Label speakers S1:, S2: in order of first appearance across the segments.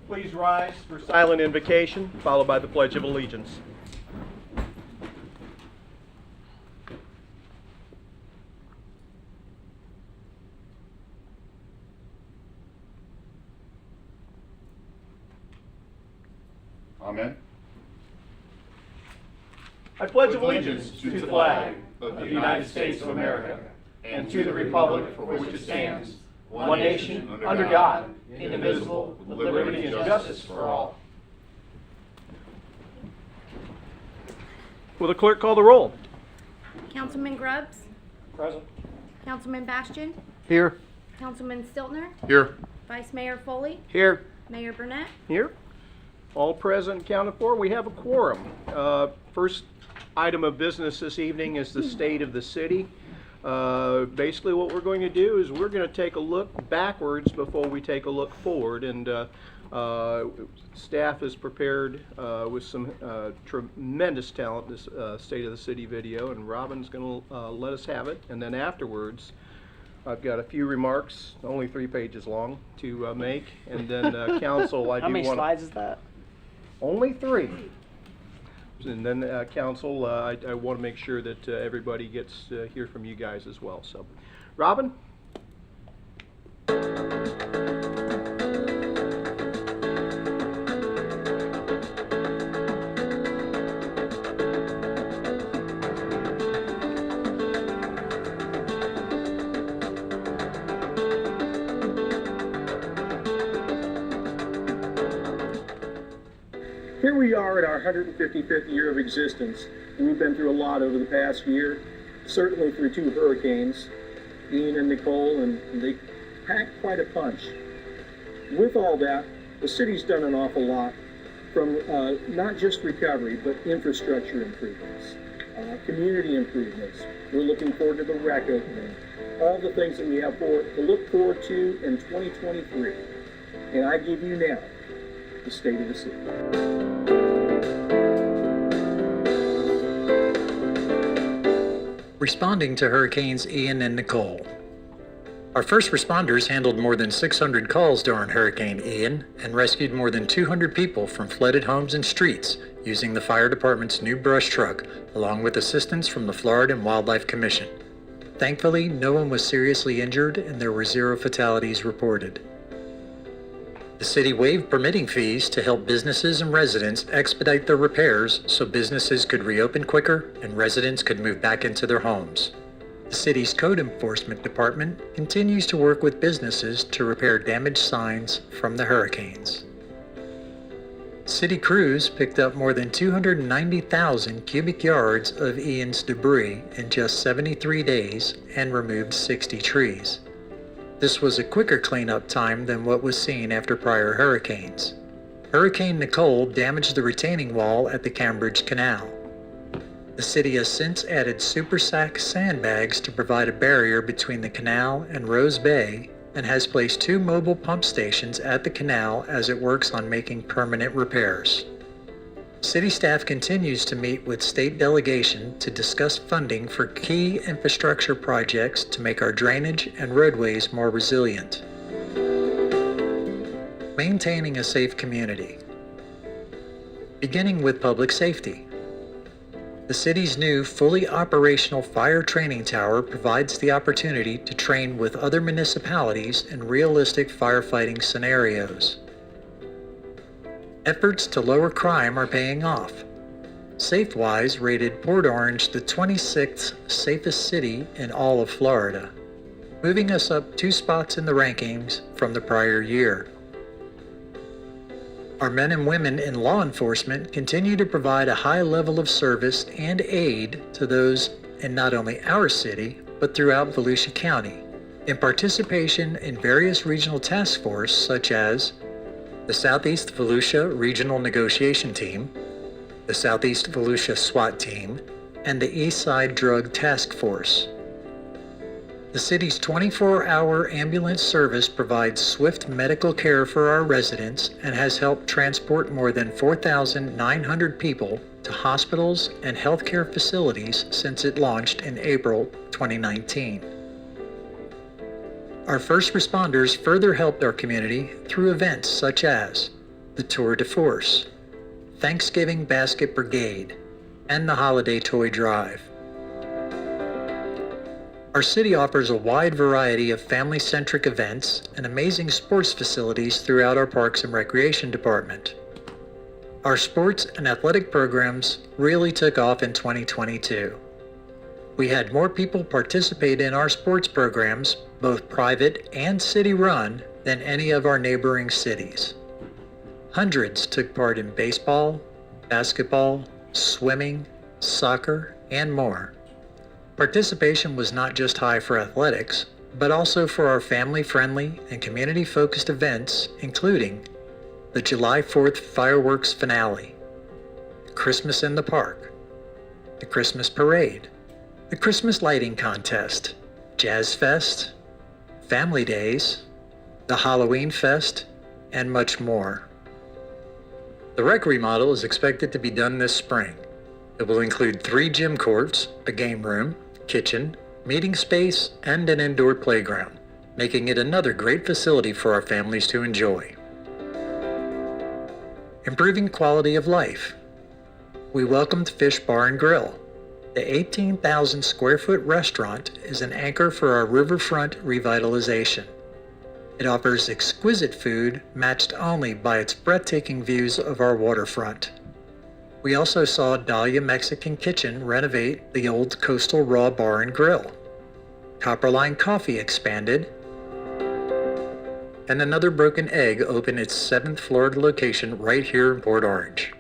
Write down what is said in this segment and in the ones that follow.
S1: Please rise for silent invocation, followed by the Pledge of Allegiance.
S2: Amen.
S1: I pledge allegiance to the flag of the United States of America and to the republic for which it stands, one nation, under God, indivisible, with liberty and justice for all. Will the clerk call the roll?
S3: Councilman Grubbs,
S1: Present.
S3: Councilman Bastian,
S1: Here.
S3: Councilman Stiltner,
S2: Here.
S3: Vice Mayor Foley,
S1: Here.
S3: Mayor Burnett.
S1: Here. All present, counted for. We have a quorum. First item of business this evening is the state of the city. Basically what we're going to do is we're going to take a look backwards before we take a look forward, and staff is prepared with some tremendous talent, this State of the City video, and Robin's going to let us have it. And then afterwards I've got a few remarks, only 3 pages long, to make, and then council, I do want...
S4: How many slides is that?
S1: Only 3. And then council, I want to make sure that everybody gets to hear from you guys as well. So, Robin?
S5: Here we are at our 155th year of existence, and we've been through a lot over the past year, certainly through 2 hurricanes, Ian and Nicole, and they packed quite a punch. With all that, the city's done an awful lot from not just recovery, but infrastructure improvements, community improvements. We're looking forward to the rec opening, all the things that we have to look forward to in 2023. And I give you now the state of the city.
S6: Responding to Hurricanes Ian and Nicole. Our first responders handled more than 600 calls during Hurricane Ian and rescued more than 200 people from flooded homes and streets using the fire department's new brush truck, along with assistance from the Florida and Wildlife Commission. Thankfully, no one was seriously injured and there were 0 fatalities reported. The city waived permitting fees to help businesses and residents expedite their repairs so businesses could reopen quicker and residents could move back into their homes. The city's code enforcement department continues to work with businesses to repair damaged signs from the hurricanes. City crews picked up more than 290,000 cubic yards of Ian's debris in just 73 days and removed 60 trees. This was a quicker cleanup time than what was seen after prior hurricanes. Hurricane Nicole damaged the retaining wall at the Cambridge Canal. The city has since added super sack sandbags to provide a barrier between the canal and Rose Bay and has placed 2 mobile pump stations at the canal as it works on making permanent repairs. City staff continues to meet with state delegation to discuss funding for key infrastructure projects to make our drainage and roadways more resilient. Maintaining a safe community. Beginning with public safety. The city's new fully operational fire training tower provides the opportunity to train with other municipalities in realistic firefighting scenarios. Efforts to lower crime are paying off. SafeWise rated Port Orange the 26th safest city in all of Florida, moving us up 2 spots in the rankings from the prior year. Our men and women in law enforcement continue to provide a high level of service and aid to those in not only our city, but throughout Volusia County, in participation in various regional task forces such as the Southeast Volusia Regional Negotiation Team, the Southeast Volusia SWAT Team, and the Eastside Drug Task Force. The city's 24-hour ambulance service provides swift medical care for our residents and has helped transport more than 4,900 people to hospitals and healthcare facilities since it launched in April 2019. Our first responders further helped our community through events such as the Tour de Force, Thanksgiving Basket Brigade, and the Holiday Toy Drive. Our city offers a wide variety of family-centric events and amazing sports facilities throughout our Parks and Recreation Department. Our sports and athletic programs really took off in 2022. We had more people participate in our sports programs, both private and city-run, than any of our neighboring cities. Hundreds took part in baseball, basketball, swimming, soccer, and more. Participation was not just high for athletics, but also for our family-friendly and community-focused events, including the July 4th fireworks finale, Christmas in the Park, the Christmas Parade, the Christmas Lighting Contest, Jazz Fest, Family Days, the Halloween Fest, and much more. The rec remodel is expected to be done this spring. It will include 3 gym courts, a game room, kitchen, meeting space, and an indoor playground, making it another great facility for our families to enjoy. Improving quality of life. We welcomed Fish Bar and Grill. The 18,000 square foot restaurant is an anchor for our riverfront revitalization. It offers exquisite food matched only by its breathtaking views of our waterfront. We also saw Dahlia Mexican Kitchen renovate the old Coastal Raw Bar and Grill. Copperline Coffee expanded, and Another Broken Egg opened its 7th Florida location right here in Port Orange.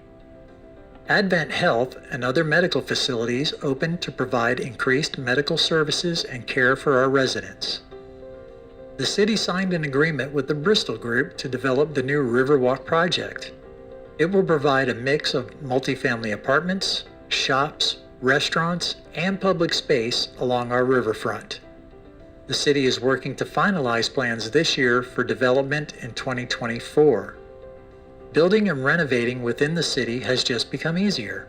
S6: Advent Health and other medical facilities opened to provide increased medical services and care for our residents. The city signed an agreement with the Bristol Group to develop the new Riverwalk project. It will provide a mix of multifamily apartments, shops, restaurants, and public space along our riverfront. The city is working to finalize plans this year for development in 2024. Building and renovating within the city has just become easier.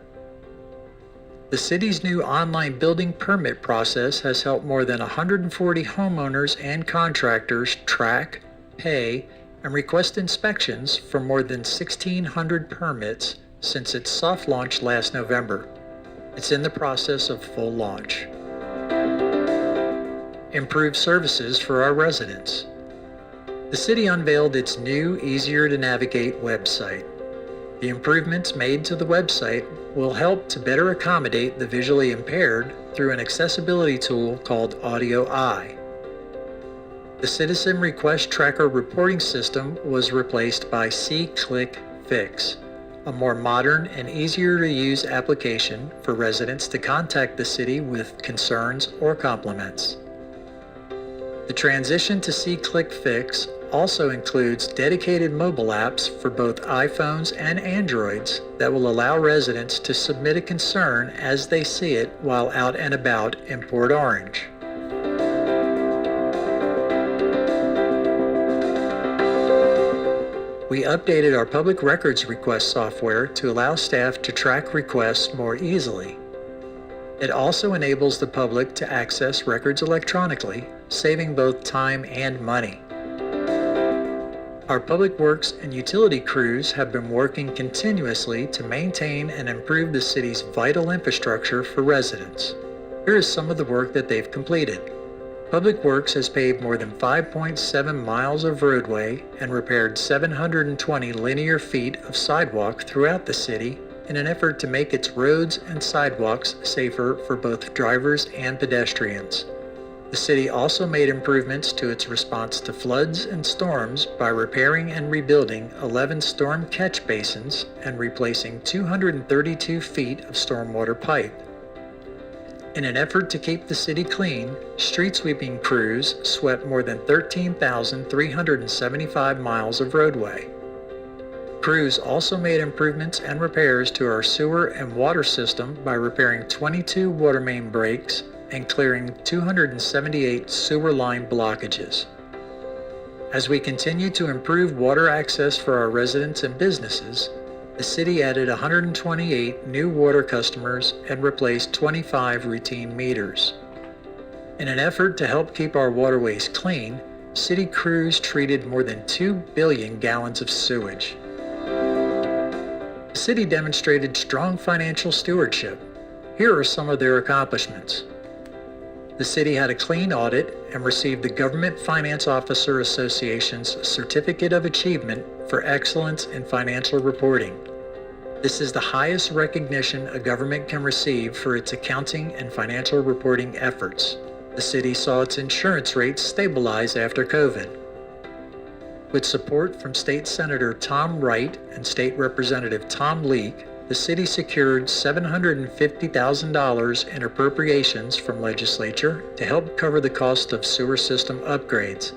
S6: The city's new online building permit process has helped more than 140 homeowners and contractors track, pay, and request inspections for more than 1,600 permits since its soft launch last November. It's in the process of full launch. Improved services for our residents. The city unveiled its new, easier-to-navigate website. The improvements made to the website will help to better accommodate the visually impaired through an accessibility tool called Audio Eye. The Citizen Request Tracker reporting system was replaced by C-Click Fix, a more modern and easier-to-use application for residents to contact the city with concerns or compliments. The transition to C-Click Fix also includes dedicated mobile apps for both iPhones and Androids that will allow residents to submit a concern as they see it while out and about in Port Orange. We updated our public records request software to allow staff to track requests more easily. It also enables the public to access records electronically, saving both time and money. Our public works and utility crews have been working continuously to maintain and improve the city's vital infrastructure for residents. Here is some of the work that they've completed. Public Works has paved more than 5.7 miles of roadway and repaired 720 linear feet of sidewalk throughout the city in an effort to make its roads and sidewalks safer for both drivers and pedestrians. The city also made improvements to its response to floods and storms by repairing and rebuilding 11 storm catch basins and replacing 232 feet of stormwater pipe. In an effort to keep the city clean, street sweeping crews swept more than 13,375 miles of roadway. Crews also made improvements and repairs to our sewer and water system by repairing 22 water main breaks and clearing 278 sewer line blockages. As we continue to improve water access for our residents and businesses, the city added 128 new water customers and replaced 25 routine meters. In an effort to help keep our waterways clean, city crews treated more than 2 billion gallons of sewage. The city demonstrated strong financial stewardship. Here are some of their accomplishments. The city had a clean audit and received the Government Finance Officer Association's Certificate of Achievement for Excellence in Financial Reporting. This is the highest recognition a government can receive for its accounting and financial reporting efforts. The city saw its insurance rates stabilize after COVID. With support from State Senator Tom Wright and State Representative Tom Leake, the city secured $750,000 in appropriations from legislature to help cover the cost of sewer system upgrades.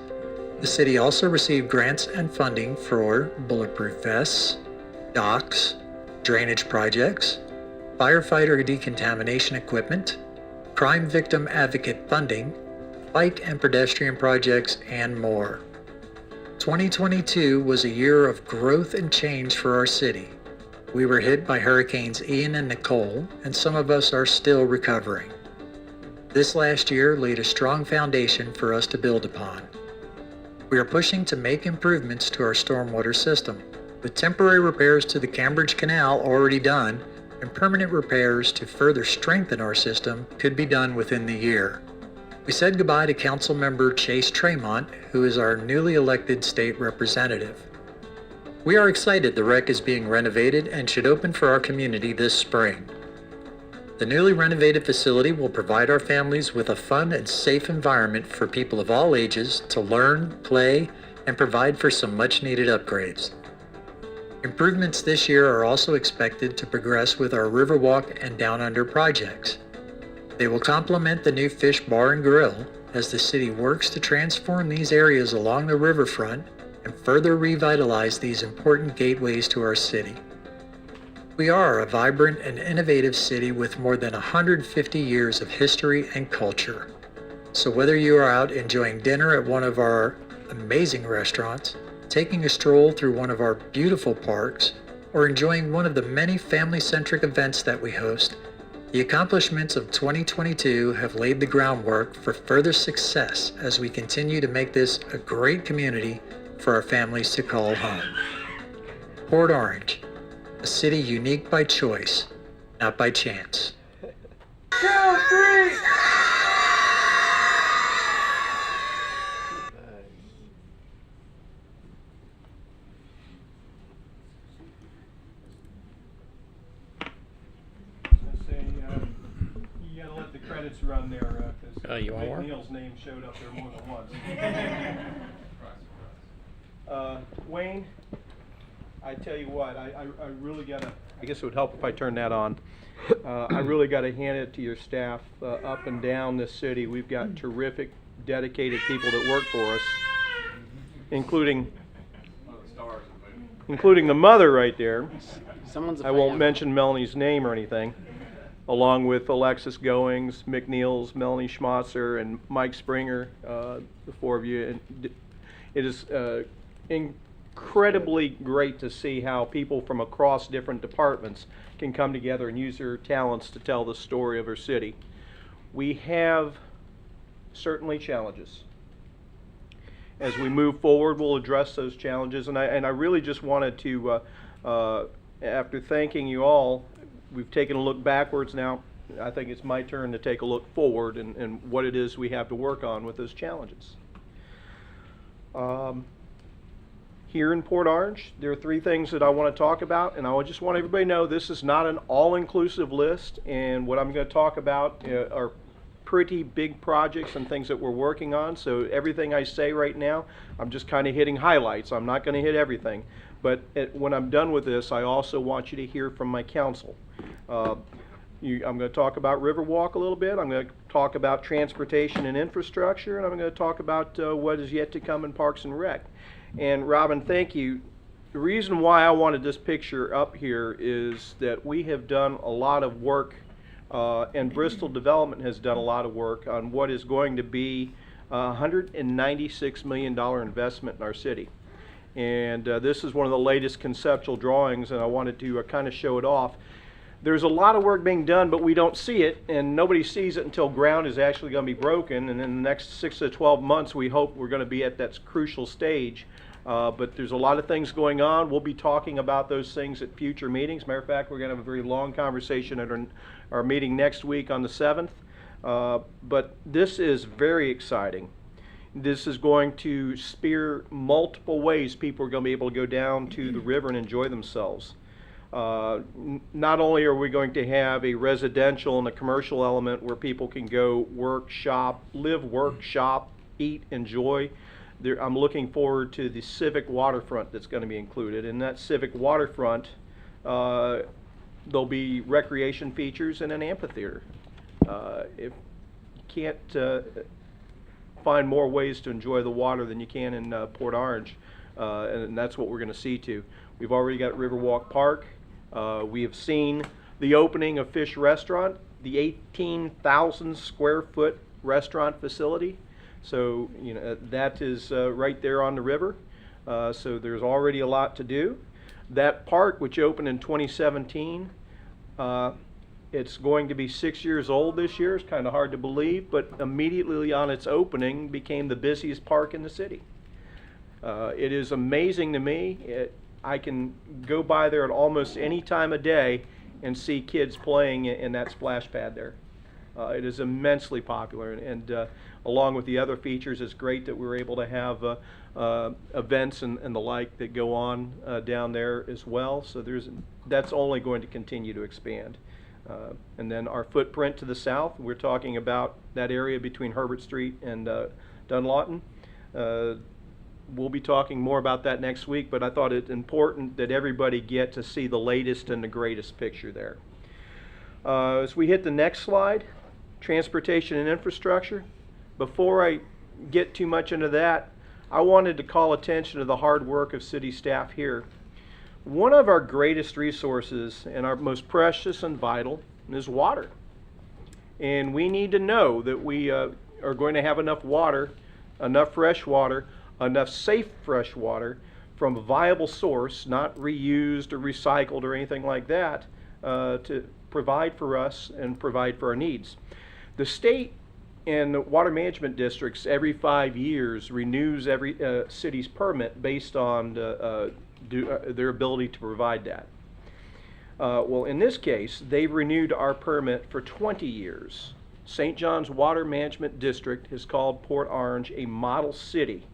S6: The city also received grants and funding for bulletproof vests, docks, drainage projects, firefighter decontamination equipment, crime victim advocate funding, bike and pedestrian projects, and more. 2022 was a year of growth and change for our city. We were hit by Hurricanes Ian and Nicole, and some of us are still recovering. This last year laid a strong foundation for us to build upon. We are pushing to make improvements to our stormwater system, with temporary repairs to the Cambridge Canal already done, and permanent repairs to further strengthen our system could be done within the year. We said goodbye to Councilmember Chase Tremont, who is our newly elected state representative. We are excited the wreck is being renovated and should open for our community this spring. The newly renovated facility will provide our families with a fun and safe environment for people of all ages to learn, play, and provide for some much-needed upgrades. Improvements this year are also expected to progress with our Riverwalk and Down Under projects. They will complement the new Fish Bar and Grill as the city works to transform these areas along the riverfront and further revitalize these important gateways to our city. We are a vibrant and innovative city with more than 150 years of history and culture. So whether you are out enjoying dinner at one of our amazing restaurants, taking a stroll through one of our beautiful parks, or enjoying one of the many family-centric events that we host, the accomplishments of 2022 have laid the groundwork for further success as we continue to make this a great community for our families to call home. Port Orange, a city unique by choice, not by chance.
S1: 2, 3! You gotta let the credits run there, because
S4: You want more?
S1: Neil's name showed up there more than once. Wayne, I tell you what, I really gotta, I guess it would help if I turn that on. I really gotta hand it to your staff up and down this city. We've got terrific, dedicated people that work for us, including the mother right there.
S4: Someone's a
S1: I won't
S4: fan.
S1: mention Melanie's name or anything, along with Alexis Goings, Mick Niels, Melanie Schmatzer, and Mike Springer, the four of you. And it is incredibly great to see how people from across different departments can come together and use their talents to tell the story of our city. We have certainly challenges. As we move forward, we'll address those challenges, and I really just wanted to, after thanking you all, we've taken a look backwards now. I think it's my turn to take a look forward and what it is we have to work on with those challenges. Here in Port Orange, there are 3 things that I want to talk about, and I just want everybody to know this is not an all-inclusive list, and what I'm going to talk about are pretty big projects and things that we're working on. So everything I say right now, I'm just kind of hitting highlights. I'm not going to hit everything. But when I'm done with this, I also want you to hear from my council. I'm going to talk about Riverwalk a little bit. I'm going to talk about transportation and infrastructure, and I'm going to talk about what is yet to come in Parks and Rec. And Robin, thank you. The reason why I wanted this picture up here is that we have done a lot of work, and Bristol Development has done a lot of work on what is going to be a $196 million investment in our city. And this is one of the latest conceptual drawings, and I wanted to kind of show it off. There's a lot of work being done, but we don't see it, and nobody sees it until ground is actually going to be broken. And in the next 6 to 12 months, we hope we're going to be at that crucial stage. But there's a lot of things going on. We'll be talking about those things at future meetings. Matter of fact, we're going to have a very long conversation at our meeting next week on the 7th. But this is very exciting. This is going to spear multiple ways people are going to be able to go down to the river and enjoy themselves. Not only are we going to have a residential and a commercial element where people can go work, shop, live, work, shop, eat, enjoy. I'm looking forward to the civic waterfront that's going to be included. In that civic waterfront, there'll be recreation features and an amphitheater. If you can't find more ways to enjoy the water than you can in Port Orange, and that's what we're going to see too. We've already got Riverwalk Park. We have seen the opening of Fish Restaurant, the 18,000 square foot restaurant facility. So, you know, that is right there on the river. So there's already a lot to do. That park, which opened in 2017, it's going to be 6 years old this year. It's kind of hard to believe, but immediately on its opening became the busiest park in the city. It is amazing to me. I can go by there at almost any time of day and see kids playing in that splash pad there. It is immensely popular, and along with the other features, it's great that we're able to have events and the like that go on down there as well. So that's only going to continue to expand. And then our footprint to the south, we're talking about that area between Herbert Street and Dunlawton. We'll be talking more about that next week, but I thought it important that everybody get to see the latest and the greatest picture there. As we hit the next slide, transportation and infrastructure. Before I get too much into that, I wanted to call attention to the hard work of city staff here. One of our greatest resources and our most precious and vital is water. And we need to know that we are going to have enough water, enough fresh water, enough safe fresh water from a viable source, not reused or recycled or anything like that, to provide for us and provide for our needs. The state and the water management districts every 5 years renews every city's permit based on their ability to provide that. Well, in this case, they've renewed our permit for 20 years. St. John's Water Management District has called Port Orange a model city.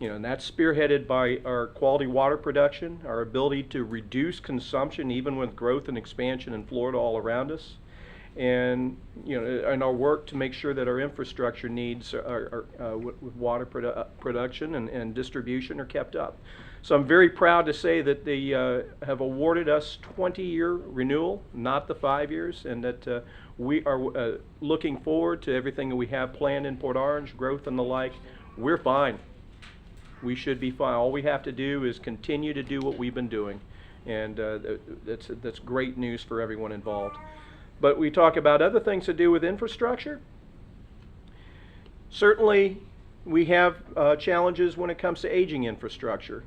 S1: You know, and that's spearheaded by our quality water production, our ability to reduce consumption even with growth and expansion in Florida all around us, and you know, and our work to make sure that our infrastructure needs with water production and distribution are kept up. So I'm very proud to say that they have awarded us 20-year renewal, not the 5 years, and that we are looking forward to everything that we have planned in Port Orange, growth and the like. We're fine. We should be fine. All we have to do is continue to do what we've been doing, and that's great news for everyone involved. But we talk about other things to do with infrastructure. Certainly, we have challenges when it comes to aging infrastructure,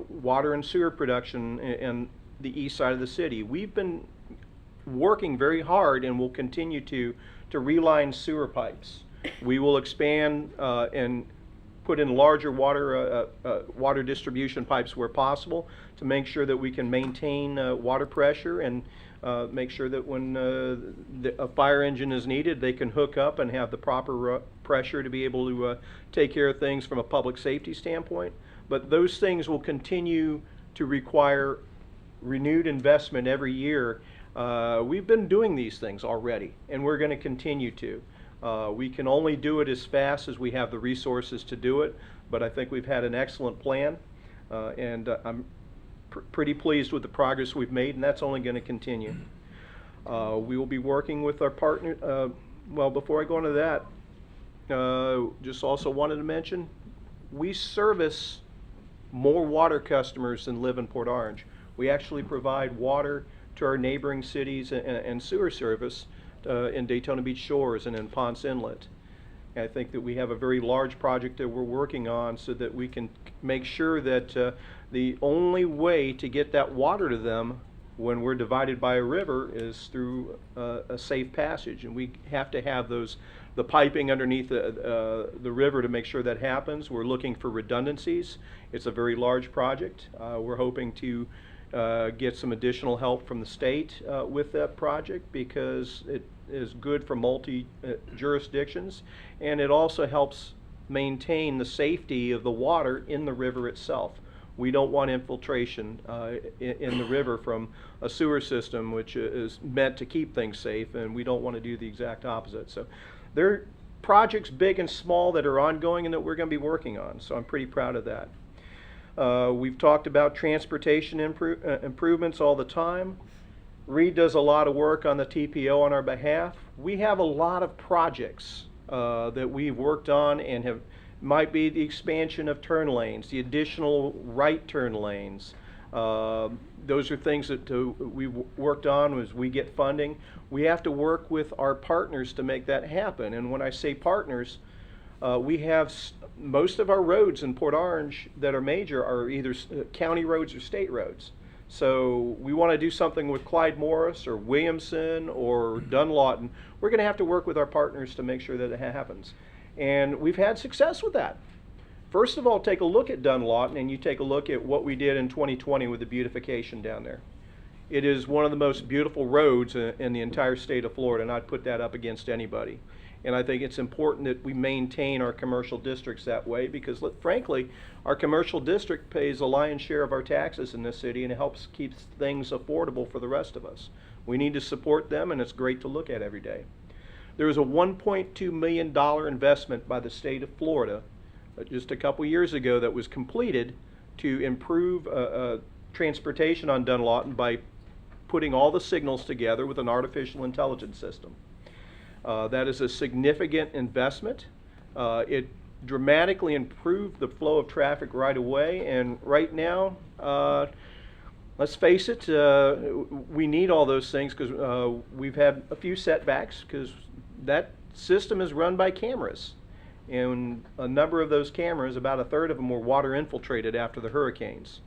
S1: water and sewer production in the east side of the city. We've been working very hard and will continue to reline sewer pipes. We will expand and put in larger water distribution pipes where possible to make sure that we can maintain water pressure and make sure that when a fire engine is needed, they can hook up and have the proper pressure to be able to take care of things from a public safety standpoint. But those things will continue to require renewed investment every year. We've been doing these things already, and we're going to continue to. We can only do it as fast as we have the resources to do it, but I think we've had an excellent plan, and I'm pretty pleased with the progress we've made, and that's only going to continue. We will be working with our partner. Well, before I go into that, just also wanted to mention, we service more water customers than live in Port Orange. We actually provide water to our neighboring cities and sewer service in Daytona Beach Shores and in Ponce Inlet. And I think that we have a very large project that we're working on so that we can make sure that the only way to get that water to them when we're divided by a river is through a safe passage. And we have to have those the piping underneath the river to make sure that happens. We're looking for redundancies. It's a very large project. We're hoping to get some additional help from the state with that project because it is good for jurisdictions, and it also helps maintain the safety of the water in the river itself. We don't want infiltration in the river from a sewer system, which is meant to keep things safe, and we don't want to do the exact opposite. So there are projects big and small that are ongoing and that we're going to be working on, so I'm pretty proud of that. We've talked about transportation improvements all the time. Reed does a lot of work on the TPO on our behalf. We have a lot of projects that we've worked on and might be the expansion of turn lanes, the additional right turn lanes. Those are things that we've worked on as we get funding. We have to work with our partners to make that happen. And when I say partners, we have most of our roads in Port Orange that are major are either county roads or state roads. So we want to do something with Clyde Morris or Williamson or Dunlawton. We're going to have to work with our partners to make sure that it happens. And we've had success with that. First of all, take a look at Dunlawton, and you take a look at what we did in 2020 with the beautification down there. It is one of the most beautiful roads in the entire state of Florida, and I'd put that up against anybody. And I think it's important that we maintain our commercial districts that way because, frankly, our commercial district pays a lion's share of our taxes in this city and it helps keep things affordable for the rest of us. We need to support them, and it's great to look at every day. There was a $1.2 million investment by the state of Florida just a couple years ago that was completed to improve transportation on Dunlawton by putting all the signals together with an artificial intelligence system. That is a significant investment. It dramatically improved the flow of traffic right away, and right now, let's face it, we need all those things because we've had a few setbacks because that system is run by cameras. And a number of those cameras, about a third of them were water infiltrated after the hurricanes.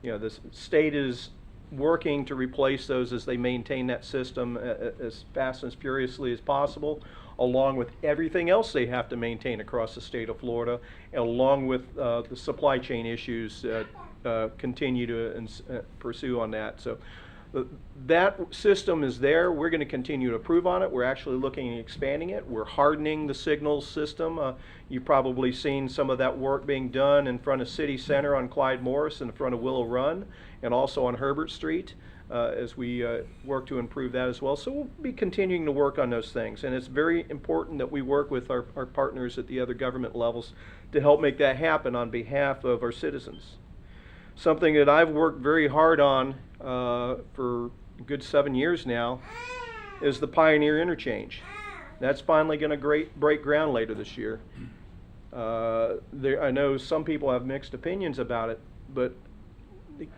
S1: You know, the state is working to replace those as they maintain that system as fast and as furiously as possible, along with everything else they have to maintain across the state of Florida, and along with the supply chain issues that continue to pursue on that. So that system is there. We're going to continue to improve on it. We're actually looking at expanding it. We're hardening the signals system. You've probably seen some of that work being done in front of City Center on Clyde Morris, in front of Willow Run, and also on Herbert Street as we work to improve that as well. So we'll be continuing to work on those things. And it's very important that we work with our partners at the other government levels to help make that happen on behalf of our citizens. Something that I've worked very hard on for a good 7 years now is the Pioneer Interchange. That's finally going to break ground later this year. I know some people have mixed opinions about it, but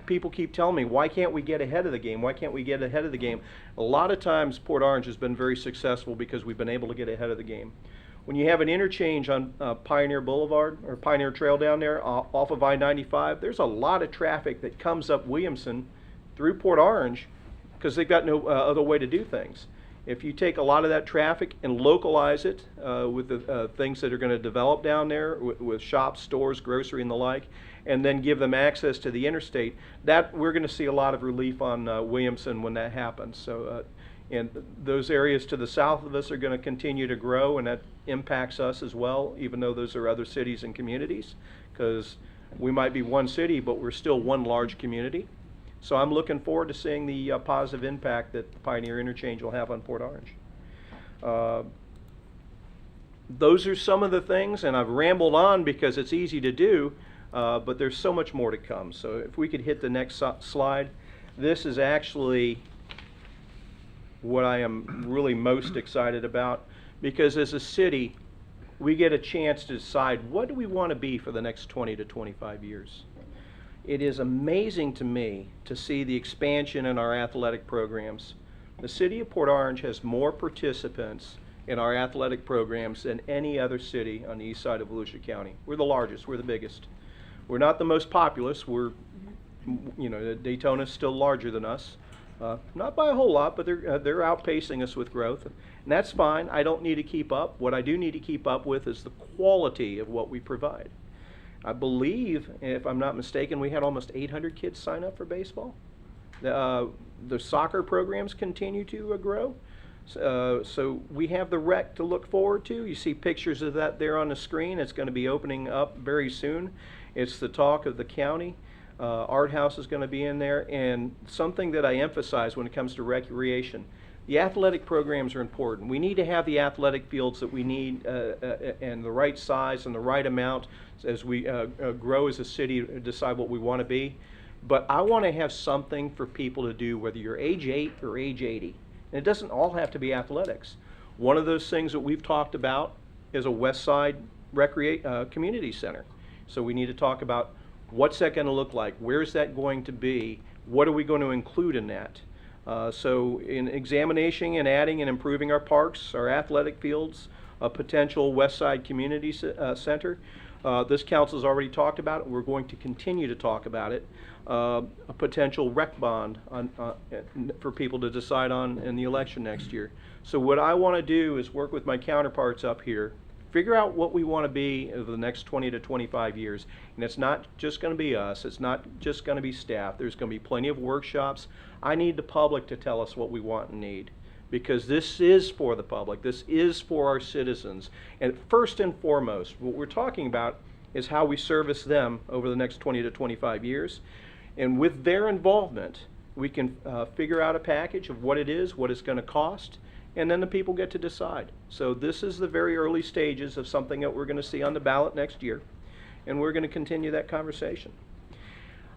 S1: people keep telling me, why can't we get ahead of the game? Why can't we get ahead of the game? A lot of times Port Orange has been very successful because we've been able to get ahead of the game. When you have an interchange on Pioneer Boulevard or Pioneer Trail down there off of I-95, there's a lot of traffic that comes up Williamson through Port Orange because they've got no other way to do things. If you take a lot of that traffic and localize it with the things that are going to develop down there with shops, stores, grocery, and the like, and then give them access to the interstate, that we're going to see a lot of relief on Williamson when that happens. So, and those areas to the south of us are going to continue to grow, and that impacts us as well, even though those are other cities and communities, because we might be one city, but we're still one large community. So I'm looking forward to seeing the positive impact that the Pioneer Interchange will have on Port Orange. Those are some of the things, and I've rambled on because it's easy to do, but there's so much more to come. So if we could hit the next slide. This is actually what I am really most excited about, because as a city, we get a chance to decide what do we want to be for the next 20 to 25 years. It is amazing to me to see the expansion in our athletic programs. The city of Port Orange has more participants in our athletic programs than any other city on the east side of Volusia County. We're the largest, we're the biggest. We're not the most populous, Daytona's still larger than us, Not by a whole lot, but they're outpacing us with growth, and that's fine. I don't need to keep up. What I do need to keep up with is the quality of what we provide. I believe, if I'm not mistaken, we had almost 800 kids sign up for baseball. The soccer programs continue to grow. So we have the rec to look forward to. You see pictures of that there on the screen. It's going to be opening up very soon. It's the talk of the county. Art House is going to be in there, and something that I emphasize when it comes to recreation, the athletic programs are important. We need to have the athletic fields that we need and the right size and the right amount as we grow as a city, decide what we want to be. But I want to have something for people to do, whether you're age 8 or age 80. And it doesn't all have to be athletics. One of those things that we've talked about is a West Side community center. So we need to talk about what's that going to look like? Where's that going to be? What are we going to include in that? So in examining and adding and improving our parks, our athletic fields, a potential West Side Community Center, this council's already talked about it. We're going to continue to talk about it. A potential rec bond for people to decide on in the election next year. So what I want to do is work with my counterparts up here, figure out what we want to be over the next 20 to 25 years. And it's not just going to be us. It's not just going to be staff. There's going to be plenty of workshops. I need the public to tell us what we want and need, because this is for the public. This is for our citizens. And first and foremost, what we're talking about is how we service them over the next 20 to 25 years. And with their involvement, we can figure out a package of what it is, what it's going to cost, and then the people get to decide. So this is the very early stages of something that we're going to see on the ballot next year, and we're going to continue that conversation.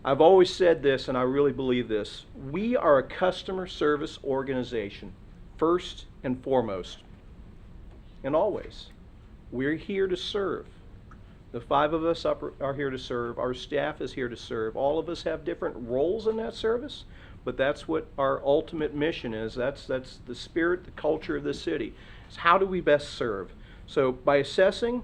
S1: I've always said this, and I really believe this. We are a customer service organization, first and foremost, and always. We're here to serve. The 5 of us are here to serve. Our staff is here to serve. All of us have different roles in that service, but that's what our ultimate mission is. That's the spirit, the culture of this city. It's how do we best serve? So by assessing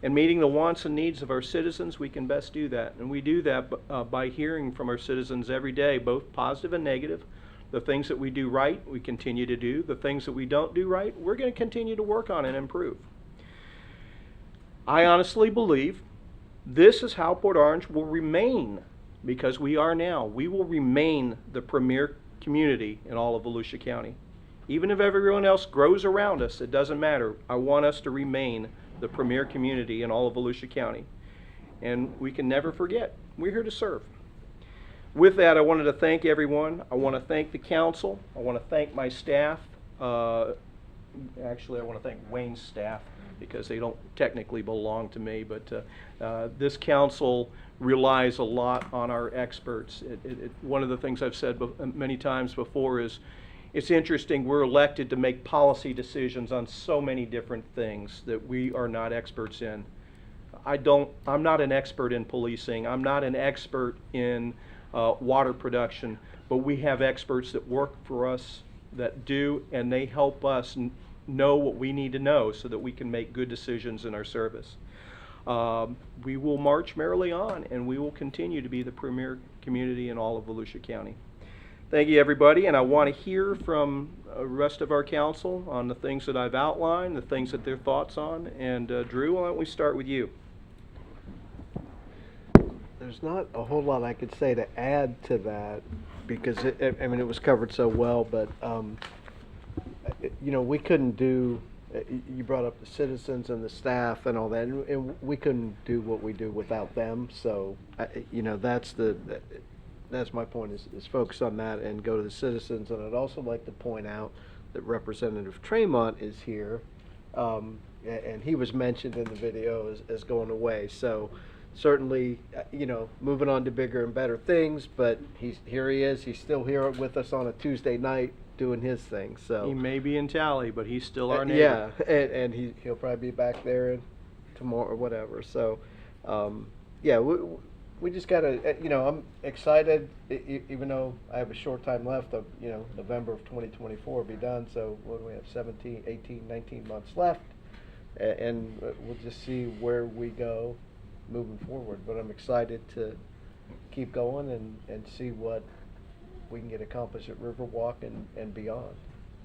S1: and meeting the wants and needs of our citizens, we can best do that. And we do that by hearing from our citizens every day, both positive and negative. The things that we do right, we continue to do. The things that we don't do right, we're going to continue to work on and improve. I honestly believe this is how Port Orange will remain, because we are now. We will remain the premier community in all of Volusia County. Even if everyone else grows around us, it doesn't matter. I want us to remain the premier community in all of Volusia County. And we can never forget, we're here to serve. With that, I wanted to thank everyone. I want to thank the council. I want to thank my staff. Actually, I want to thank Wayne's staff, because they don't technically belong to me, but this council relies a lot on our experts. One of the things I've said many times before is, it's interesting, we're elected to make policy decisions on so many different things that we are not experts in. I'm not an expert in policing. I'm not an expert in water production, but we have experts that work for us that do, and they help us know what we need to know so that we can make good decisions in our service. We will march merrily on, and we will continue to be the premier community in all of Volusia County. Thank you, everybody, and I want to hear from the rest of our council on the things that I've outlined, the things that their thoughts on, and Drew, why don't we start with you?
S4: There's not a whole lot I could say to add to that, because I mean, it was covered so well, but you know, we couldn't do, you brought up the citizens and the staff and all that, and we couldn't do what we do without them. So you know, that's my point, is focus on that and go to the citizens. And I'd also like to point out that Representative Tremont is here, and he was mentioned in the video as going away. So certainly, you know, moving on to bigger and better things, but here he is. He's still here with us on a Tuesday night doing his thing. So
S1: He may be in Tally, but he's still our neighbor.
S4: yeah, and he'll probably be back there tomorrow or whatever. So yeah, we just gotta, you know, I'm excited, even though I have a short time left of, you know, November of 2024 will be done. So what do we have, 17, 18, 19 months left, and we'll just see where we go moving forward. But I'm excited to keep going and see what we can get accomplished at Riverwalk and beyond.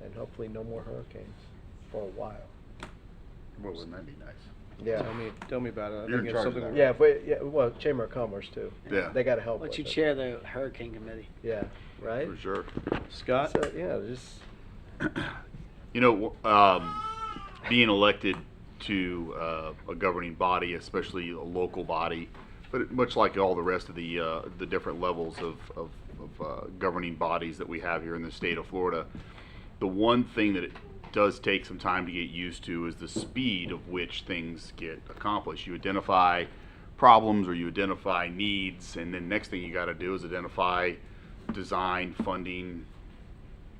S4: And hopefully no more hurricanes for a while.
S2: Well, wouldn't that be nice?
S4: Yeah.
S1: Tell me about it. I
S2: You're
S1: think
S2: in
S1: it's
S2: charge of
S1: something.
S2: that.
S4: Yeah, but, yeah, well, Chamber of Commerce too.
S2: Yeah.
S4: They gotta help
S7: But
S4: with
S7: you
S4: it.
S7: chair the hurricane committee.
S4: Yeah, right?
S2: For sure.
S1: Scott?
S4: So, yeah, just,
S2: You know, being elected to a governing body, especially a local body, but much like all the rest of the different levels of governing bodies that we have here in the state of Florida, the one thing that it does take some time to get used to is the speed of which things get accomplished. You identify problems or you identify needs, and then next thing you got to do is identify design, funding,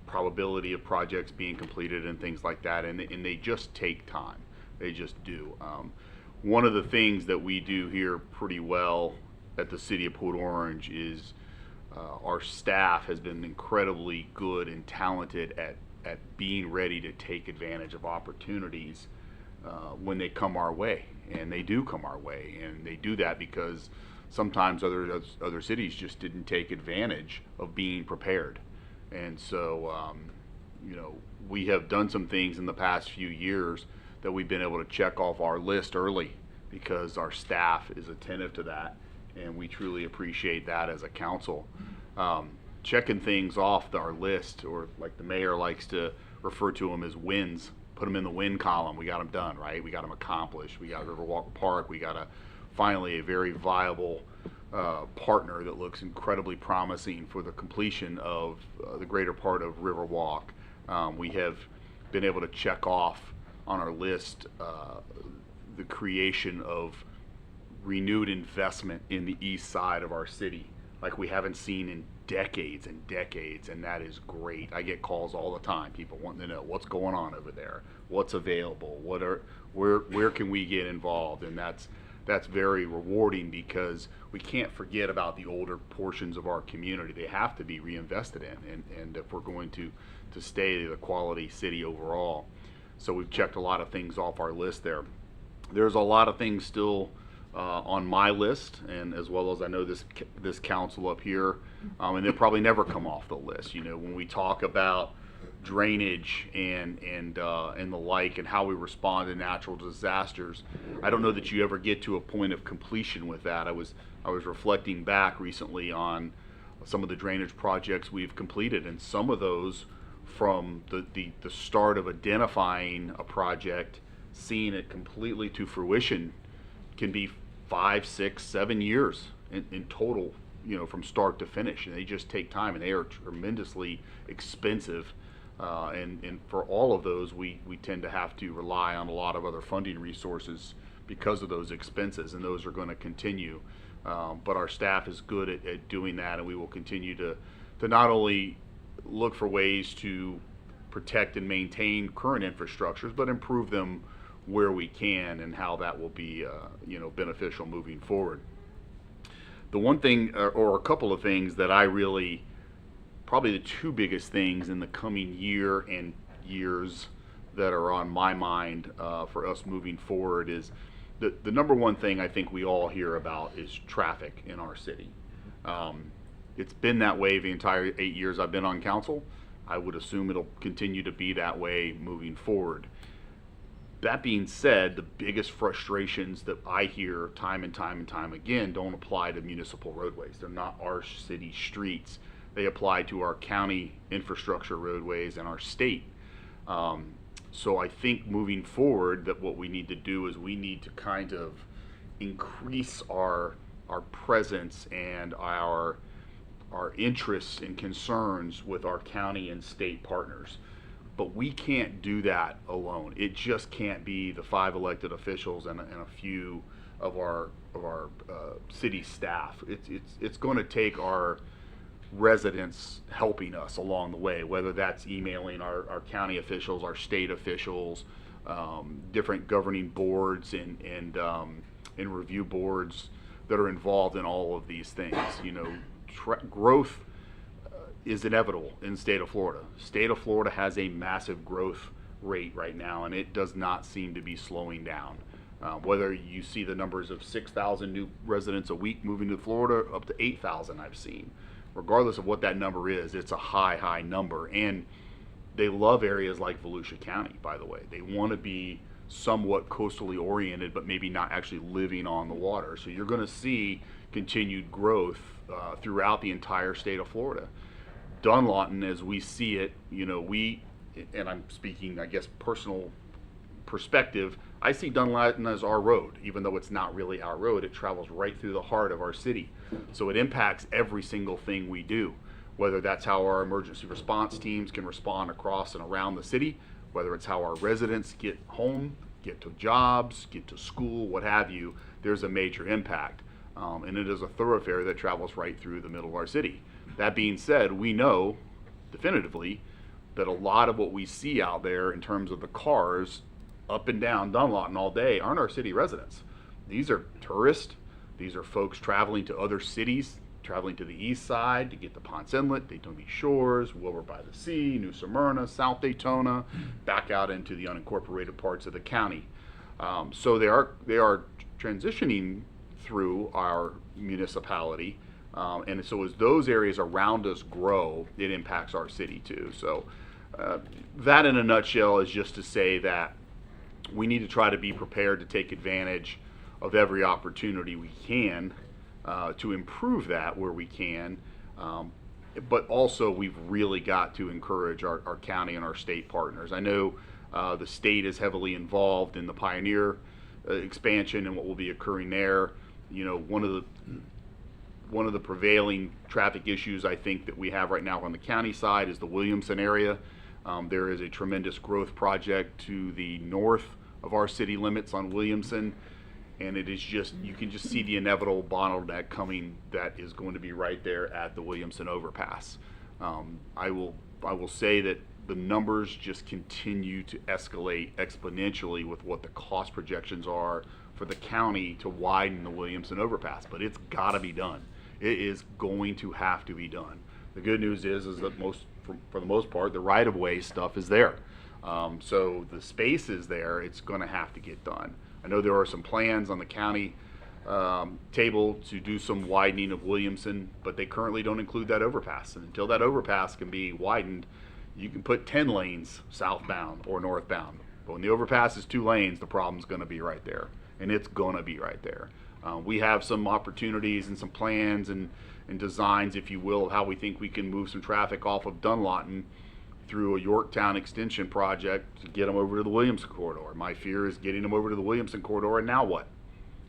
S2: probability of projects being completed and things like that, and they just take time. They just do. One of the things that we do here pretty well at the City of Port Orange is our staff has been incredibly good and talented at being ready to take advantage of opportunities when they come our way, and they do come our way, and they do that because sometimes other cities just didn't take advantage of being prepared. And so, you know, we have done some things in the past few years that we've been able to check off our list early because our staff is attentive to that, and we truly appreciate that as a council. Checking things off our list, or like the mayor likes to refer to them as wins, put them in the win column. We got them done, right? We got them accomplished. We got Riverwalk Park. We got finally a very viable partner that looks incredibly promising for the completion of the greater part of Riverwalk. We have been able to check off on our list the creation of renewed investment in the east side of our city like we haven't seen in decades and decades, and that is great. I get calls all the time, people wanting to know what's going on over there, what's available, where can we get involved, and that's very rewarding because we can't forget about the older portions of our community. They have to be reinvested in, and if we're going to stay the quality city overall. So we've checked a lot of things off our list there. There's a lot of things still on my list, and as well as I know this council up here, and they'll probably never come off the list. You know, when we talk about drainage and the like, and how we respond to natural disasters, I don't know that you ever get to a point of completion with that. I was reflecting back recently on some of the drainage projects we've completed, and some of those from the start of identifying a project, seeing it completely to fruition, can be 5, 6, 7 years in total, you know, from start to finish, and they just take time, and they are tremendously expensive. And for all of those, we tend to have to rely on a lot of other funding resources because of those expenses, and those are going to continue. But our staff is good at doing that, and we will continue to not only look for ways to protect and maintain current infrastructures, but improve them where we can, and how that will be you know, beneficial moving forward. The one thing, or a couple of things that I really, probably the two biggest things in the coming year and years that are on my mind for us moving forward is the number one thing I think we all hear about is traffic in our city. It's been that way the entire 8 years I've been on council. I would assume it'll continue to be that way moving forward. That being said, the biggest frustrations that I hear time and time again don't apply to municipal roadways. They're not our city streets. They apply to our county infrastructure roadways and our state. So I think moving forward that what we need to do is we need to kind of increase our presence and our interests and concerns with our county and state partners. But we can't do that alone. It just can't be the 5 elected officials and a few of our city staff. It's going to take our residents helping us along the way, whether that's emailing our county officials, our state officials, different governing boards and review boards that are involved in all of these things. You know, growth is inevitable in the state of Florida. State of Florida has a massive growth rate right now, and it does not seem to be slowing down. Whether you see the numbers of 6,000 new residents a week moving to Florida, up to 8,000 I've seen. regardless of what that number is, it's a high number. And they love areas like Volusia County, by the way. They want to be somewhat coastally oriented, but maybe not actually living on the water. So you're going to see continued growth throughout the entire state of Florida. Dunlawton, as we see it, and I'm speaking, I guess, personal perspective, I see Dunlawton as our road. Even though it's not really our road, it travels right through the heart of our city. So it impacts every single thing we do, whether that's how our emergency response teams can respond across and around the city, whether it's how our residents get home, get to jobs, get to school, what have you. There's a major impact. And it is a thoroughfare that travels right through the middle of our city. That being said, we know definitively that a lot of what we see out there in terms of the cars up and down Dunlawton all day aren't our city residents. These are tourists. These are folks traveling to other cities, traveling to the east side to get to Ponce Inlet, Daytona Beach Shores, Wilbur by the Sea, New Smyrna, South Daytona, back out into the unincorporated parts of the county. So they are transitioning through our municipality. And so as those areas around us grow, it impacts our city too. So that in a nutshell is just to say that we need to try to be prepared to take advantage of every opportunity we can to improve that where we can. But also we've really got to encourage our county and our state partners. I know the state is heavily involved in the Pioneer expansion and what will be occurring there. One of the prevailing traffic issues I think that we have right now on the county side is the Williamson area. There is a tremendous growth project to the north of our city limits on Williamson, and it is just, you can just see the inevitable bottleneck coming that is going to be right there at the Williamson overpass. I will say that the numbers just continue to escalate exponentially with what the cost projections are for the county to widen the Williamson overpass, but it's got to be done. It is going to have to be done. The good news is that for the most part, the right-of-way stuff is there. So the space is there. It's going to have to get done. I know there are some plans on the county table to do some widening of Williamson, but they currently don't include that overpass. And until that overpass can be widened, you can put 10 lanes southbound or northbound. But when the overpass is 2 lanes, the problem's going to be right there. And it's going to be right there. We have some opportunities and some plans and designs, if you will, of how we think we can move some traffic off of Dunlawton through a Yorktown extension project to get them over to the Williamson corridor. My fear is getting them over to the Williamson corridor, and now what?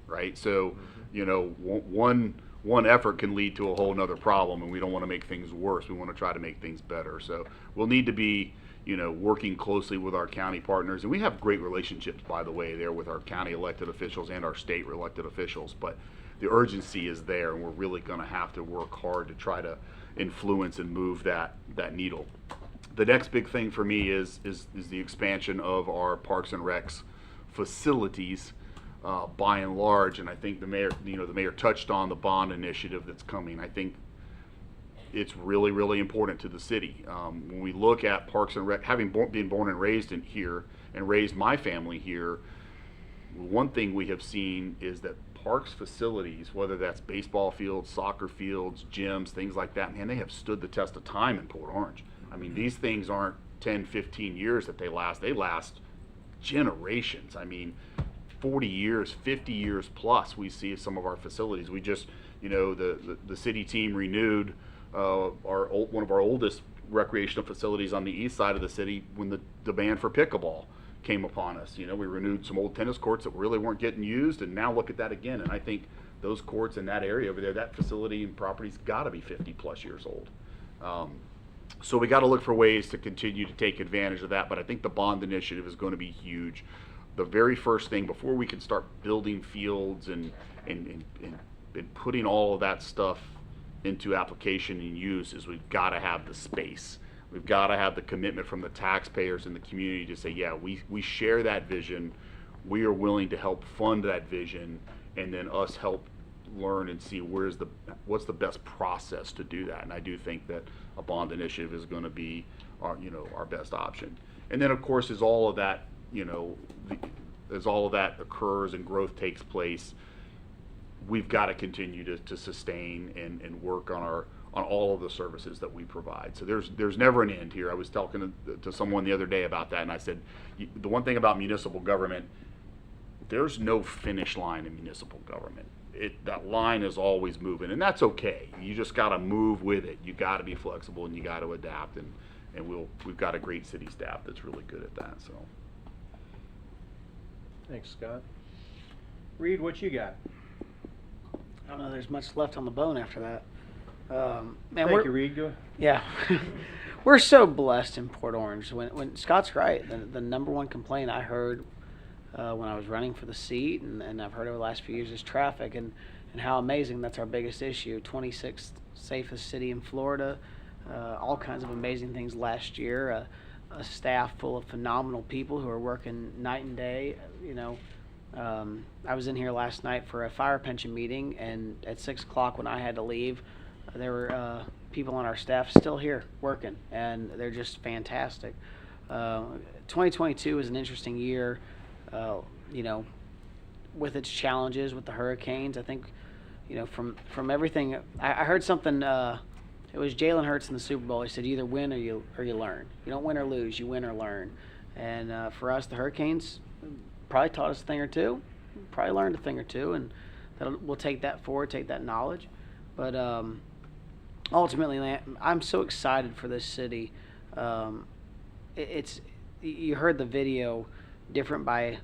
S2: Right? So, one effort can lead to a whole nother problem, and we don't want to make things worse. We want to try to make things better. So we'll need to be working closely with our county partners. And we have great relationships, by the way, there with our county elected officials and our state elected officials. But the urgency is there, and we're really going to have to work hard to try to influence and move that needle. The next big thing for me is the expansion of our Parks and Recs facilities, by and large. And I think the mayor touched on the bond initiative that's coming. I think it's really, really important to the city. When we look at Parks and Rec, having been born and raised here and raised my family here, one thing we have seen is that parks facilities, whether that's baseball fields, soccer fields, gyms, things like that, man, they have stood the test of time in Port Orange. I mean, these things aren't 10, 15 years that they last generations. I mean, 40 years, 50 years plus, we see some of our facilities. We just, the city team renewed one of our oldest recreational facilities on the east side of the city when the demand for pickleball came upon us. We renewed some old tennis courts that really weren't getting used, and now look at that again. And I think those courts in that area over there, that facility and property's got to be 50 plus years old. So we got to look for ways to continue to take advantage of that. But I think the bond initiative is going to be huge. The very first thing before we can start building fields and putting all of that stuff into application and use is we've got to have the space. We've got to have the commitment from the taxpayers and the community to say, yeah, we share that vision. We are willing to help fund that vision, and then us help learn and see what's the best process to do that. And I do think that a bond initiative is going to be our best option. And then of course, as all of that occurs and growth takes place, we've got to continue to sustain and work on on all of the services that we provide. So there's never an end here. I was talking to someone the other day about that, and I said, the one thing about municipal government, there's no finish line in municipal government. That line is always moving, and that's okay. You just got to move with it. You got to be flexible, and you got to adapt. And we've got a great city staff that's really good at that. So,
S1: Thanks, Scott. Reed, what you got?
S7: I don't know. There's much left on the bone after that. Man,
S1: Thank you, Reed. Go.
S7: Yeah, we're so blessed in Port Orange. When Scott's right, the number one complaint I heard when I was running for the seat, and I've heard over the last few years, is traffic, and how amazing that's our biggest issue. 26th safest city in Florida, all kinds of amazing things last year. A staff full of phenomenal people who are working night and day. You know, I was in here last night for a fire pension meeting, and at 6 o'clock when I had to leave, there were people on our staff still here working, and they're just fantastic. 2022 is an interesting year, you know, with its challenges, with the hurricanes. I think, you know, from everything, I heard something. It was Jalen Hurts in the Super Bowl. He said, "You either win or you learn. You don't win or lose. You win or learn." And for us, the hurricanes probably taught us a thing or two. Probably learned a thing or two, and we'll take that forward, take that knowledge. But ultimately, I'm so excited for this city. It's you heard the video, different by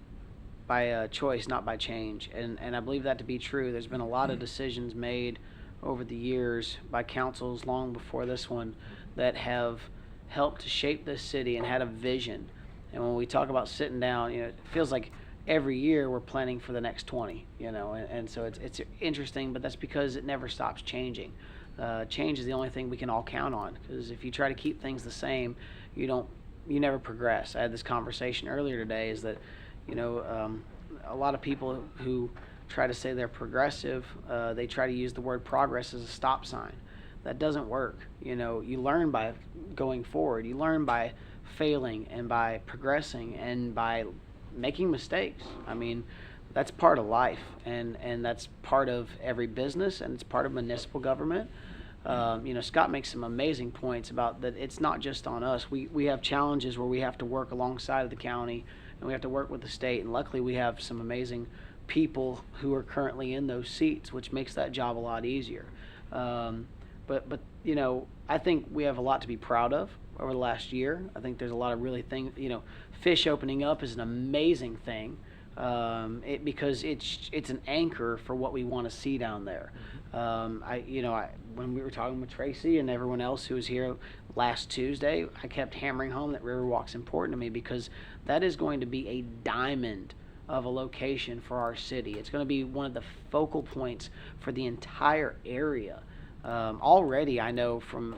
S7: choice, not by change, and I believe that to be true. There's been a lot of decisions made over the years by councils long before this one that have helped to shape this city and had a vision. And when we talk about sitting down, you know, it feels like every year we're planning for the next 20, you know, and so it's interesting, but that's because it never stops changing. Change is the only thing we can all count on, because if you try to keep things the same, you never progress. I had this conversation earlier today, is that, you know, a lot of people who try to say they're progressive, they try to use the word progress as a stop sign. That doesn't work. You know, you learn by going forward. You learn by failing and by progressing and by making mistakes. I mean, that's part of life, and that's part of every business, and it's part of municipal government. You know, Scott makes some amazing points about that. It's not just on us. We have challenges where we have to work alongside of the county, and we have to work with the state, and luckily we have some amazing people who are currently in those seats, which makes that job a lot easier. But you know, I think we have a lot to be proud of over the last year. I think there's a lot of really things. You know, Fish opening up is an amazing thing, because it's an anchor for what we want to see down there. When we were talking with Tracy and everyone else who was here last Tuesday, I kept hammering home that Riverwalk's important to me, because that is going to be a diamond of a location for our city. It's going to be one of the focal points for the entire area. Already, I know from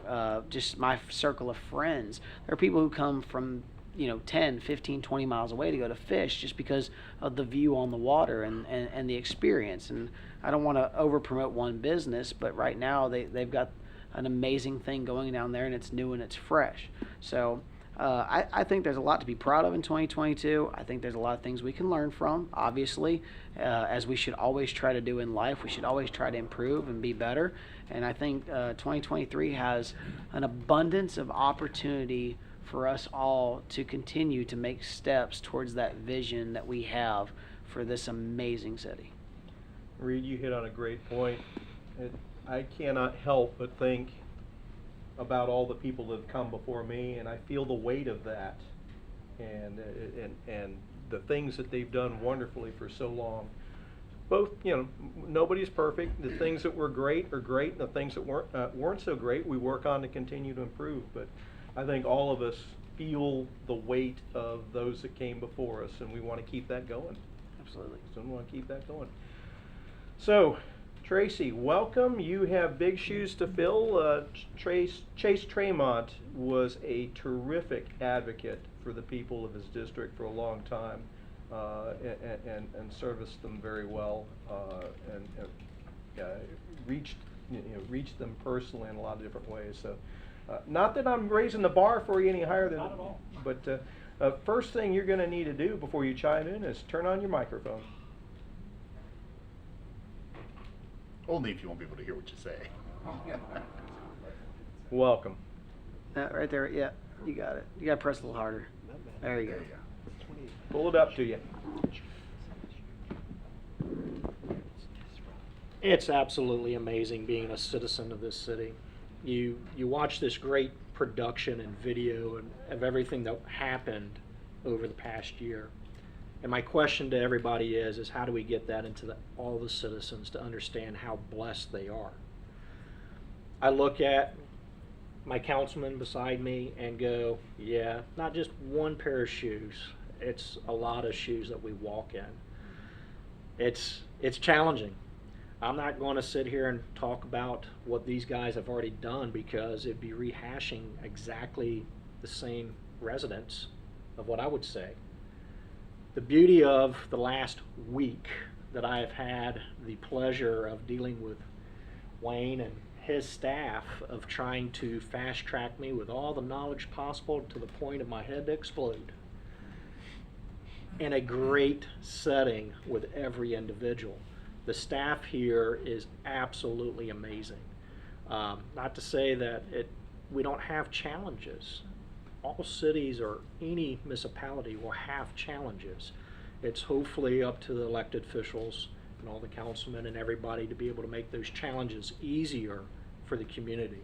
S7: just my circle of friends, there are people who come from, you know, 10, 15, 20 miles away to go to Fish just because of the view on the water and the experience. And I don't want to over promote one business, but right now they've got an amazing thing going down there, and it's new and it's fresh. So I think there's a lot to be proud of in 2022. I think there's a lot of things we can learn from, obviously, as we should always try to do in life. We should always try to improve and be better. And I think 2023 has an abundance of opportunity for us all to continue to make steps towards that vision that we have for this amazing city.
S1: Reed, you hit on a great point. I cannot help but think about all the people that have come before me, and I feel the weight of that, and the things that they've done wonderfully for so long. Both, you know, nobody's perfect. The things that were great are great, and the things that weren't so great, we work on to continue to improve. But I think all of us feel the weight of those that came before us, and we want to keep that going.
S7: Absolutely.
S1: So we want to keep that going. So, Tracy, welcome. You have big shoes to fill. Chase Tremont was a terrific advocate for the people of his district for a long time, and serviced them very well, and reached them personally in a lot of different ways. So, not that I'm raising the bar for you any higher than, not at all. But first thing you're going to need to do before you chime in is turn on your microphone.
S2: Only if you want people to hear what you say.
S1: welcome.
S7: Right there, yeah, you got it. You gotta press a little harder. There you go.
S1: Pull it up to you.
S8: It's absolutely amazing being a citizen of this city. You watch this great production and video and of everything that happened over the past year. And my question to everybody is how do we get that into all the citizens to understand how blessed they are? I look at my councilman beside me and go, yeah, not just one pair of shoes. It's a lot of shoes that we walk in. It's challenging. I'm not going to sit here and talk about what these guys have already done because it'd be rehashing exactly the same residents of what I would say. The beauty of the last week that I have had the pleasure of dealing with Wayne and his staff of trying to fast track me with all the knowledge possible to the point of my head to explode. In a great setting with every individual. The staff here is absolutely amazing. Not to say that we don't have challenges. All cities or any municipality will have challenges. It's hopefully up to the elected officials and all the councilmen and everybody to be able to make those challenges easier for the community.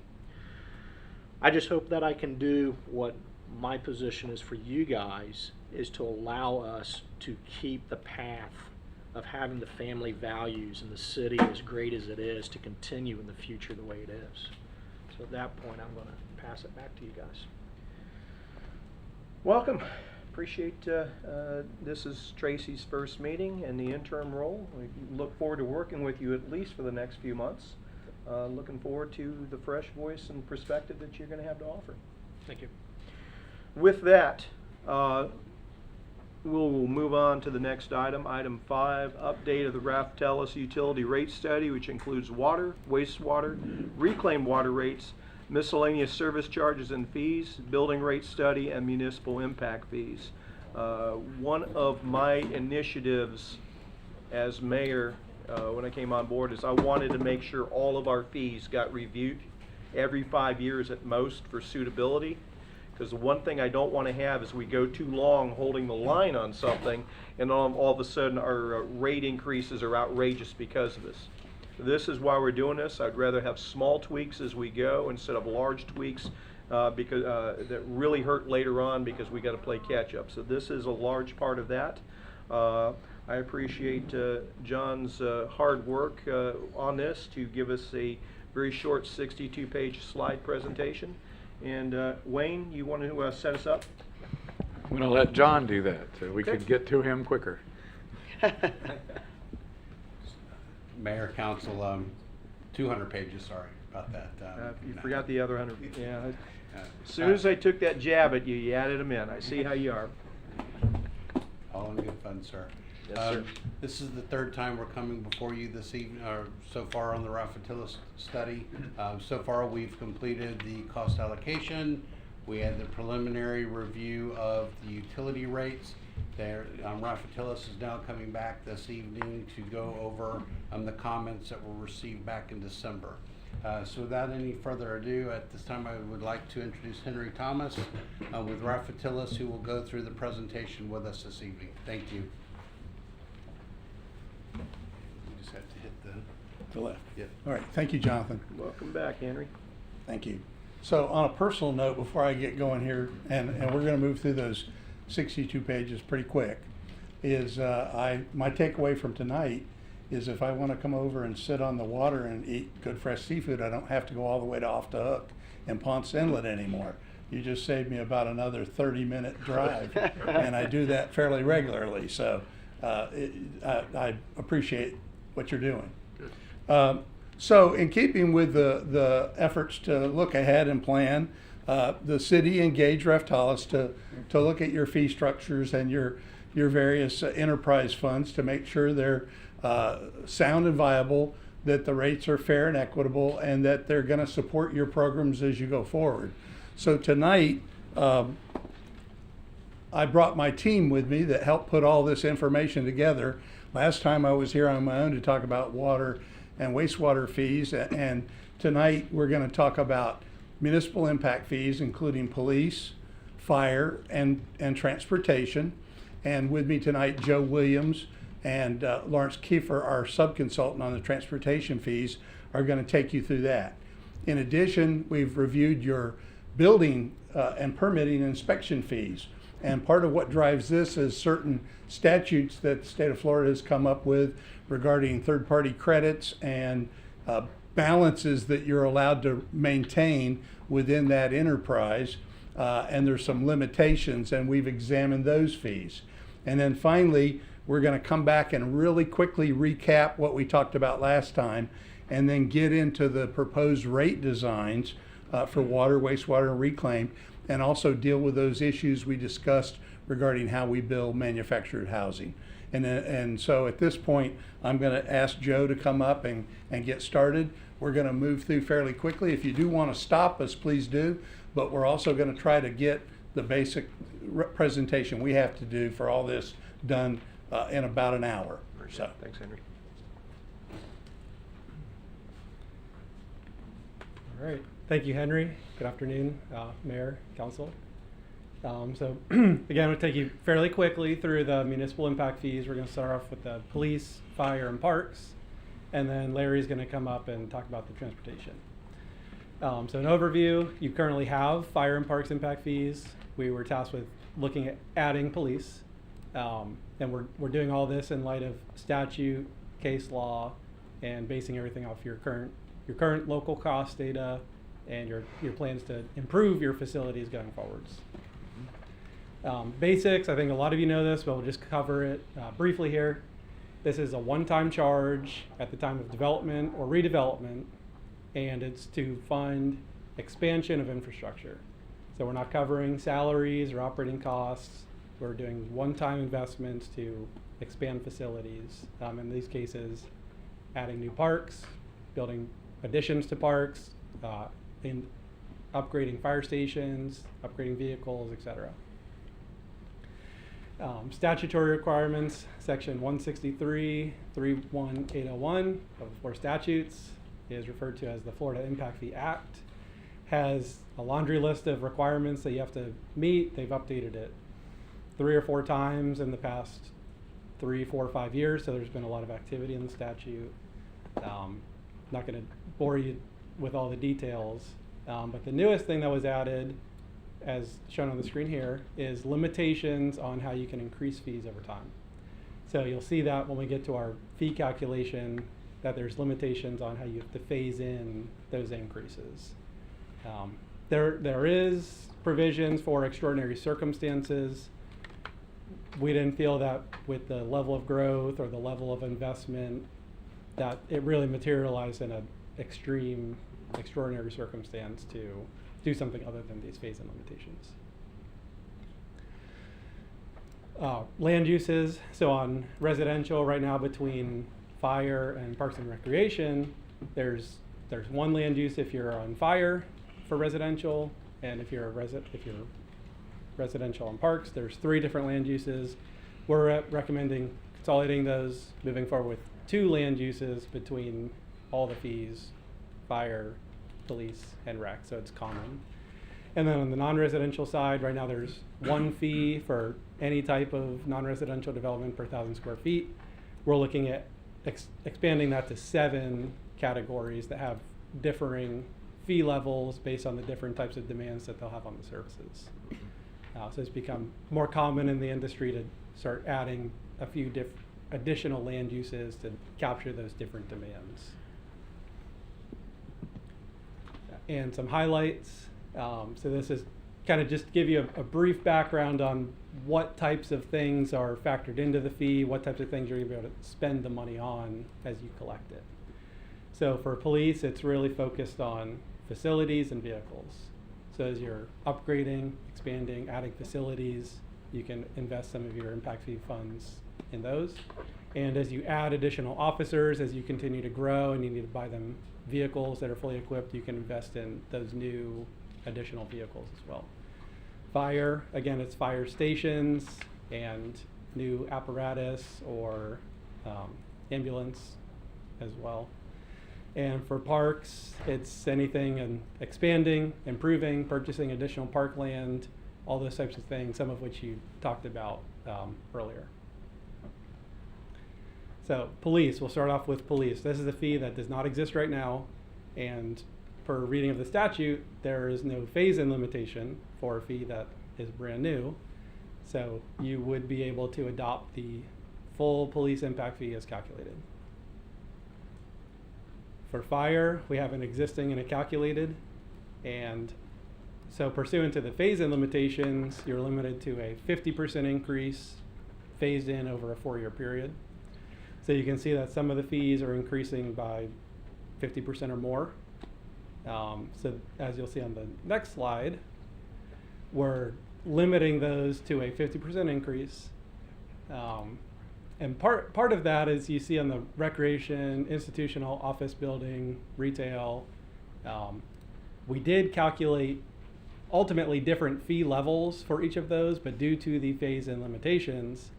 S8: I just hope that I can do what my position is for you guys, is to allow us to keep the path of having the family values in the city as great as it is to continue in the future the way it is. So at that point, I'm going to pass it back to you guys.
S1: Welcome. Appreciate this is Tracy's first meeting in the interim role. We look forward to working with you at least for the next few months. Looking forward to the fresh voice and perspective that you're going to have to offer.
S8: Thank you.
S1: With that, we'll move on to the next item. Item 5, update of the Raftellus utility rate study, which includes water, wastewater, reclaimed water rates, miscellaneous service charges and fees, building rate study, and municipal impact fees. One of my initiatives as mayor when I came on board is I wanted to make sure all of our fees got reviewed every 5 years at most for suitability. Because the one thing I don't want to have is we go too long holding the line on something and all of a sudden our rate increases are outrageous because of this. This is why we're doing this. I'd rather have small tweaks as we go instead of large tweaks because that really hurt later on because we got to play catch up. So this is a large part of that. I appreciate John's hard work on this to give us a very short 62-page slide presentation. And Wayne, you want to set us up?
S9: I'm going to let John do that so we
S1: Okay.
S9: can get to him quicker.
S10: Mayor, council, 200 pages, sorry about that.
S1: You
S10: no.
S1: forgot the other 100. Yeah.
S10: Uh,
S1: As soon as I took that jab at you, you added them in. I see how you are.
S10: All in good fun, sir.
S1: Yes, sir.
S10: This is the third time we're coming before you this evening, or so far on the Raftellus study. So far, we've completed the cost allocation. We had the preliminary review of the utility rates. Raftellus is now coming back this evening to go over the comments that were received back in December. So without any further ado, at this time I would like to introduce Henry Thomas with Raftellus, who will go through the presentation with us this evening. Thank you. You just have to hit
S11: The left.
S10: Yep.
S11: All right, thank you, Jonathan.
S1: Welcome back, Henry.
S11: Thank you. So on a personal note, before I get going here, and we're going to move through those 62 pages pretty quick, is my takeaway from tonight is if I want to come over and sit on the water and eat good fresh seafood, I don't have to go all the way to Off the Hook and Ponce Inlet anymore. You just saved me about another 30-minute drive, and I do that fairly regularly. So I appreciate what you're doing. So in keeping with the efforts to look ahead and plan, the city engaged Raftellus to look at your fee structures and your various enterprise funds to make sure they're sound and viable, that the rates are fair and equitable, and that they're going to support your programs as you go forward. So tonight, I brought my team with me that helped put all this information together. Last time I was here on my own to talk about water and wastewater fees, and tonight we're going to talk about municipal impact fees, including police, fire, and transportation. And with me tonight, Joe Williams and Lawrence Kiefer, our subconsultant on the transportation fees, are going to take you through that. In addition, we've reviewed your building and permitting inspection fees. And part of what drives this is certain statutes that the state of Florida has come up with regarding third-party credits and balances that you're allowed to maintain within that enterprise. And there's some limitations, and we've examined those fees. And then finally, we're going to come back and really quickly recap what we talked about last time, and then get into the proposed rate designs for water, wastewater, and reclaim, and also deal with those issues we discussed regarding how we build manufactured housing. And so at this point, I'm going to ask Joe to come up and get started. We're going to move through fairly quickly. If you do want to stop us, please do. But we're also going to try to get the basic presentation we have to do for all this done in about an hour. So.
S1: Thanks, Henry.
S12: All right. Thank you, Henry. Good afternoon, Mayor, Council. So again, I'm going to take you fairly quickly through the municipal impact fees. We're going to start off with the police, fire, and parks. And then Larry's going to come up and talk about the transportation. So an overview, you currently have fire and parks impact fees. We were tasked with looking at adding police. And we're doing all this in light of statute, case law, and basing everything off your current local cost data and your plans to improve your facilities going forwards. Basics, I think a lot of you know this, but we'll just cover it briefly here. This is a one-time charge at the time of development or redevelopment, and it's to fund expansion of infrastructure. So we're not covering salaries or operating costs. We're doing one-time investments to expand facilities. In these cases, adding new parks, building additions to parks, in upgrading fire stations, upgrading vehicles, etc. Statutory requirements, section 163, 31801 of the Florida statutes is referred to as the Florida Impact Fee Act. Has a laundry list of requirements that you have to meet. They've updated it 3 or 4 times in the past 3, 4, 5 years, so there's been a lot of activity in the statute. Not going to bore you with all the details, but the newest thing that was added, as shown on the screen here, is limitations on how you can increase fees over time. So you'll see that when we get to our fee calculation, that there's limitations on how you have to phase in those increases. There is provisions for extraordinary circumstances. We didn't feel that with the level of growth or the level of investment that it really materialized in an extraordinary circumstance to do something other than these phase-in limitations. Land uses, so on residential right now between fire and parks and recreation, there's one land use if you're on fire for residential, and if you're residential on parks, there's 3 different land uses. We're recommending consolidating those, moving forward with 2 land uses between all the fees, fire, police, and rec, so it's common. And then on the non-residential side, right now there's 1 fee for any type of non-residential development per 1,000 square feet. We're looking at expanding that to 7 categories that have differing fee levels based on the different types of demands that they'll have on the services. So it's become more common in the industry to start adding a few additional land uses to capture those different demands. And some highlights. So this is kind of just give you a brief background on what types of things are factored into the fee, what types of things you're going to be able to spend the money on as you collect it. So for police, it's really focused on facilities and vehicles. So as you're upgrading, expanding, adding facilities, you can invest some of your impact fee funds in those. And as you add additional officers, as you continue to grow and you need to buy them vehicles that are fully equipped, you can invest in those new additional vehicles as well. Fire, again, it's fire stations and new apparatus or ambulance as well. And for parks, it's anything in expanding, improving, purchasing additional parkland, all those types of things, some of which you talked about earlier. So police, we'll start off with police. This is a fee that does not exist right now, and per reading of the statute, there is no phase-in limitation for a fee that is brand new. So you would be able to adopt the full police impact fee as calculated. For fire, we have an existing and a calculated, and so pursuant to the phase-in limitations, you're limited to a 50% increase phased in over a 4-year period. So you can see that some of the fees are increasing by 50% or more. So as you'll see on the next slide, we're limiting those to a 50% increase. And part of that is you see on the recreation, institutional, office building, retail. We did calculate ultimately different fee levels for each of those, but due to the phase-in limitations,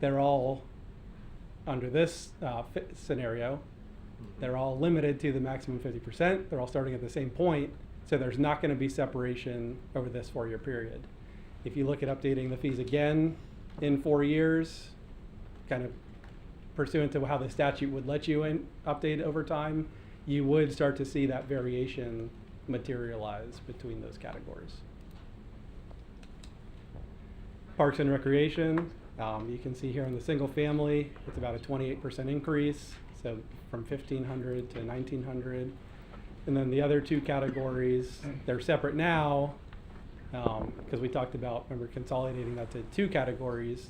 S12: they're all under this scenario. They're all limited to the maximum 50%. They're all starting at the same point, so there's not going to be separation over this 4-year period. If you look at updating the fees again in 4 years, kind of pursuant to how the statute would let you update over time, you would start to see that variation materialize between those categories. Parks and recreation, you can see here in the single family, it's about a 28% increase, so from 1,500 to 1,900. And then the other two categories, they're separate now, because we talked about, remember, consolidating that to 2 categories.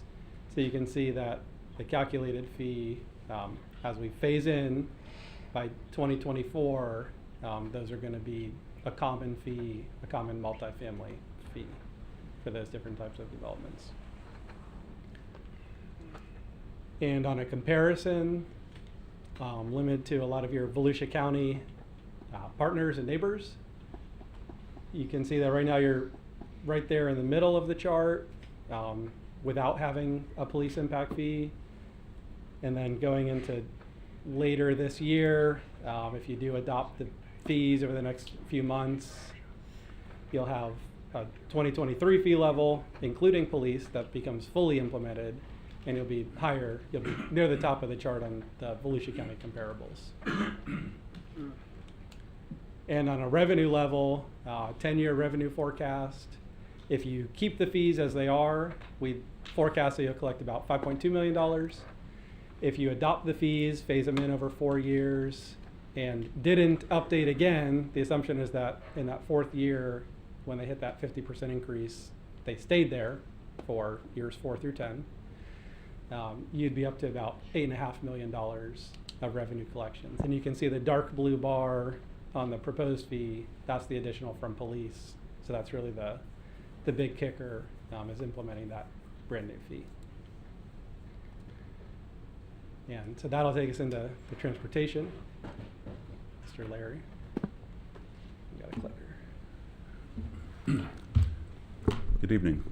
S12: So you can see that the calculated fee, as we phase in by 2024, those are going to be a common fee, a common multifamily fee for those different types of developments. And on a comparison, limited to a lot of your Volusia County partners and neighbors, you can see that right now you're right there in the middle of the chart without having a police impact fee. And then going into later this year, if you do adopt the fees over the next few months, you'll have a 2023 fee level, including police, that becomes fully implemented, and you'll be higher, you'll be near the top of the chart on the Volusia County comparables. And on a revenue level, 10-year revenue forecast, if you keep the fees as they are, we forecast that you'll collect about $5.2 million. If you adopt the fees, phase them in over 4 years, and didn't update again, the assumption is that in that 4th year, when they hit that 50% increase, they stayed there for years 4 through 10. You'd be up to about $8.5 million of revenue collections. And you can see the dark blue bar on the proposed fee, that's the additional from police. So that's really the big kicker, is implementing that brand new fee. And so that'll take us into the transportation. Mr. Larry, you got a clicker.
S13: Good evening.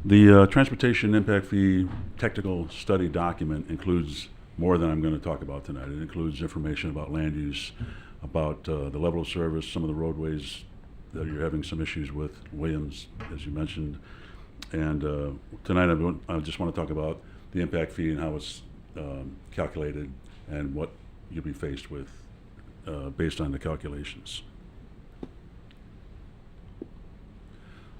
S13: The transportation impact fee technical study document includes more than I'm going to talk about tonight. It includes information about land use, about the level of service, some of the roadways that you're having some issues with, Williams, as you mentioned. And tonight I just want to talk about the impact fee and how it's calculated and what you'll be faced with based on the calculations.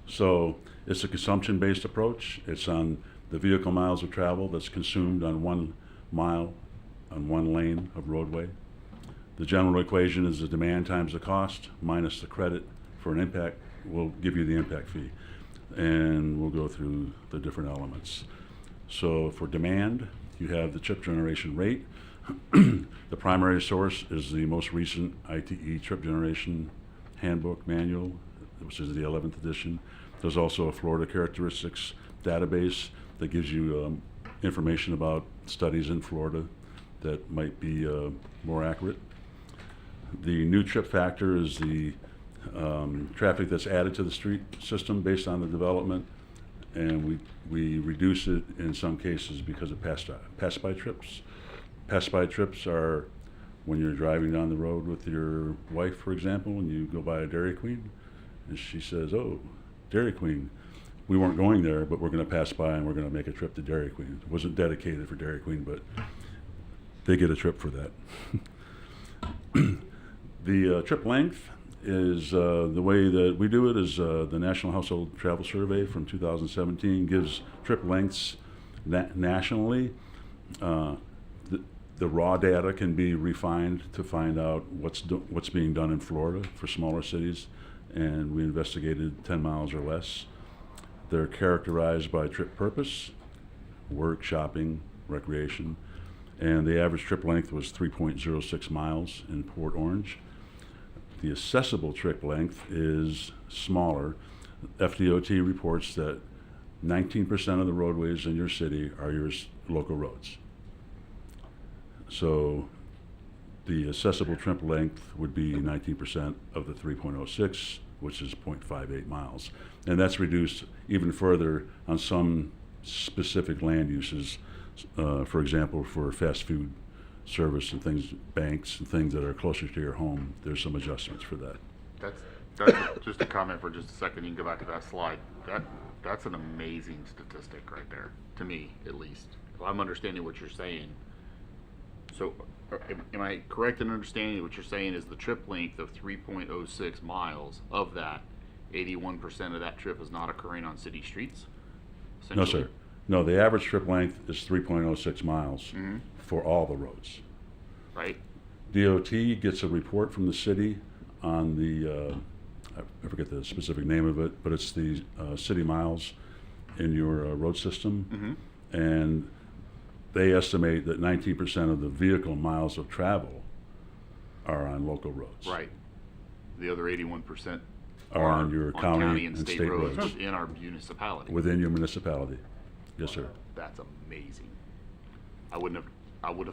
S13: So it's a consumption-based approach. It's on the vehicle miles of travel that's consumed on 1 mile on 1 lane of roadway. The general equation is the demand times the cost minus the credit for an impact will give you the impact fee. And we'll go through the different elements. So for demand, you have the trip generation rate. The primary source is the most recent ITE trip generation handbook manual, which is the 11th edition. There's also a Florida characteristics database that gives you information about studies in Florida that might be more accurate. The new trip factor is the traffic that's added to the street system based on the development, and we reduce it in some cases because of pass-by trips. Pass-by trips are when you're driving down the road with your wife, for example, and you go by a Dairy Queen, and she says, "Oh, Dairy Queen, we weren't going there, but we're going to pass by and we're going to make a trip to Dairy Queen." It wasn't dedicated for Dairy Queen, but they get a trip for that. The trip length is the way that we do it is the National Household Travel Survey from 2017 gives trip lengths nationally. The raw data can be refined to find out what's being done in Florida for smaller cities, and we investigated 10 miles or less. They're characterized by trip purpose, work, shopping, recreation, and the average trip length was 3.06 miles in Port Orange. The accessible trip length is smaller. FDOT reports that 19% of the roadways in your city are your local roads. So the accessible trip length would be 19% of the 3.06, which is 0.58 miles. And that's reduced even further on some specific land uses, for example, for fast food service and things, banks and things that are closer to your home. There's some adjustments for that.
S2: That's just a comment for just a second. You can go back to that slide. That's an amazing statistic right there, to me at least. If I'm understanding what you're saying. So am I correct in understanding what you're saying is the trip length of 3.06 miles, of that, 81% of that trip is not occurring on city streets?
S13: No, sir. No, the average trip length is 3.06 miles for all the roads.
S2: Right.
S13: DOT gets a report from the city on the, I forget the specific name of it, but it's the city miles in your road system. And they estimate that 19% of the vehicle miles of travel are on local roads.
S2: Right. The other 81%
S13: are on your county
S2: and
S13: and
S2: state
S13: state
S2: roads
S13: roads.
S2: within our municipality.
S13: Within your municipality. Yes, sir.
S2: That's amazing. I would have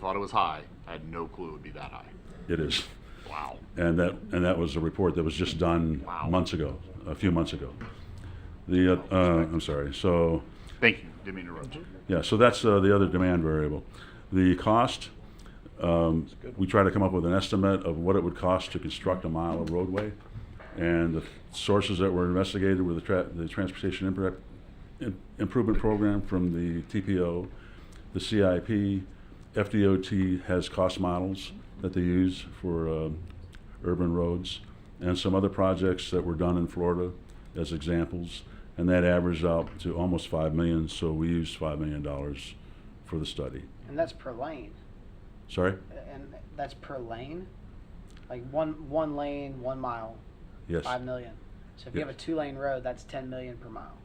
S2: thought it was high. I had no clue it would be that high.
S13: It is.
S2: Wow.
S13: And that was a report that was just done months ago, a few months ago. I'm sorry. So.
S2: Thank you. Didn't mean to interrupt you.
S13: Yeah. So that's the other demand variable. The cost. We try to come up with an estimate of what it would cost to construct a mile of roadway, and the sources that were investigated were the Transportation Improvement Program from the TPO, the CIP. FDOT has cost models that they use for urban roads, and some other projects that were done in Florida as examples, and that averaged out to almost $5 million, so we used $5 million for the study.
S7: And that's per lane.
S13: Sorry?
S7: And that's per lane? Like one lane, 1 mile,
S13: Yes.
S7: 5 million. So if you have a 2-lane road, that's 10 million per mile.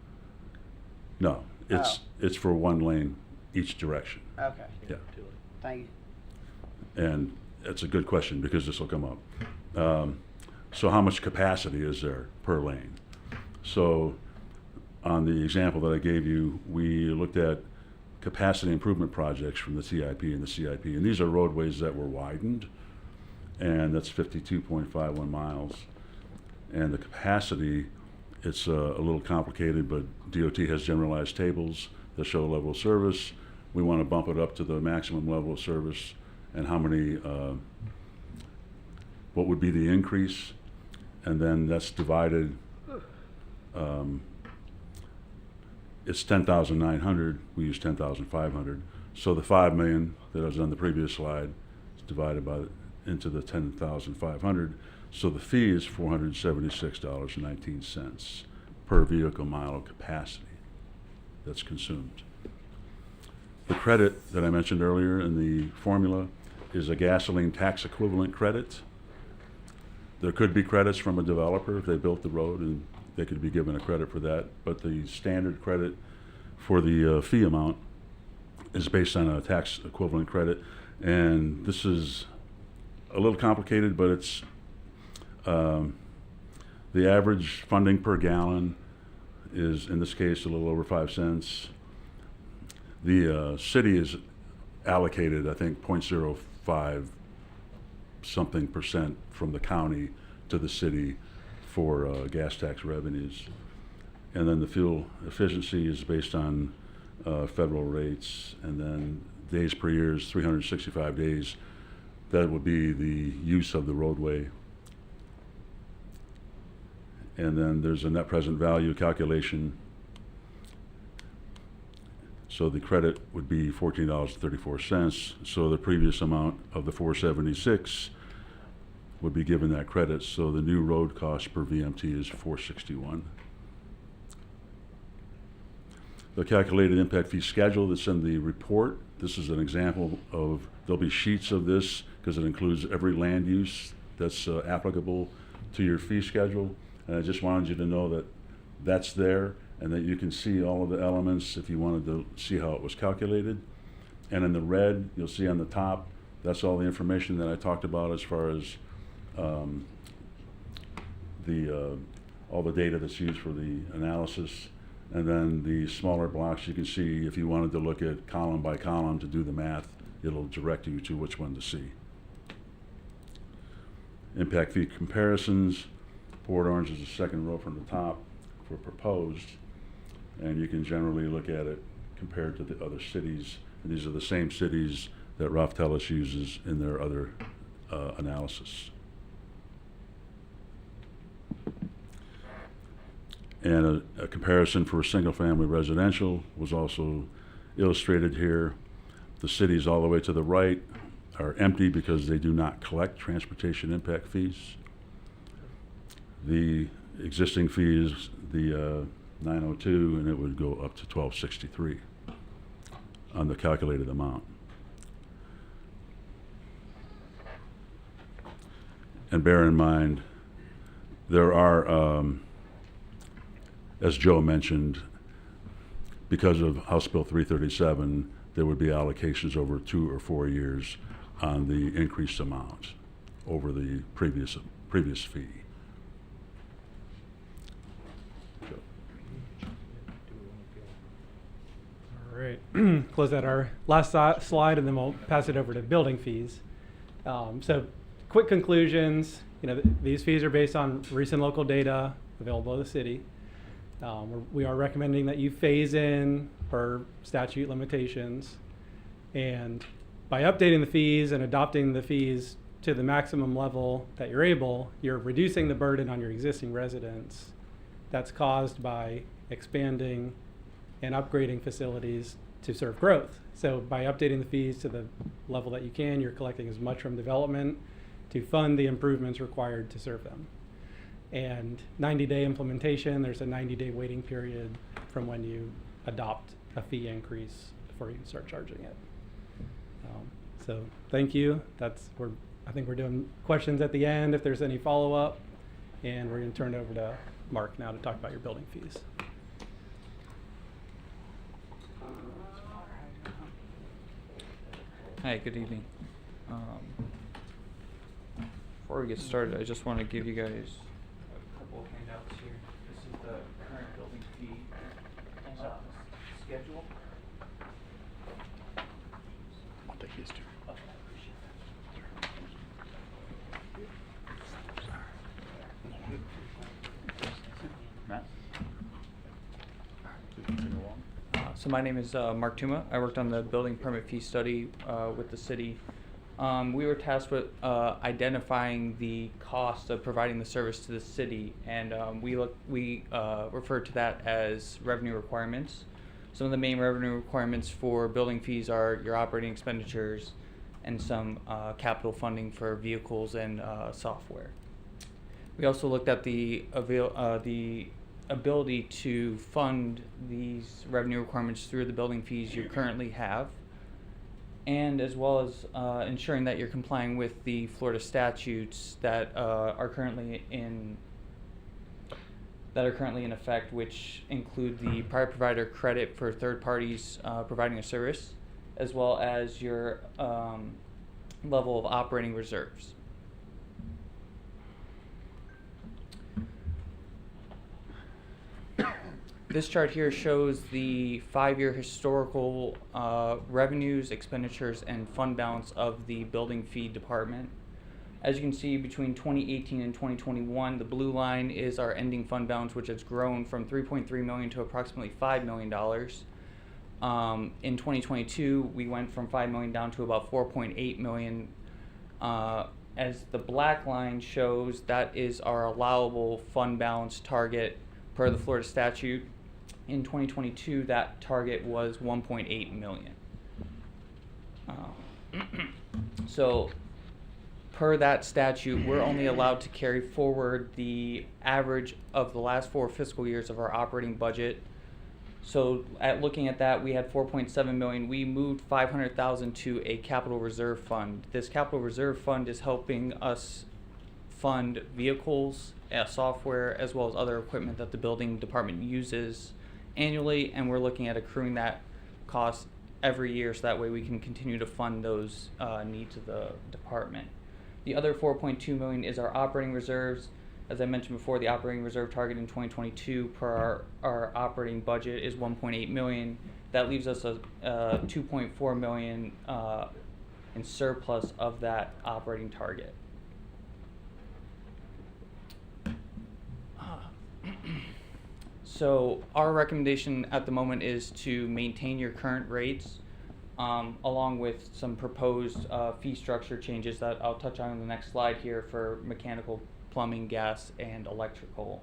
S13: No, it's for one lane each direction.
S7: Okay.
S13: Yeah.
S7: Thank you.
S13: And it's a good question because this will come up. So how much capacity is there per lane? So on the example that I gave you, we looked at capacity improvement projects from the CIP and the CIP, and these are roadways that were widened, and that's 52.51 miles. And the capacity, it's a little complicated, but DOT has generalized tables that show level of service. We want to bump it up to the maximum level of service, and how many, what would be the increase, and then that's divided. It's 10,900. We use 10,500. So the 5 million that was on the previous slide is divided into the 10,500. So the fee is $476.19 per vehicle mile of capacity that's consumed. The credit that I mentioned earlier in the formula is a gasoline tax equivalent credit. There could be credits from a developer if they built the road, and they could be given a credit for that, but the standard credit for the fee amount is based on a tax equivalent credit, and this is a little complicated, but it's the average funding per gallon is, in this case, a little over 5 cents. The city is allocated, I think, 0.05 something percent from the county to the city for gas tax revenues. And then the fuel efficiency is based on federal rates, and then days per year is 365 days That would be the use of the roadway. And then there's a net present value calculation. So the credit would be $14.34. So the previous amount of the $476 would be given that credit. So the new road cost per VMT is $461. The calculated impact fee schedule that's in the report. This is an example of, there'll be sheets of this because it includes every land use that's applicable to your fee schedule. And I just wanted you to know that that's there and that you can see all of the elements if you wanted to see how it was calculated. And in the red, you'll see on the top, that's all the information that I talked about as far as all the data that's used for the analysis. And then the smaller blocks, you can see if you wanted to look at column by column to do the math, it'll direct you to which one to see. Impact fee comparisons. Port Orange is the second row from the top for proposed. And you can generally look at it compared to the other cities. And these are the same cities that Raftellus uses in their other analysis. And a comparison for a single-family residential was also illustrated here. The cities all the way to the right are empty because they do not collect transportation impact fees. The existing fee is the 902, and it would go up to 1263 on the calculated amount. And bear in mind, there are, as Joe mentioned, because of House Bill 337, there would be allocations over 2 or 4 years on the increased amount over the previous fee.
S12: All right, close out our last slide and then we'll pass it over to building fees. So quick conclusions, these fees are based on recent local data available to the city. We are recommending that you phase in per statute limitations, and by updating the fees and adopting the fees to the maximum level that you're able, you're reducing the burden on your existing residents that's caused by expanding and upgrading facilities to serve growth. So by updating the fees to the level that you can, you're collecting as much from development to fund the improvements required to serve them. And 90-day implementation, there's a 90-day waiting period from when you adopt a fee increase before you start charging it. So thank you. I think we're doing questions at the end if there's any follow-up, and we're going to turn it over to Mark now to talk about your building fees.
S14: Hi, good evening. Before we get started, I just want to give you guys a couple of handouts here. This is the current building fee schedule.
S2: I'll take his too. Matt?
S14: So my name is Mark Tuma. I worked on the building permit fee study with the city. We were tasked with identifying the cost of providing the service to the city, and we refer to that as revenue requirements. Some of the main revenue requirements for building fees are your operating expenditures and some capital funding for vehicles and software. We also looked at the ability to fund these revenue requirements through the building fees you currently have, and as well as ensuring that you're complying with the Florida statutes that are currently in effect, which include the private provider credit for third parties providing a service, as well as your level of operating reserves. This chart here shows the 5-year historical revenues, expenditures, and fund balance of the building fee department. As you can see, between 2018 and 2021, the blue line is our ending fund balance, which has grown from $3.3 million to approximately $5 million. In 2022, we went from $5 million down to about $4.8 million. As the black line shows, that is our allowable fund balance target per the Florida statute. In 2022, that target was 1.8 million. So per that statute, we're only allowed to carry forward the average of the last 4 fiscal years of our operating budget. So looking at that, we had 4.7 million. We moved 500,000 to a capital reserve fund. This capital reserve fund is helping us fund vehicles, software, as well as other equipment that the building department uses annually, and we're looking at accruing that cost every year so that way we can continue to fund those needs of the department. The other 4.2 million is our operating reserves. As I mentioned before, the operating reserve target in 2022 per our operating budget is 1.8 million. That leaves us a 2.4 million in surplus of that operating target. So our recommendation at the moment is to maintain your current rates, along with some proposed fee structure changes that I'll touch on in the next slide here for mechanical, plumbing, gas, and electrical.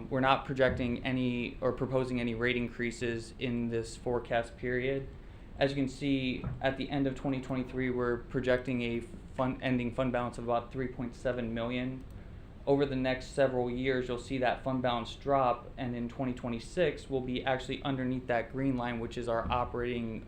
S14: We're not projecting any or proposing any rate increases in this forecast period. As you can see, at the end of 2023, we're projecting a ending fund balance of about 3.7 million. Over the next several years, you'll see that fund balance drop, and in 2026, we'll be actually underneath that green line, which is our operating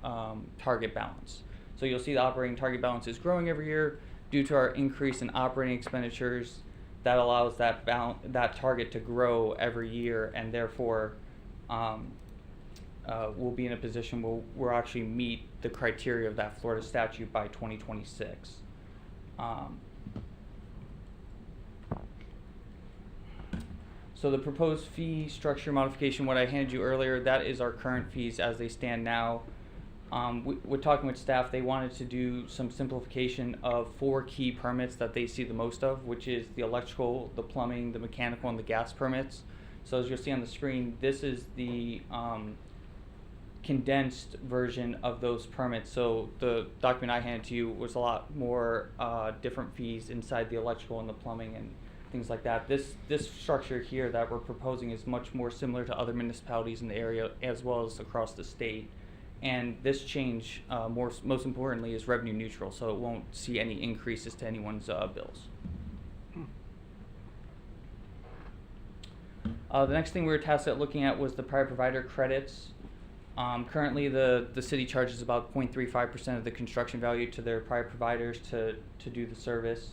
S14: target balance. So you'll see the operating target balance is growing every year due to our increase in operating expenditures. That allows that target to grow every year, and therefore we'll be in a position where we'll actually meet the criteria of that Florida statute by 2026. So the proposed fee structure modification, what I handed you earlier, that is our current fees as they stand now. We're talking with staff, they wanted to do some simplification of 4 key permits that they see the most of, which is the electrical, the plumbing, the mechanical, and the gas permits. So as you'll see on the screen, this is the condensed version of those permits. So the document I handed to you was a lot more different fees inside the electrical and the plumbing and things like that. This structure here that we're proposing is much more similar to other municipalities in the area as well as across the state. And this change, most importantly, is revenue neutral, so it won't see any increases to anyone's bills. The next thing we were tasked at looking at was the prior provider credits. Currently, the city charges about 0.35% of the construction value to their prior providers to do the service.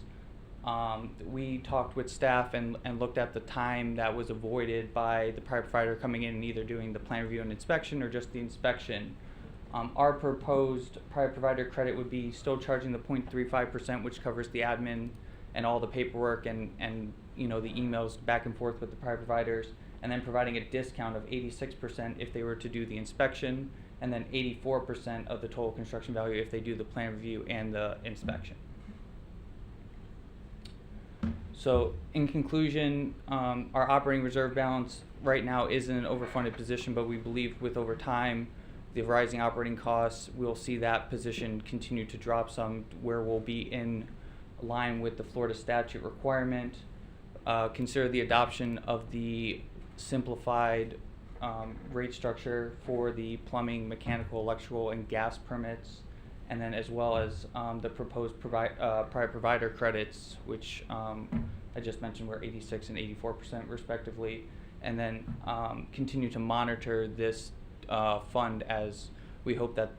S14: We talked with staff and looked at the time that was avoided by the prior provider coming in and either doing the plan review and inspection or just the inspection. Our proposed prior provider credit would be still charging the 0.35%, which covers the admin and all the paperwork and the emails back and forth with the prior providers, and then providing a discount of 86% if they were to do the inspection, and then 84% of the total construction value if they do the plan review and the inspection. So in conclusion, our operating reserve balance right now is in an overfunded position, but we believe with over time, the rising operating costs, we'll see that position continue to drop some, where we'll be in line with the Florida statute requirement. Consider the adoption of the simplified rate structure for the plumbing, mechanical, electrical, and gas permits, and then as well as the proposed prior provider credits, which I just mentioned were 86 and 84% respectively, and then continue to monitor this fund as we hope that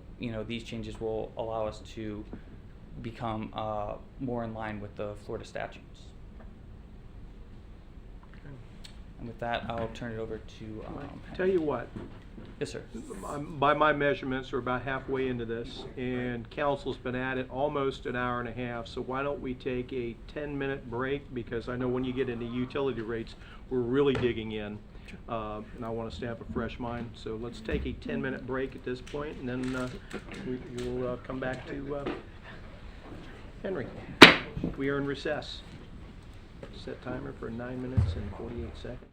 S14: these changes will allow us to become more in line with the Florida statutes. And with that, I'll turn it over to.
S1: Tell you what.
S14: Yes, sir.
S1: By my measurements, we're about halfway into this, and council's been at it almost an hour and a half. So why don't we take a 10-minute break? Because I know when you get into utility rates, we're really digging in. And I want us to have a fresh mind. So let's take a 10-minute break at this point, and then we'll come back to Henry. We are in recess. Set timer for 9 minutes and 48 seconds.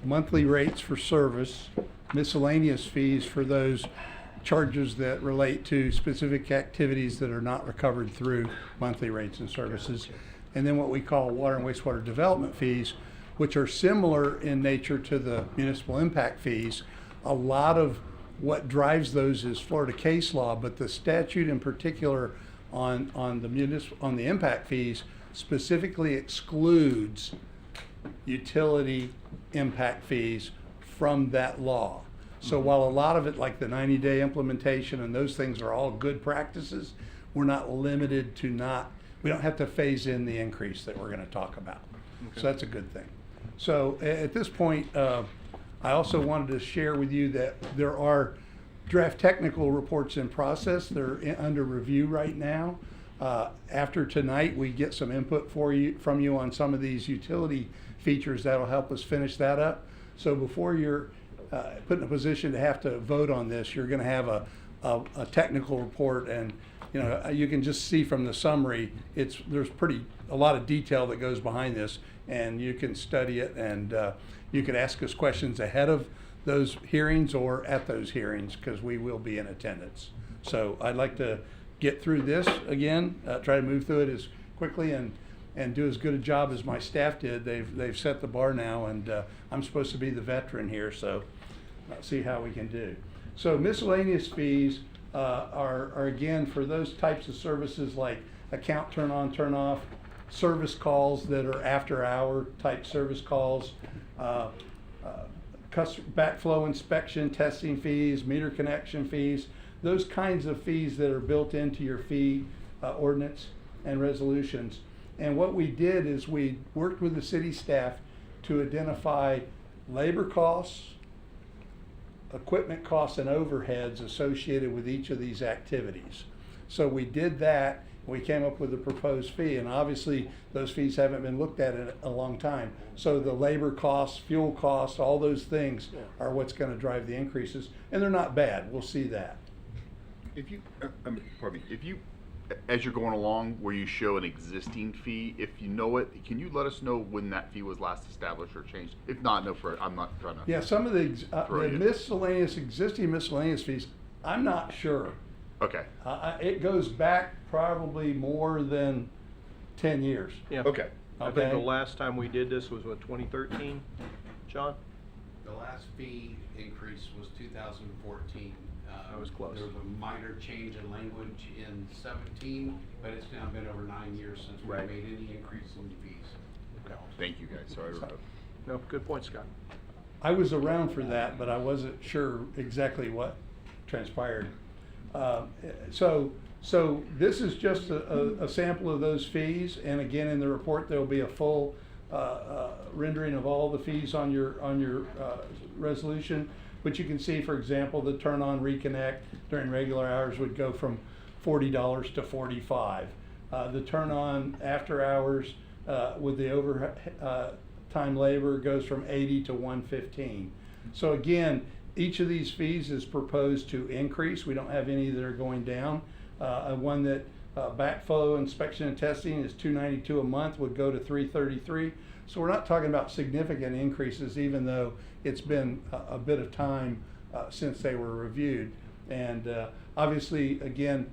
S11: monthly rates for service, miscellaneous fees for those charges that relate to specific activities that are not recovered through monthly rates and services, and then what we call water and wastewater development fees, which are similar in nature to the municipal impact fees. A lot of what drives those is Florida case law, but the statute in particular on the impact fees specifically excludes utility impact fees from that law. So while a lot of it, like the 90-day implementation and those things are all good practices, we're not limited to we don't have to phase in the increase that we're going to talk about. So that's a good thing. So at this point, I also wanted to share with you that there are draft technical reports in process. They're under review right now. After tonight, we get some input from you on some of these utility features that'll help us finish that up. So before you're put in a position to have to vote on this, you're going to have a technical report, and you can just see from the summary, there's a lot of detail that goes behind this, and you can study it, and you can ask us questions ahead of those hearings or at those hearings, because we will be in attendance. So I'd like to get through this again, try to move through it as quickly and do as good a job as my staff did. They've set the bar now, and I'm supposed to be the veteran here, so see how we can do. So miscellaneous fees are again for those types of services like account turn on, turn off, service calls that are after hour type service calls, backflow inspection, testing fees, meter connection fees, those kinds of fees that are built into your fee ordinance and resolutions. And what we did is we worked with the city staff to identify labor costs, equipment costs, and overheads associated with each of these activities. So we did that. We came up with a proposed fee, and obviously those fees haven't been looked at in a long time. So the labor costs, fuel costs, all those things are what's going to drive the increases, and they're not bad. We'll see that.
S2: If you, as you're going along, where you show an existing fee, if you know it, can you let us know when that fee was last established or changed? If not, I'm not trying to.
S11: Yeah, some of the existing miscellaneous fees, I'm not sure.
S2: Okay.
S11: It goes back probably more than 10 years.
S1: Yeah.
S2: Okay.
S1: I think the last time we did this was, what, 2013, John?
S10: The last fee increase was 2014.
S1: That was close.
S10: There was a minor change in language in 17, but it's now been over 9 years since we made any increase in fees.
S1: Okay.
S2: Thank you, guys. Sorry.
S1: No, good point, Scott.
S11: I was around for that, but I wasn't sure exactly what transpired. So this is just a sample of those fees, and again, in the report there will be a full rendering of all the fees on your resolution. But you can see, for example, the turn on reconnect during regular hours would go from $40 to $45. The turn on after hours with the overtime labor goes from $80 to $115. So again, each of these fees is proposed to increase. We don't have any that are going down. One that backflow inspection and testing is $292 a month would go to $333. So we're not talking about significant increases, even though it's been a bit of time since they were reviewed. And obviously, again,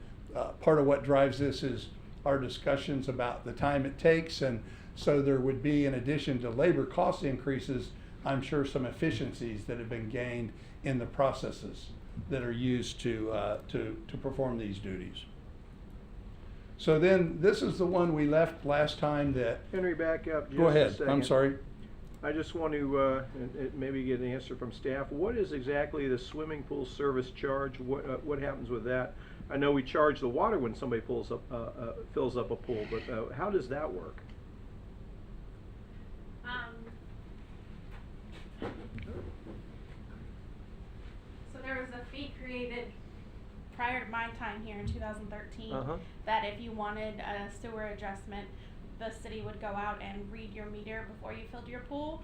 S11: part of what drives this is our discussions about the time it takes. And so there would be, in addition to labor cost increases, I'm sure some efficiencies that have been gained in the processes that are used to perform these duties. So then, this is the one we left last time that...
S1: Henry, back up just
S11: Go ahead,
S1: a second.
S11: I'm sorry.
S1: I just want to maybe get an answer from staff. What is exactly the swimming pool service charge? What happens with that? I know we charge the water when somebody fills up a pool, but how does that work?
S15: So there was a fee created prior to my time here in 2013
S1: Uh-huh.
S15: that if you wanted a sewer adjustment, the city would go out and read your meter before you filled your pool,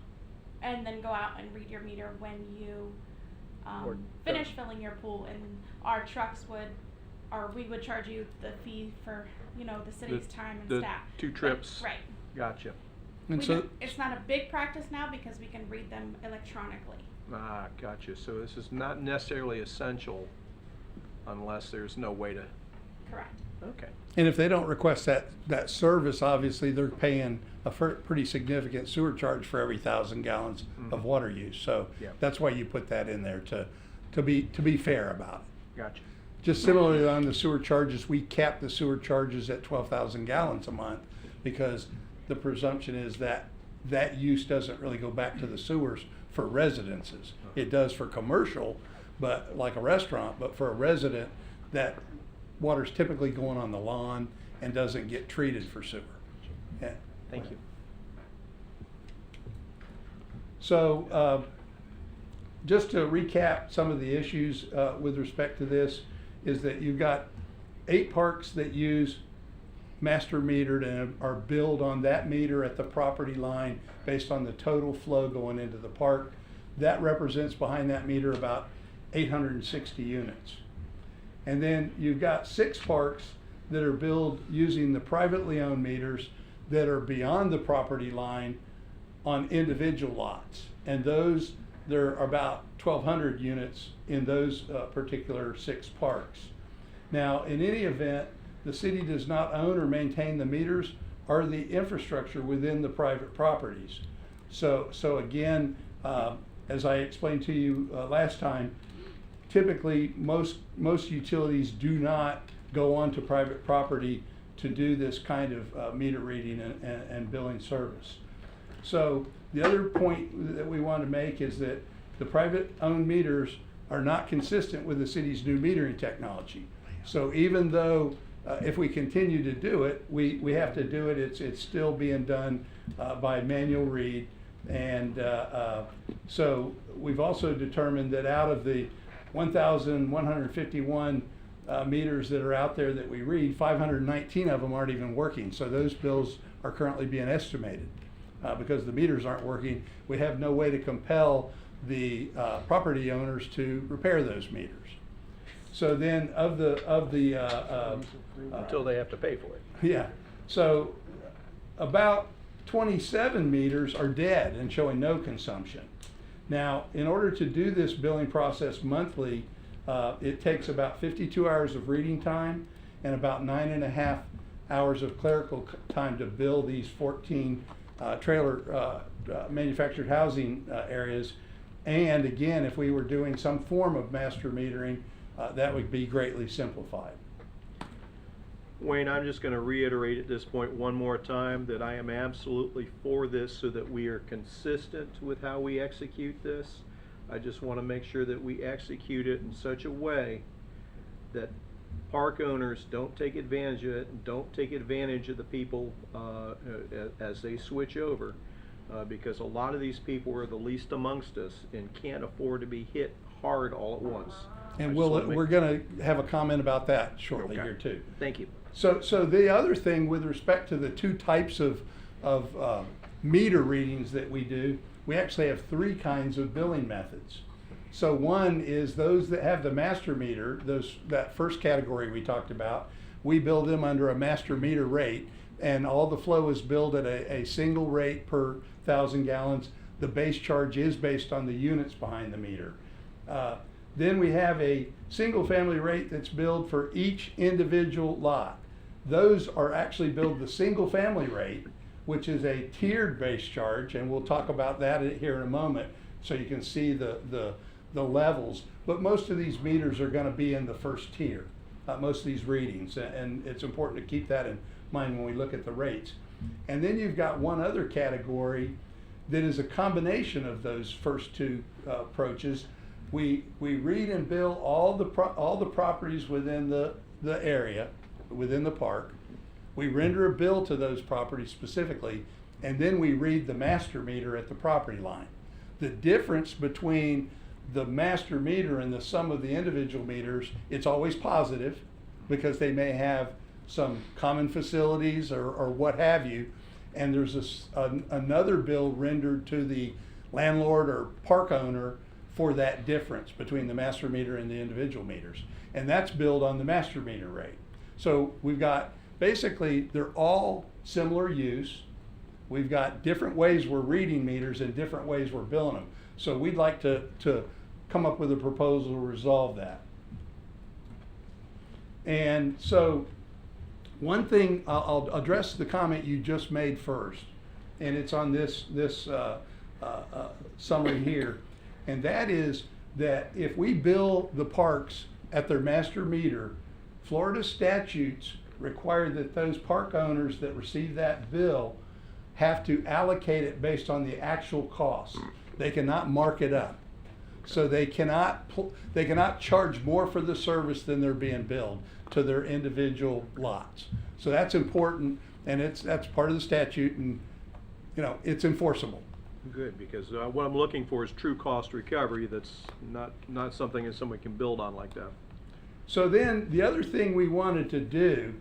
S15: and then go out and read your meter when you finish filling your pool, and our trucks would, or we would charge you the fee for, the city's time and staff.
S1: 2 trips.
S15: Right.
S1: Gotcha.
S11: And
S15: We
S11: so,
S15: don't- it's not a big practice now because we can read them electronically.
S1: Ah, gotcha. So this is not necessarily essential unless there's no way to,
S15: Correct.
S1: okay.
S11: and if they don't request that service, obviously they're paying a pretty significant sewer charge for every 1,000 gallons of water use. So
S1: Yeah.
S11: that's why you put that in there to be fair about it.
S1: Gotcha.
S11: Just similarly on the sewer charges, we cap the sewer charges at 12,000 gallons a month because the presumption is that that use doesn't really go back to the sewers for residences. It does for commercial, but like a restaurant, but for a resident, that water's typically going on the lawn and doesn't get treated for sewer. Yeah.
S1: Thank you.
S11: So, just to recap some of the issues with respect to this, is that you've got 8 parks that use master metered and are billed on that meter at the property line based on the total flow going into the park. That represents behind that meter about 860 units. And then you've got 6 parks that are billed using the privately owned meters that are beyond the property line on individual lots. And those, there are about 1,200 units in those particular 6 parks. Now, in any event, the city does not own or maintain the meters or the infrastructure within the private properties. So again, as I explained to you last time, typically most utilities do not go onto private property to do this kind of meter reading and billing service. So the other point that we want to make is that the private owned meters are not consistent with the city's new metering technology. So even though if we continue to do it, we have to do it, it's still being done by manual read. And so we've also determined that out of the 1,151 meters that are out there that we read, 519 of them aren't even working. So those bills are currently being estimated. Because the meters aren't working, we have no way to compel the property owners to repair those meters. So then
S1: Until they have to pay for it.
S11: yeah, so about 27 meters are dead and showing no consumption. Now, in order to do this billing process monthly, it takes about 52 hours of reading time and about 9.5 hours of clerical time to bill these 14 trailer manufactured housing areas. And again, if we were doing some form of master metering, that would be greatly simplified.
S1: Wayne, I'm just going to reiterate at this point one more time that I am absolutely for this so that we are consistent with how we execute this. I just want to make sure that we execute it in such a way that park owners don't take advantage of it and don't take advantage of the people as they switch over. Because a lot of these people are the least amongst us and can't afford to be hit hard all at once.
S11: And we're going to have a comment about that shortly here too.
S1: Thank you.
S11: So the other thing with respect to the 2 types of meter readings that we do, we actually have 3 kinds of billing methods. So one is those that have the master meter, that first category we talked about, we bill them under a master meter rate, and all the flow is billed at a single rate per 1,000 gallons. The base charge is based on the units behind the meter. Then we have a single family rate that's billed for each individual lot. Those are actually billed the single family rate, which is a tiered base charge, and we'll talk about that here in a moment so you can see the levels. But most of these meters are going to be in the first tier, most of these readings, and it's important to keep that in mind when we look at the rates. And then you've got one other category that is a combination of those first 2 approaches. We read and bill all the properties within the area, within the park. We render a bill to those properties specifically, and then we read the master meter at the property line. The difference between the master meter and the sum of the individual meters, it's always positive because they may have some common facilities or what have you, and there's another bill rendered to the landlord or park owner for that difference between the master meter and the individual meters, and that's billed on the master meter rate. So we've got, basically, they're all similar use, We've got different ways we're reading meters and different ways we're billing them. So we'd like to come up with a proposal to resolve that. And so one thing, I'll address the comment you just made first, and it's on this summary here, and that is that if we bill the parks at their master meter, Florida statutes require that those park owners that receive that bill have to allocate it based on the actual cost. They cannot mark it up. So they cannot charge more for the service than they're being billed to their individual lots. So that's important, and that's part of the statute, and it's enforceable.
S1: Good, because what I'm looking for is true cost recovery. That's not something that someone can build on like that.
S11: So then the other thing we wanted to do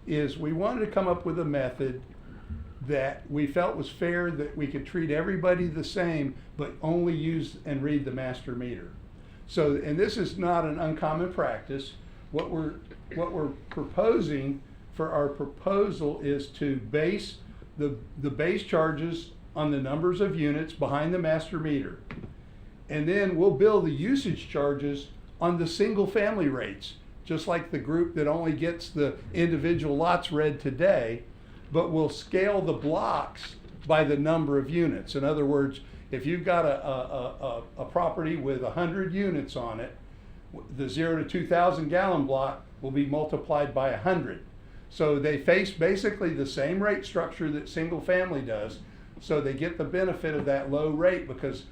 S11: is we wanted to come up with a method that we felt was fair, that we could treat everybody the same, but only use and read the master meter. So, and this is not an uncommon practice. What we're proposing for our proposal is to base the base charges on the numbers of units behind the master meter. And then we'll bill the usage charges on the single family rates, just like the group that only gets the individual lots read today, but we'll scale the blocks by the number of units. In other words, if you've got a property with 100 units on it, the 0 to 2,000 gallon block will be multiplied by 100. So they face basically the same rate structure that single family does, so they get the benefit of that low rate because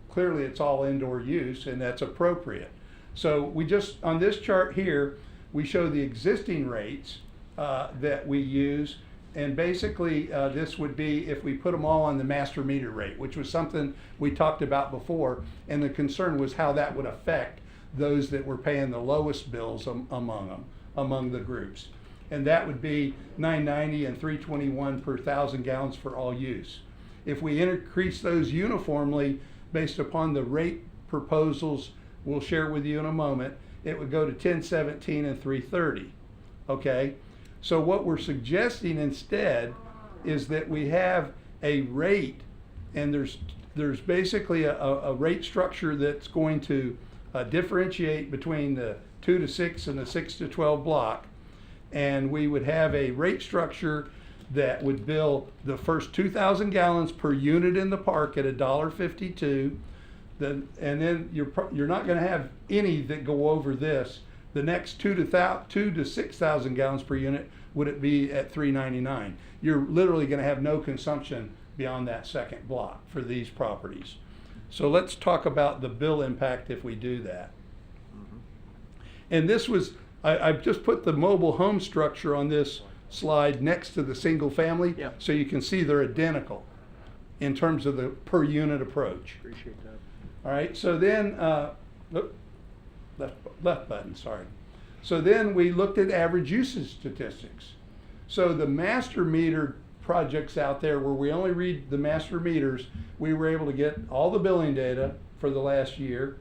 S11: clearly it's all indoor use and that's appropriate. So we just, on this chart here, we show the existing rates that we use, and basically this would be if we put them all on the master meter rate, which was something we talked about before, and the concern was how that would affect those that were paying the lowest bills among the groups. And that would be $9.90 and $3.21 per 1,000 gallons for all use. If we increase those uniformly based upon the rate proposals we'll share with you in a moment, it would go to $10.17 and $3.30. Okay? So what we're suggesting instead is that we have a rate, and there's basically a rate structure that's going to differentiate between the 2 to 6 and the 6 to 12 block. And we would have a rate structure that would bill the first 2,000 gallons per unit in the park at $1.52. And then you're not going to have any that go over this. The next 2 to 6,000 gallons per unit would it be at $3.99. You're literally going to have no consumption beyond that second block for these properties. So let's talk about the bill impact if we do that. And this was, I've just put the mobile home structure on this slide next to the single family, so you can see they're identical in terms of the per unit approach.
S1: Appreciate that.
S11: All right, so then, left button, sorry. So then we looked at average usage statistics. So the master meter projects out there where we only read the master meters, we were able to get all the billing data for the last year,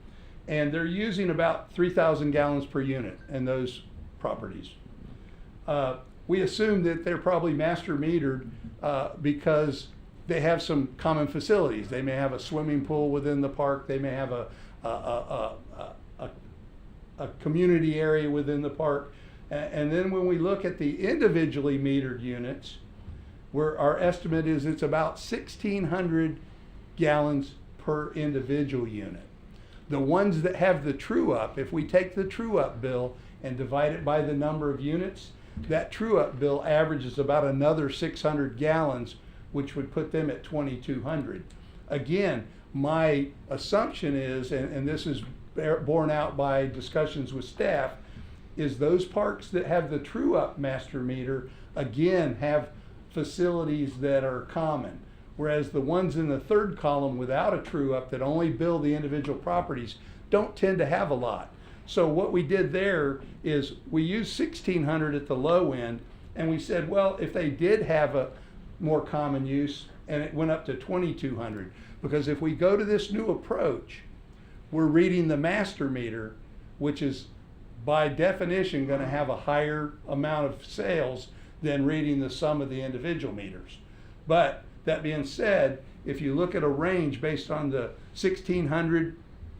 S11: and they're using about 3,000 gallons per unit in those properties. We assume that they're probably master metered because they have some common facilities. They may have a swimming pool within the park. They may have a community area within the park. And then when we look at the individually metered units, where our estimate is it's about 1,600 gallons per individual unit. The ones that have the true up, if we take the true up bill and divide it by the number of units, that true up bill averages about another 600 gallons, which would put them at 2,200. Again, my assumption is, and this is borne out by discussions with staff, is those parks that have the true up master meter, again, have facilities that are common. Whereas the ones in the third column without a true up that only bill the individual properties don't tend to have a lot. So what we did there is we used 1,600 at the low end, and we said, well, if they did have a more common use, and it went up to 2,200, because if we go to this new approach, we're reading the master meter, which is by definition going to have a higher amount of sales than reading the sum of the individual meters. But That being said, if you look at a range based on the 1,600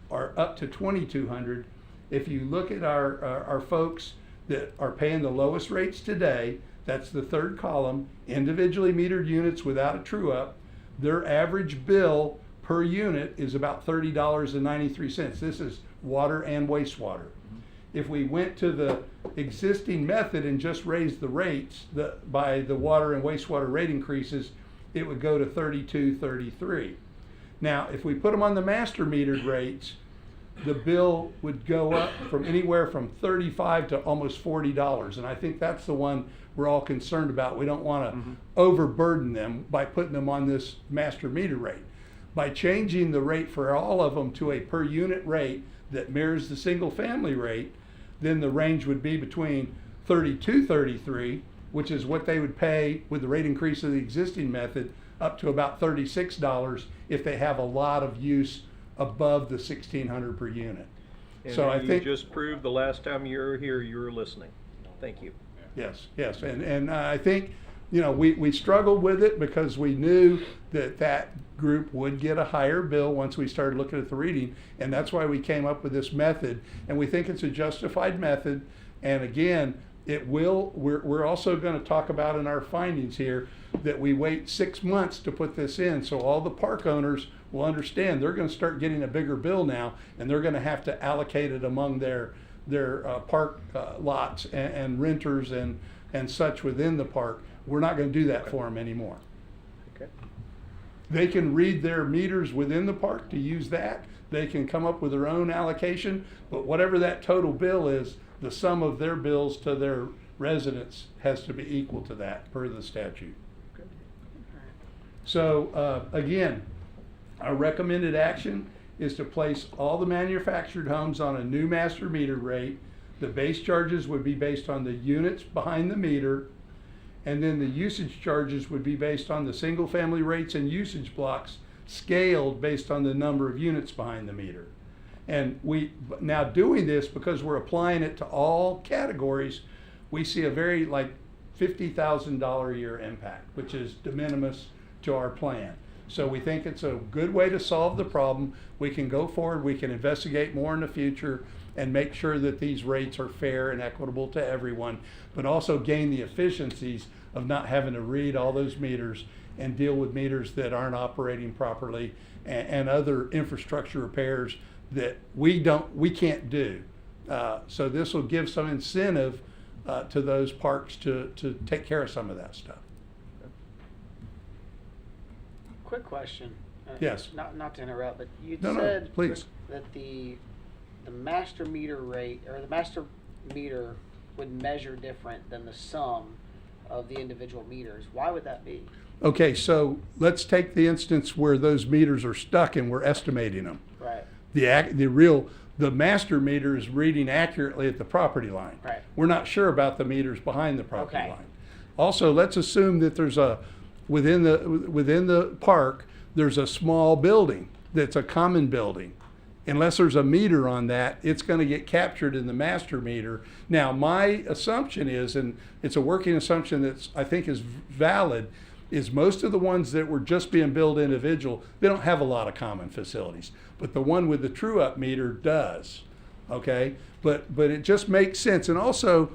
S11: or up to 2,200, if you look at our folks that are paying the lowest rates today, that's the third column, individually metered units without a true up, their average bill per unit is about $30.93. This is water and wastewater. If we went to the existing method and just raised the rates by the water and wastewater rate increases, it would go to $32.33. Now, if we put them on the master metered rates, the bill would go up from anywhere from $35 to almost $40. And I think that's the one we're all concerned about. We don't want to overburden them by putting them on this master meter rate. By changing the rate for all of them to a per unit rate that mirrors the single family rate, then the range would be between $32.33, which is what they would pay with the rate increase of the existing method, up to about $36 if they have a lot of use above the 1,600 per unit.
S1: And
S11: So I
S1: you
S11: think
S1: just proved the last time you were here, you were listening. Thank you.
S11: yes, and I think, you know, we struggled with it because we knew that group would get a higher bill once we started looking at the reading, and that's why we came up with this method, and we think it's a justified method. And again, we're also going to talk about in our findings here that we wait 6 months to put this in, so all the park owners will understand they're going to start getting a bigger bill now, and they're going to have to allocate it among their park lots and renters and such within the park. We're not going to do that for them anymore.
S1: Okay.
S11: They can read their meters within the park to use that. They can come up with their own allocation, but whatever that total bill is, the sum of their bills to their residents has to be equal to that per the statute. So again, our recommended action is to place all the manufactured homes on a new master meter rate. The base charges would be based on the units behind the meter, and then the usage charges would be based on the single family rates and usage blocks scaled based on the number of units behind the meter. And we now doing this because we're applying it to all categories, we see a very like $50,000 a year impact, which is de minimis to our plan. So we think it's a good way to solve the problem. We can go forward, we can investigate more in the future and make sure that these rates are fair and equitable to everyone, but also gain the efficiencies of not having to read all those meters and deal with meters that aren't operating properly and other infrastructure repairs that we can't do. So this will give some incentive to those parks to take care of some of that stuff.
S7: Quick question.
S11: Yes.
S7: Not to interrupt, but you
S11: No,
S7: said
S11: please.
S7: that the master meter rate or the master meter would measure different than the sum of the individual meters. Why would that be?
S11: Okay, so let's take the instance where those meters are stuck and we're estimating them.
S7: Right.
S11: The master meter is reading accurately at the property line.
S7: Right.
S11: We're not sure about the meters behind the property
S7: Okay.
S11: line. Also, let's assume that there's within the park, there's a small building that's a common building. Unless there's a meter on that, it's going to get captured in the master meter. Now, my assumption is, and it's a working assumption that I think is valid, is most of the ones that were just being billed individual, they don't have a lot of common facilities. But the one with the true up meter does, okay? But it just makes sense. And also,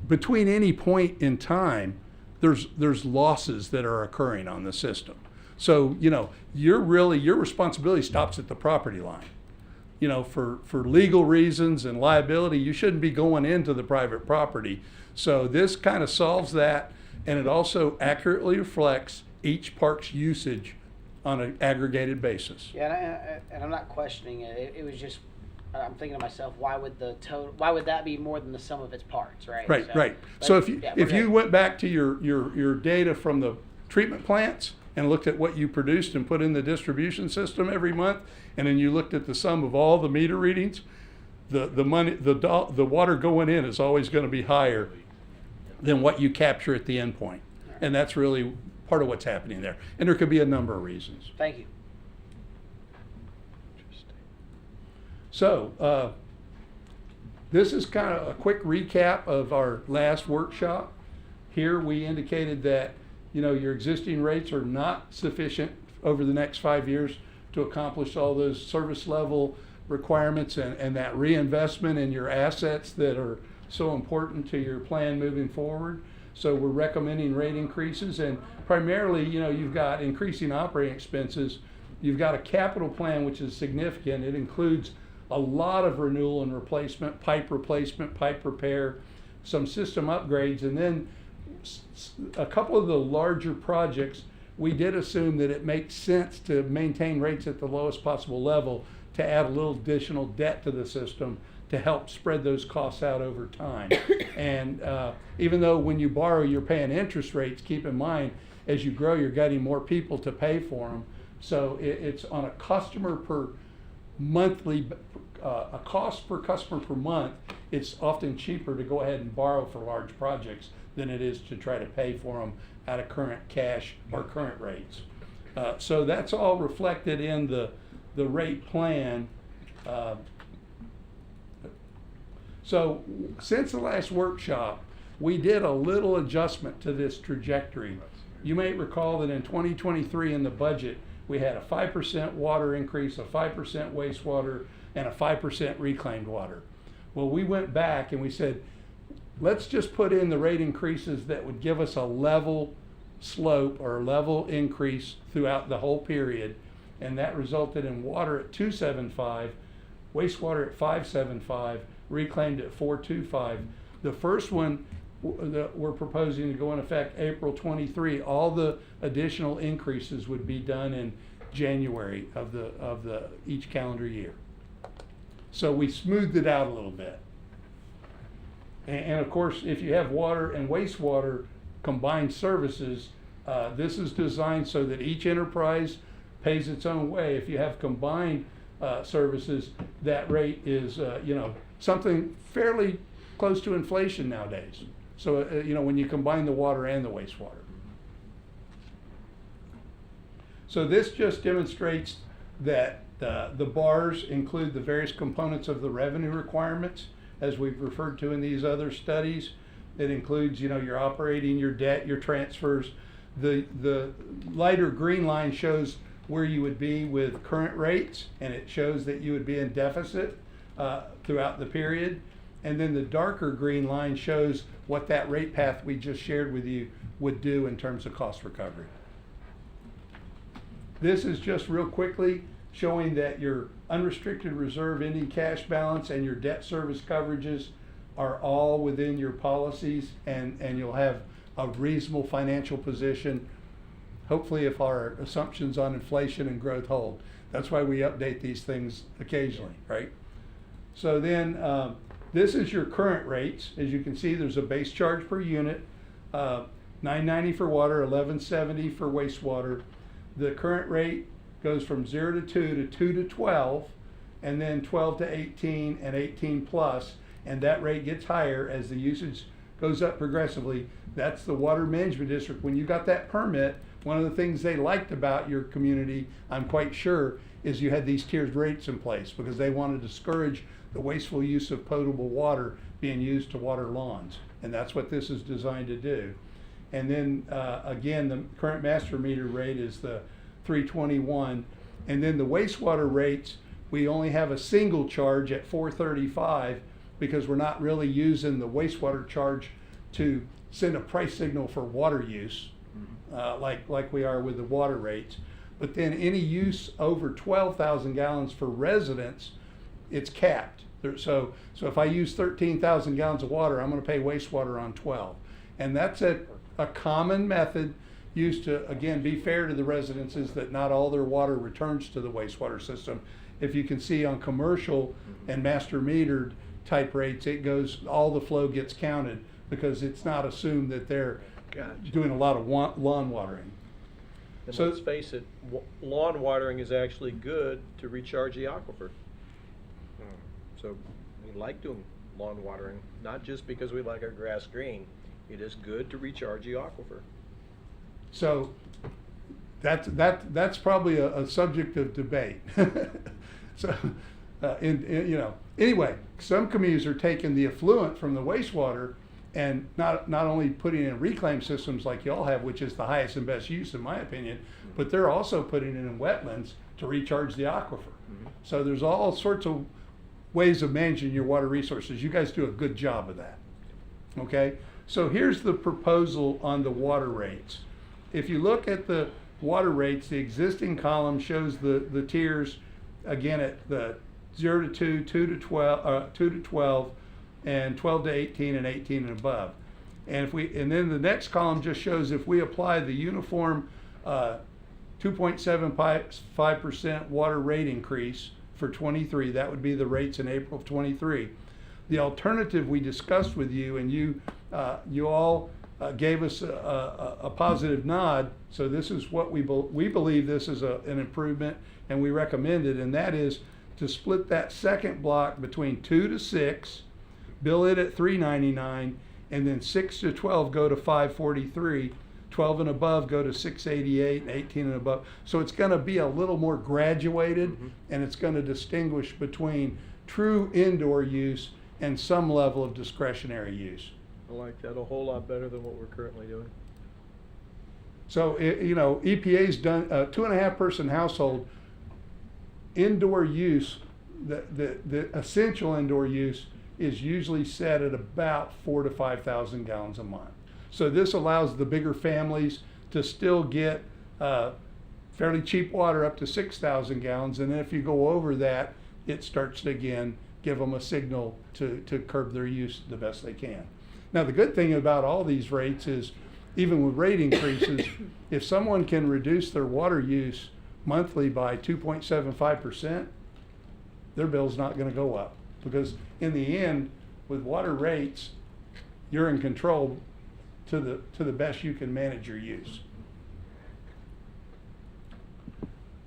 S11: between any point in time, there's losses that are occurring on the system. So, you know, your responsibility stops at the property line. You know, for legal reasons and liability, you shouldn't be going into the private property. So this kind of solves that, and it also accurately reflects each park's usage on an aggregated basis.
S7: Yeah, and I'm not questioning it. It was just, I'm thinking to myself, why would that be more than the sum of its parts, right?
S11: Right,
S7: So,
S11: right.
S7: but
S11: So
S7: yeah,
S11: if
S7: we're
S11: you
S7: good.
S11: went back to your data from the treatment plants and looked at what you produced and put in the distribution system every month, and then you looked at the sum of all the meter readings, the water going in is always going to be higher than what you capture at the end point. And that's really part of what's happening there. And there could be a number of reasons.
S7: Thank you.
S11: So, this is kind of a quick recap of our last workshop. Here we indicated that you know, your existing rates are not sufficient over the next 5 years to accomplish all those service level requirements and that reinvestment in your assets that are so important to your plan moving forward. So we're recommending rate increases, and primarily, you know, you've got increasing operating expenses. You've got a capital plan which is significant. It includes a lot of renewal and replacement, pipe repair, some system upgrades, and then a couple of the larger projects. We did assume that it makes sense to maintain rates at the lowest possible level, to add a little additional debt to the system to help spread those costs out over time. And even though when you borrow you're paying interest rates, keep in mind as you grow you're getting more people to pay for them. So it's on a customer per monthly, a cost per customer per month, it's often cheaper to go ahead and borrow for large projects than it is to try to pay for them out of current cash or current rates. So that's all reflected in the rate plan. So since the last workshop, we did a little adjustment to this trajectory. You may recall that in 2023 in the budget, we had a 5% water increase, a 5% wastewater, and a 5% reclaimed water. Well, we went back and we said, let's just put in the rate increases that would give us a level slope or level increase throughout the whole period. And that resulted in water at 275, wastewater at 575, reclaimed at 425. The first one that we're proposing to go in effect April 23. All the additional increases would be done in January of the each calendar year. So we smoothed it out a little bit. And of course, if you have water and wastewater combined services, this is designed so that each enterprise pays its own way. If you have combined services, that rate is you know, something fairly close to inflation nowadays. So you know, when you combine the water and the wastewater. So this just demonstrates that the bars include the various components of the revenue requirements, as we've referred to in these other studies. It includes, you know, your operating, your debt, your transfers. The lighter green line shows where you would be with current rates, and it shows that you would be in deficit throughout the period. And then the darker green line shows what that rate path we just shared with you would do in terms of cost recovery. This is just real quickly showing that your unrestricted reserve ending cash balance and your debt service coverages are all within your policies, and you'll have a reasonable financial position, hopefully, if our assumptions on inflation and growth hold. That's why we update these things occasionally, right? So then this is your current rates. As you can see, there's a base charge per unit, $9.90 for water, $11.70 for wastewater. The current rate goes from 0 to 2 to 2 to 12, and then 12 to 18 and 18 plus, and that rate gets higher as the usage goes up progressively. That's the water management district. When you got that permit, one of the things they liked about your community, I'm quite sure, is you had these tiered rates in place because they wanted to discourage the wasteful use of potable water being used to water lawns, and that's what this is designed to do. And then again, the current master meter rate is the 321, and then the wastewater rates, we only have a single charge at 435 because we're not really using the wastewater charge to send a price signal for water use like we are with the water rates. But then any use over 12,000 gallons for residents, it's capped. So if I use 13,000 gallons of water, I'm going to pay wastewater on 12. And that's a common method used to, again, be fair to the residents, is that not all their water returns to the wastewater system. If you can see on commercial and master metered type rates, it goes, all the flow gets counted because it's not assumed that they're doing a lot of lawn watering.
S1: And
S11: So-
S1: let's face it, lawn watering is actually good to recharge the aquifer. So we like doing lawn watering, not just because we like our grass green. It is good to recharge the aquifer.
S11: So that's probably a subject of debate. So, you know, anyway, some communities are taking the effluent from the wastewater And not only putting in reclaim systems like y'all have, which is the highest and best use in my opinion, but they're also putting it in wetlands to recharge the aquifer. So there's all sorts of ways of managing your water resources. You guys do a good job of that. Okay? So here's the proposal on the water rates. If you look at the water rates, the existing column shows the tiers again at the 0 to 2, 2 to 12, 2 to 12, and 12 to 18, and 18 and above. And then the next column just shows if we apply the uniform 2.75% water rate increase for 23, that would be the rates in April of 23. The alternative we discussed with you, and you all gave us a positive nod. So this is what we believe this is an improvement, and we recommend it, and that is to split that second block between 2 to 6, bill it at $3.99, and then 6 to 12 go to $5.43. 12 and above go to $6.88, and 18 and above. So it's going to be a little more graduated, and it's going to distinguish between true indoor use and some level of discretionary use.
S1: I like that a whole lot better than what we're currently doing.
S11: So, EPA's done a 2.5 person household indoor use, the essential indoor use is usually set at about 4,000 to 5,000 gallons a month. So this allows the bigger families to still get fairly cheap water up to 6,000 gallons. And then if you go over that, it starts to again give them a signal to curb their use the best they can. Now, the good thing about all these rates is even with rate increases, if someone can reduce their water use monthly by 2.75%, their bill's not going to go up. Because in the end, with water rates, you're in control to the best you can manage your use.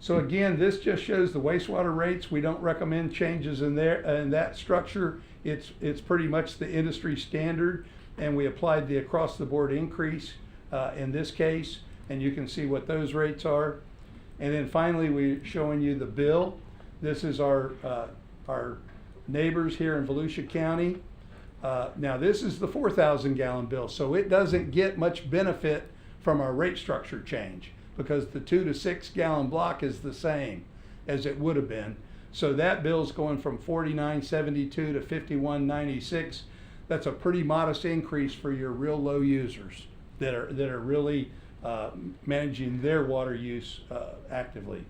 S11: So again, this just shows the wastewater rates. We don't recommend changes in that structure. It's pretty much the industry standard, and we applied the across the board increase in this case, and you can see what those rates are. And then finally, we're showing you the bill. This is our neighbors here in Volusia County. Now this is the 4,000 gallon bill, so it doesn't get much benefit from our rate structure change because the 2 to 6 gallon block is the same as it would have been. So that bill's going from $49.72 to $51.96. That's a pretty modest increase for your real low users that are really managing their water use actively.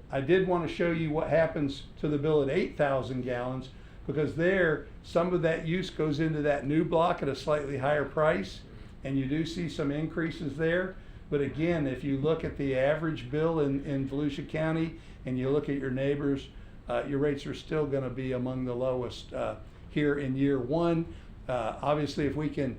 S11: I did want to show you what happens to the bill at 8,000 gallons because there, some of that use goes into that new block at a slightly higher price, and you do see some increases there. But again, if you look at the average bill in Volusia County and you look at your neighbors, your rates are still going to be among the lowest here in year one. Obviously, if we can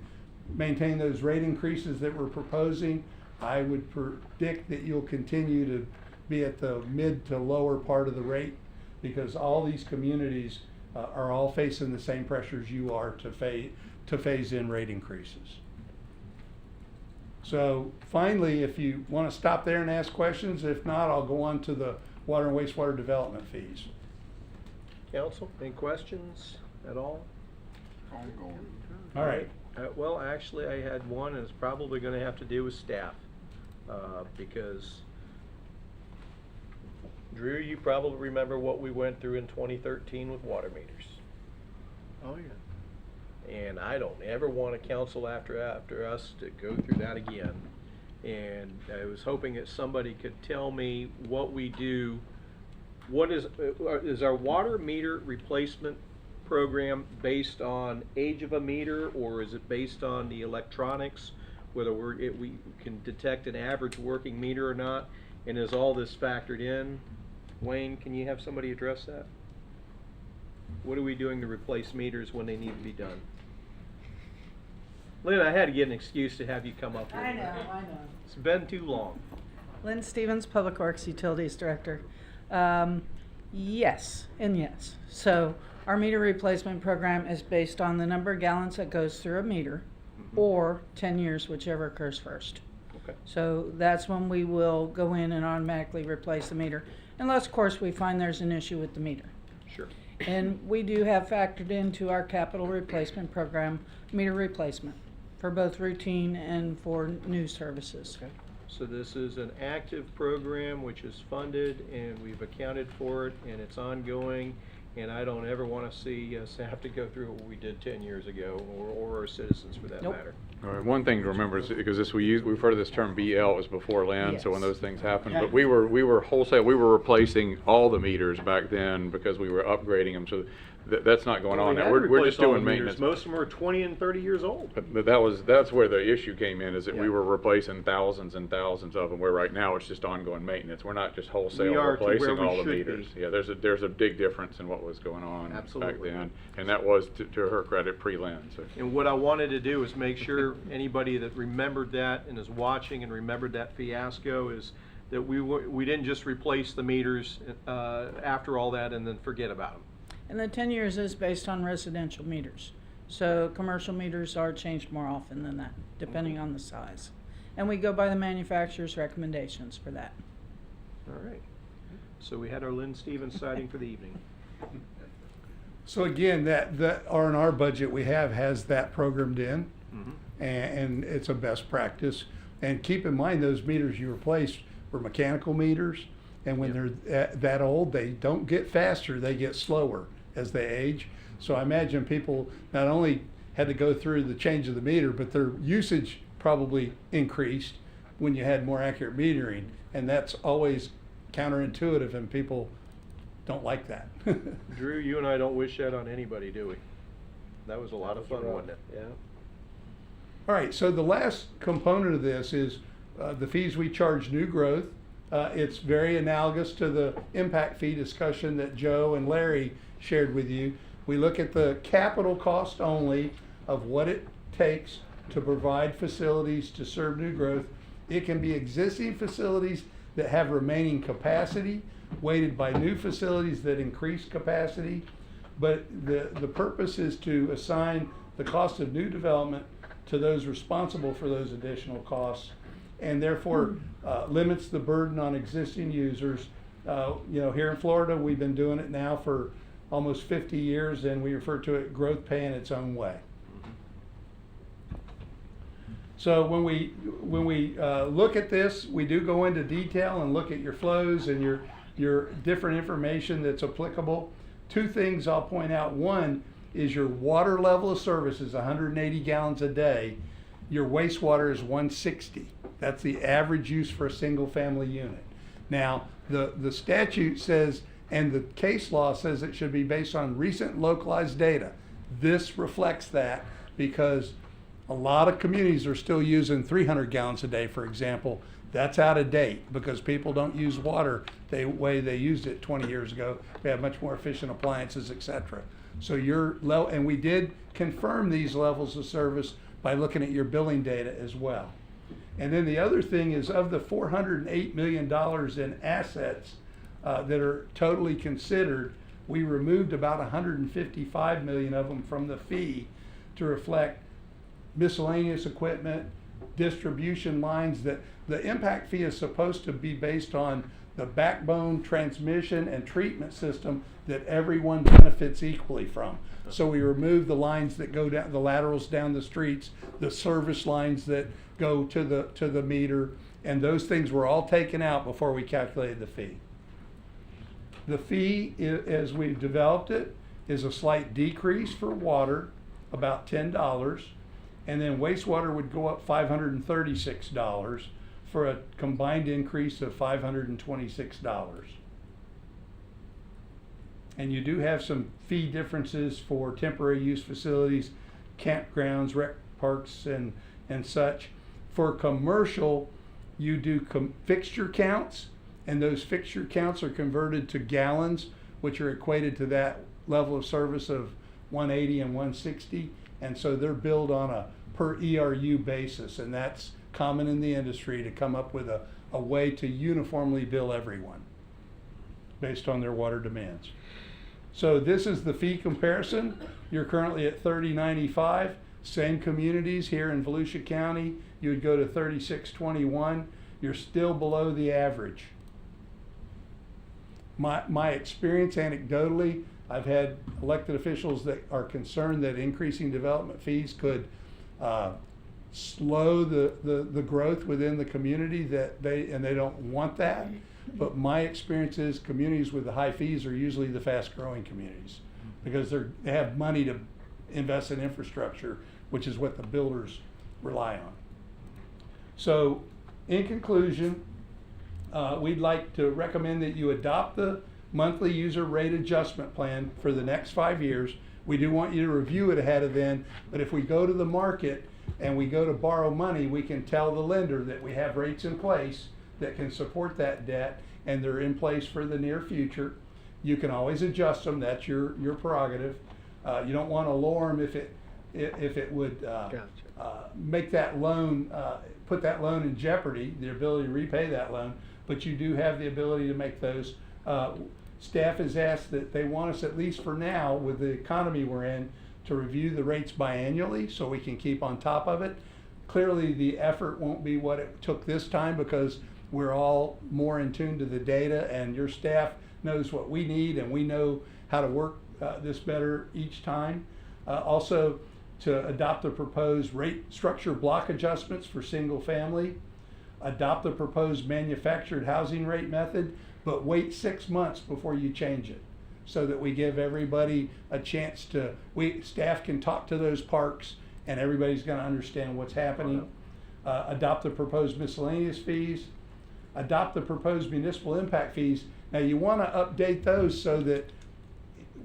S11: maintain those rate increases that we're proposing, I would predict that you'll continue to be at the mid to lower part of the rate because all these communities are all facing the same pressures you are to phase in rate increases. So finally, if you want to stop there and ask questions, if not, I'll go on to the water and wastewater development fees.
S1: Council, any questions at all?
S11: All right.
S1: Well, actually, I had one, and it's probably going to have to do with staff because Drew, you probably remember what we went through in 2013 with water meters.
S4: Oh yeah.
S1: And I don't ever want a council after us to go through that again. And I was hoping that somebody could tell me what we do. What is our water meter replacement program based on age of a meter, or is it based on the electronics, whether we can detect an average working meter or not? And is all this factored in? Wayne, can you have somebody address that? What are we doing to replace meters when they need to be done? Lynn, I had to get an excuse to have you come up here.
S16: I know.
S1: It's been too long.
S16: Lynn Stevens, Public Works Utilities Director. Yes and yes. So our meter replacement program is based on the number of gallons that goes through a meter or 10 years, whichever occurs first.
S1: Okay.
S16: So that's when we will go in and automatically replace the meter, unless, of course, we find there's an issue with the meter.
S1: Sure.
S16: And we do have factored into our capital replacement program, meter replacement for both routine and for new services.
S1: So this is an active program which is funded, and we've accounted for it, and it's ongoing. And I don't ever want to see us have to go through what we did 10 years ago, or our citizens for that
S16: Nope.
S1: matter.
S9: All right, one thing to remember is, because we've heard of this term BL, it was before Lynn, so when
S16: Yes.
S9: those things happened, but we were wholesale, we were replacing all the meters back then because we were upgrading them, so that's not going on
S1: We
S9: now.
S1: had
S9: We're just
S1: replaced all
S9: doing
S1: the meters.
S9: maintenance.
S1: Most of them are 20 and 30 years old.
S9: But that's where the issue came in, is that we
S1: Yeah.
S9: were replacing thousands and thousands of them, where right now it's just ongoing maintenance. We're not just
S1: We
S9: wholesale
S1: are to where
S9: replacing
S1: we
S9: all the
S1: should
S9: meters.
S1: be.
S9: Yeah, there's a big difference in what was going on back
S1: Absolutely.
S9: then. And that was, to her credit, pre-Lynn, so.
S1: And what I wanted to do is make sure anybody that remembered that and is watching and remembered that fiasco is that we didn't just replace the meters after all that and then forget about them.
S16: And the 10 years is based on residential meters. So commercial meters are changed more often than that, depending on the size. And we go by the manufacturer's recommendations for that.
S1: All right. So we had our Lynn Stevens sighting for the evening.
S11: So again, that R&R budget we have has that programmed in, and it's a best practice. And keep in mind, those meters you replaced were mechanical meters, and when they're that old, they don't get faster, they get slower as they age. So I imagine people not only had to go through the change of the meter, but their usage probably increased when you had more accurate metering, and that's always counterintuitive, and people don't like that.
S1: Drew, you and I don't wish that on anybody, do we? That was a lot of fun, wasn't it?
S4: Yeah.
S11: All right, so the last component of this is the fees we charge new growth. It's very analogous to the impact fee discussion that Joe and Larry shared with you. We look at the capital cost only of what it takes to provide facilities to serve new growth. It can be existing facilities that have remaining capacity, weighted by new facilities that increase capacity. But the purpose is to assign the cost of new development to those responsible for those additional costs, and therefore limits the burden on existing users. Here in Florida, we've been doing it now for almost 50 years, and we refer to it growth paying its own way. So when we look at this, we do go into detail and look at your flows and your different information that's applicable. Two things I'll point out. One is your water level of service is 180 gallons a day. Your wastewater is 160. That's the average use for a single family unit. Now, the statute says, and the case law says it should be based on recent localized data. This reflects that because a lot of communities are still using 300 gallons a day, for example. That's out of date because people don't use water the way they used it 20 years ago. We have much more efficient appliances, etc. So your level, and we did confirm these levels of service by looking at your billing data as well. And then the other thing is, of the $408 million in assets that are totally considered, we removed about 155 million of them from the fee to reflect miscellaneous equipment, distribution lines. That the impact fee is supposed to be based on the backbone transmission and treatment system that everyone benefits equally from. So we remove the lines that go down, the laterals down the streets, the service lines that go to the meter, and those things were all taken out before we calculated the fee. The fee, as we've developed it, is a slight decrease for water, about $10, and then wastewater would go up $536 for a combined increase of $526. And you do have some fee differences for temporary use facilities, campgrounds, rec parks, and such. For commercial, you do fixture counts, and those fixture counts are converted to gallons, which are equated to that level of service of 180 and 160, and so they're billed on a per ERU basis, and that's common in the industry to come up with a way to uniformly bill everyone based on their water demands. So this is the fee comparison. You're currently at $30.95. Same communities here in Volusia County, you would go to $36.21. You're still below the average. My experience anecdotally, I've had elected officials that are concerned that increasing development fees could slow the growth within the community and they don't want that. But my experience is communities with the high fees are usually the fast growing communities because they have money to invest in infrastructure, which is what the builders rely on. So in conclusion, we'd like to recommend that you adopt the monthly user rate adjustment plan for the next 5 years. We do want you to review it ahead of then, but if we go to the market and we go to borrow money, we can tell the lender that we have rates in place that can support that debt and they're in place for the near future. You can always adjust them, that's your prerogative. You don't want to lower them if it would make that loan, put that loan in jeopardy, the ability to repay that loan, but you do have the ability to make those. Staff has asked that they want us, at least for now, with the economy we're in, to review the rates biannually so we can keep on top of it. Clearly the effort won't be what it took this time because we're all more in tune to the data and your staff knows what we need and we know how to work this better each time. Also, to adopt the proposed rate structure block adjustments for single family, adopt the proposed manufactured housing rate method, but wait 6 months before you change it so that we give everybody a chance to, staff can talk to those parks and everybody's going to understand what's happening. Adopt the proposed miscellaneous fees, adopt the proposed municipal impact fees. Now you want to update those so that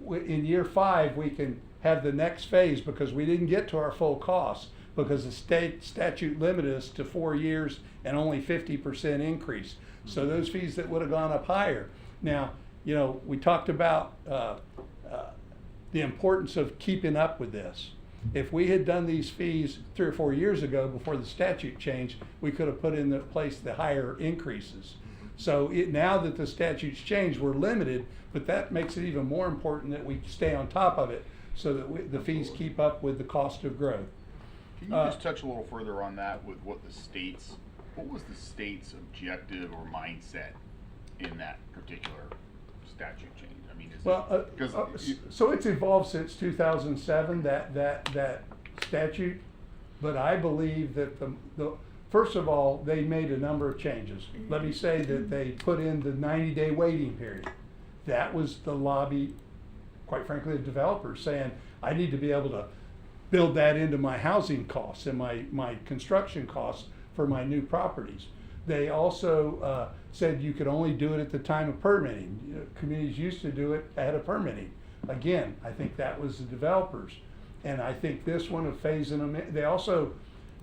S11: in year 5 we can have the next phase because we didn't get to our full costs because the state statute limited us to 4 years and only 50% increase. So those fees that would have gone up higher. Now, you know, we talked about the importance of keeping up with this. If we had done these fees 3 or 4 years ago before the statute changed, we could have put in place the higher increases. So now that the statute's changed, we're limited, but that makes it even more important that we stay on top of it so that the fees keep up with the cost of growth.
S2: Can you just touch a little further on that with what was the state's objective or mindset in that particular statute change? I mean,
S11: so it's evolved since 2007, that statute, but I believe that first of all, they made a number of changes. Let me say that they put in the 90-day waiting period. That was the lobby, quite frankly, the developers saying, I need to be able to build that into my housing costs and my construction costs for my new properties. They also said you could only do it at the time of permitting. You know, communities used to do it ahead of permitting. Again, I think that was the developers. And I think this one of phasing them in.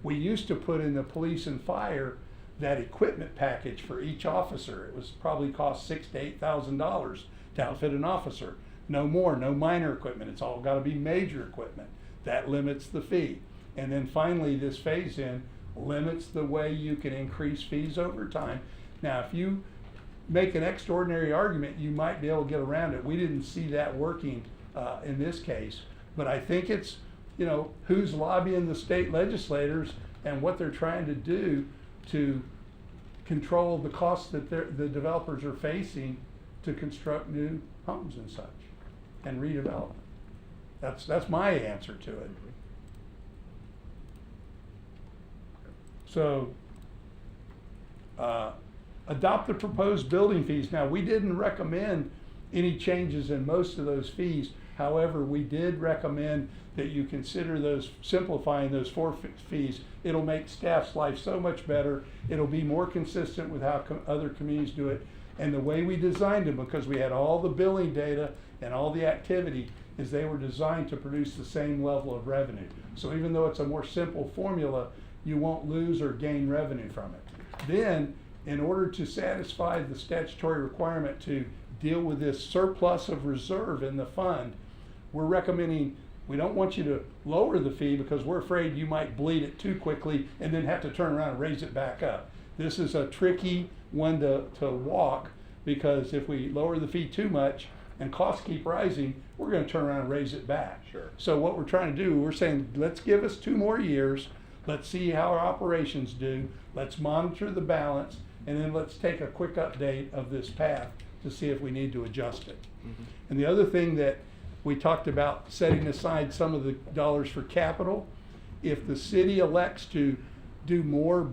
S11: We used to put in the police and fire that equipment package for each officer. It was probably cost $6,000 to $8,000 to outfit an officer. No more, no minor equipment. It's all got to be major equipment. That limits the fee. And then finally, this phase-in limits the way you can increase fees over time. Now, if you make an extraordinary argument, you might be able to get around it. We didn't see that working in this case, but I think it's, you know, who's lobbying the state legislators and what they're trying to do to control the costs that the developers are facing to construct new homes and such and redevelopment. That's my answer to it. So, adopt the proposed building fees. Now, we didn't recommend any changes in most of those fees. However, we did recommend that you consider simplifying those 4 fees. It'll make staff's life so much better. It'll be more consistent with how other communities do it. And the way we designed them, because we had all the billing data and all the activity, is they were designed to produce the same level of revenue. So even though it's a more simple formula, you won't lose or gain revenue from it. Then, in order to satisfy the statutory requirement to deal with this surplus of reserve in the fund, we're recommending, we don't want you to lower the fee because we're afraid you might bleed it too quickly and then have to turn around and raise it back up. This is a tricky one to walk because if we lower the fee too much and costs keep rising, we're going to turn around and raise it back.
S2: Sure.
S11: So what we're trying to do, we're saying, let's give us 2 more years. Let's see how our operations do. Let's monitor the balance, and then let's take a quick update of this path to see if we need to adjust it. And the other thing that we talked about, setting aside some of the dollars for capital, if the city elects to do more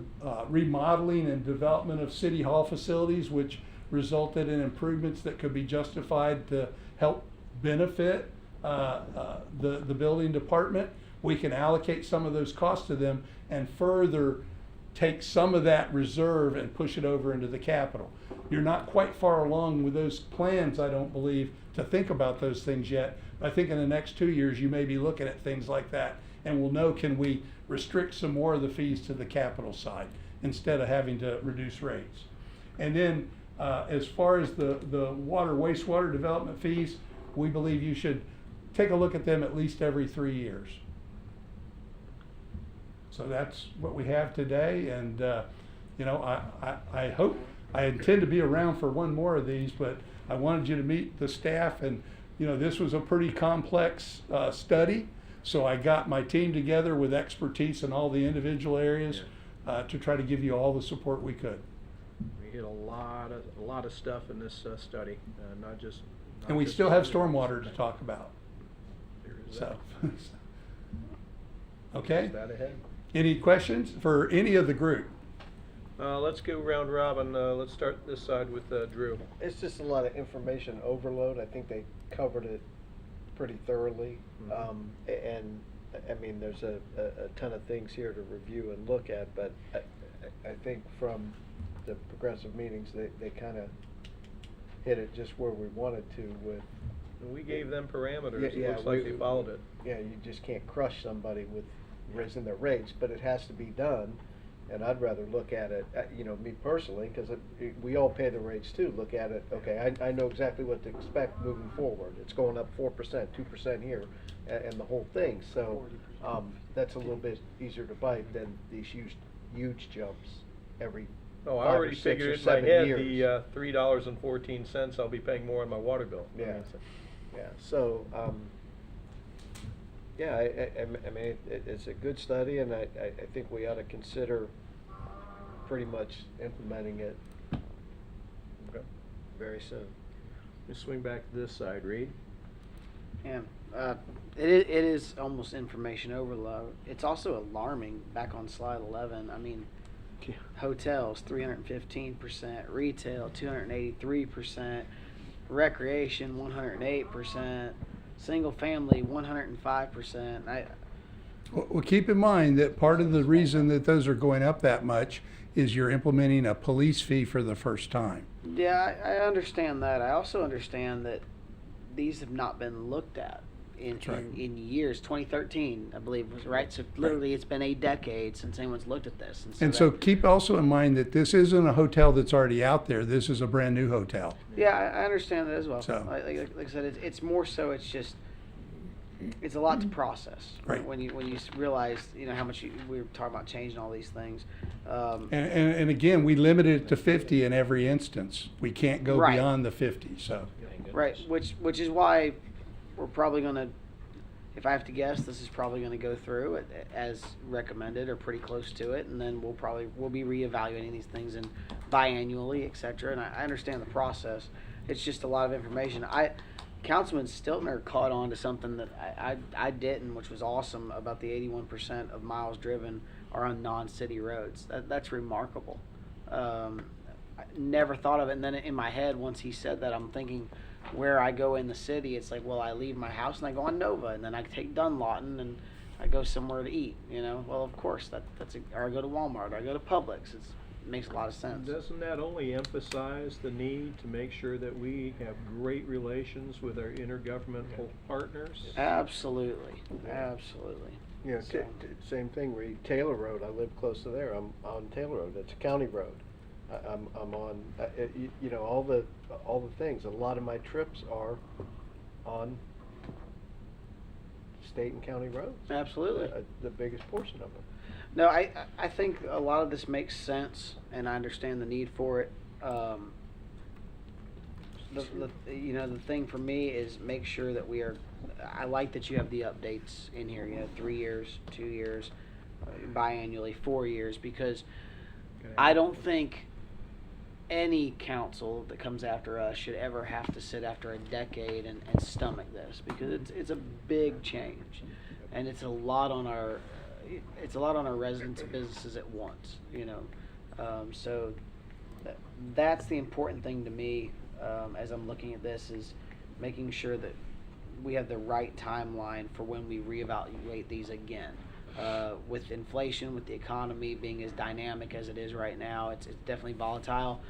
S11: remodeling and development of city hall facilities, which resulted in improvements that could be justified to help benefit the building department, we can allocate some of those costs to them and further take some of that reserve and push it over into the capital. You're not quite far along with those plans, I don't believe, to think about those things yet. I think in the next 2 years, you may be looking at things like that, and we'll know, can we restrict some more of the fees to the capital side instead of having to reduce rates. And then as far as the water, wastewater development fees, we believe you should take a look at them at least every 3 years. So that's what we have today, and you know, I hope, I intend to be around for one more of these, but I wanted you to meet the staff, and you know, this was a pretty complex study, so I got my team together with expertise in all the individual areas to try to give you all the support we could.
S1: We hit a lot of stuff in this study, not just.
S11: And we still have stormwater to talk about.
S1: There's
S11: So,
S1: that.
S11: okay.
S1: That ahead.
S11: Any questions for any of the group?
S1: Let's go round robin. Let's start this side with Drew.
S4: It's just a lot of information overload. I think they covered it pretty thoroughly. And I mean, there's a ton of things here to review and look at, but I think from the progressive meetings, they kind of hit it just where we wanted to with.
S1: We gave them parameters.
S4: Yeah,
S1: It looks like they followed it.
S4: Yeah, you just can't crush somebody with raising their rates, but it has to be done. And I'd rather look at it, you know, me personally, because we all pay the rates too. Look at it, okay, I know exactly what to expect moving forward. It's going up 4%, 2% here, and the whole thing. So that's a little bit easier to bite than these huge jumps every
S1: Oh, I
S4: 5 or
S1: already
S4: 6
S1: figured
S4: or
S1: it in my
S4: 7
S1: head,
S4: years.
S1: the $3.14 I'll be paying more on my water bill.
S4: Yeah, yeah. So, yeah, I mean, it's a good study, and I think we ought to consider pretty much implementing it very soon.
S1: Let's swing back to this side, Reed.
S7: Yeah, it is almost information overload. It's also alarming. Back on slide 11, I mean, hotels 315%, retail 283%, recreation 108%, single family 105%.
S11: Well, keep in mind that part of the reason that those are going up that much is you're implementing a police fee for the first time.
S7: Yeah, I understand that. I also understand that these have not been looked at in years. 2013, I believe, was right. So literally, it's been a decade since anyone's looked at this.
S11: And so keep also in mind that this isn't a hotel that's already out there. This is a brand new hotel.
S7: Yeah, I understand that as well.
S11: So-
S7: Like I said, it's more so. It's just it's a lot to process
S11: Right.
S7: when you realize how much we were talking about changing all these things.
S11: And again, we limited it to 50 in every instance. We can't go
S7: Right.
S11: beyond the 50. So.
S7: Right, which is why we're probably going to, if I have to guess, this is probably going to go through as recommended or pretty close to it, and then we'll be reevaluating these things and biannually, et cetera. And I understand the process. It's just a lot of information. Councilman Stiltner caught on to something that I didn't, which was awesome, about the 81% of miles driven are on non-city roads. That's remarkable. I never thought of it, and then in my head, once he said that, I'm thinking, where I go in the city, it's like, well, I leave my house and I go on Nova, and then I take Dunlawton and I go somewhere to eat. Well, of course, or I go to Walmart, or I go to Publix. It makes a lot of sense.
S1: Doesn't that only emphasize the need to make sure that we have great relations with our intergovernmental partners?
S7: Absolutely.
S4: Yeah,
S7: So-
S4: same thing, Reed. Taylor Road, I live close to there. I'm on Taylor Road. It's a county road. I'm on, all the things. A lot of my trips are on state and county roads.
S7: Absolutely.
S4: The biggest portion of them.
S7: No, I think a lot of this makes sense, and I understand the need for it. The thing for me is make sure that we are. I like that you have the updates in here. 3 years, 2 years, biannually, 4 years, because I don't think any council that comes after us should ever have to sit after a decade and stomach this, because it's a big change, and it's a lot on our residents and businesses at once, you know. So that's the important thing to me as I'm looking at this, is making sure that we have the right timeline for when we reevaluate these again. With inflation, with the economy being as dynamic as it is right now, it's definitely volatile.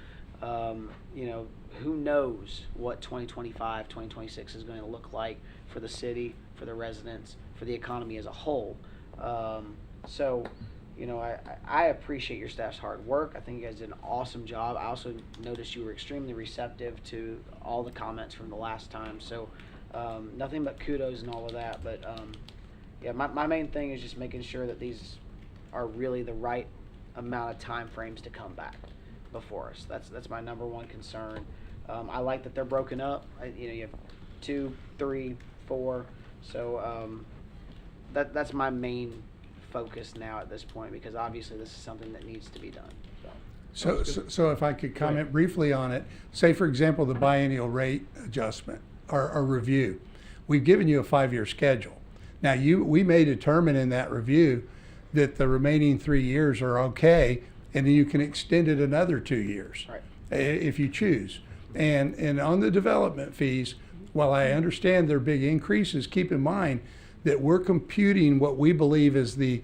S7: You know, who knows what 2025, 2026 is going to look like for the city, for the residents, for the economy as a whole. So, you know, I appreciate your staff's hard work. I think you guys did an awesome job. I also noticed you were extremely receptive to all the comments from the last time. So, nothing but kudos and all of that. But, yeah, my main thing is just making sure that these are really the right amount of time frames to come back before us. That's my number one concern. I like that they're broken up. You know, you have 2, 3, 4. So that's my main focus now at this point, because obviously this is something that needs to be done.
S11: So if I could comment briefly on it, say for example the biennial rate adjustment or review. We've given you a 5-year schedule. Now we may determine in that review that the remaining 3 years are okay, and then you can extend it another 2 years,
S7: Right.
S11: If you choose. And on the development fees, while I understand they're big increases, keep in mind that we're computing what we believe is the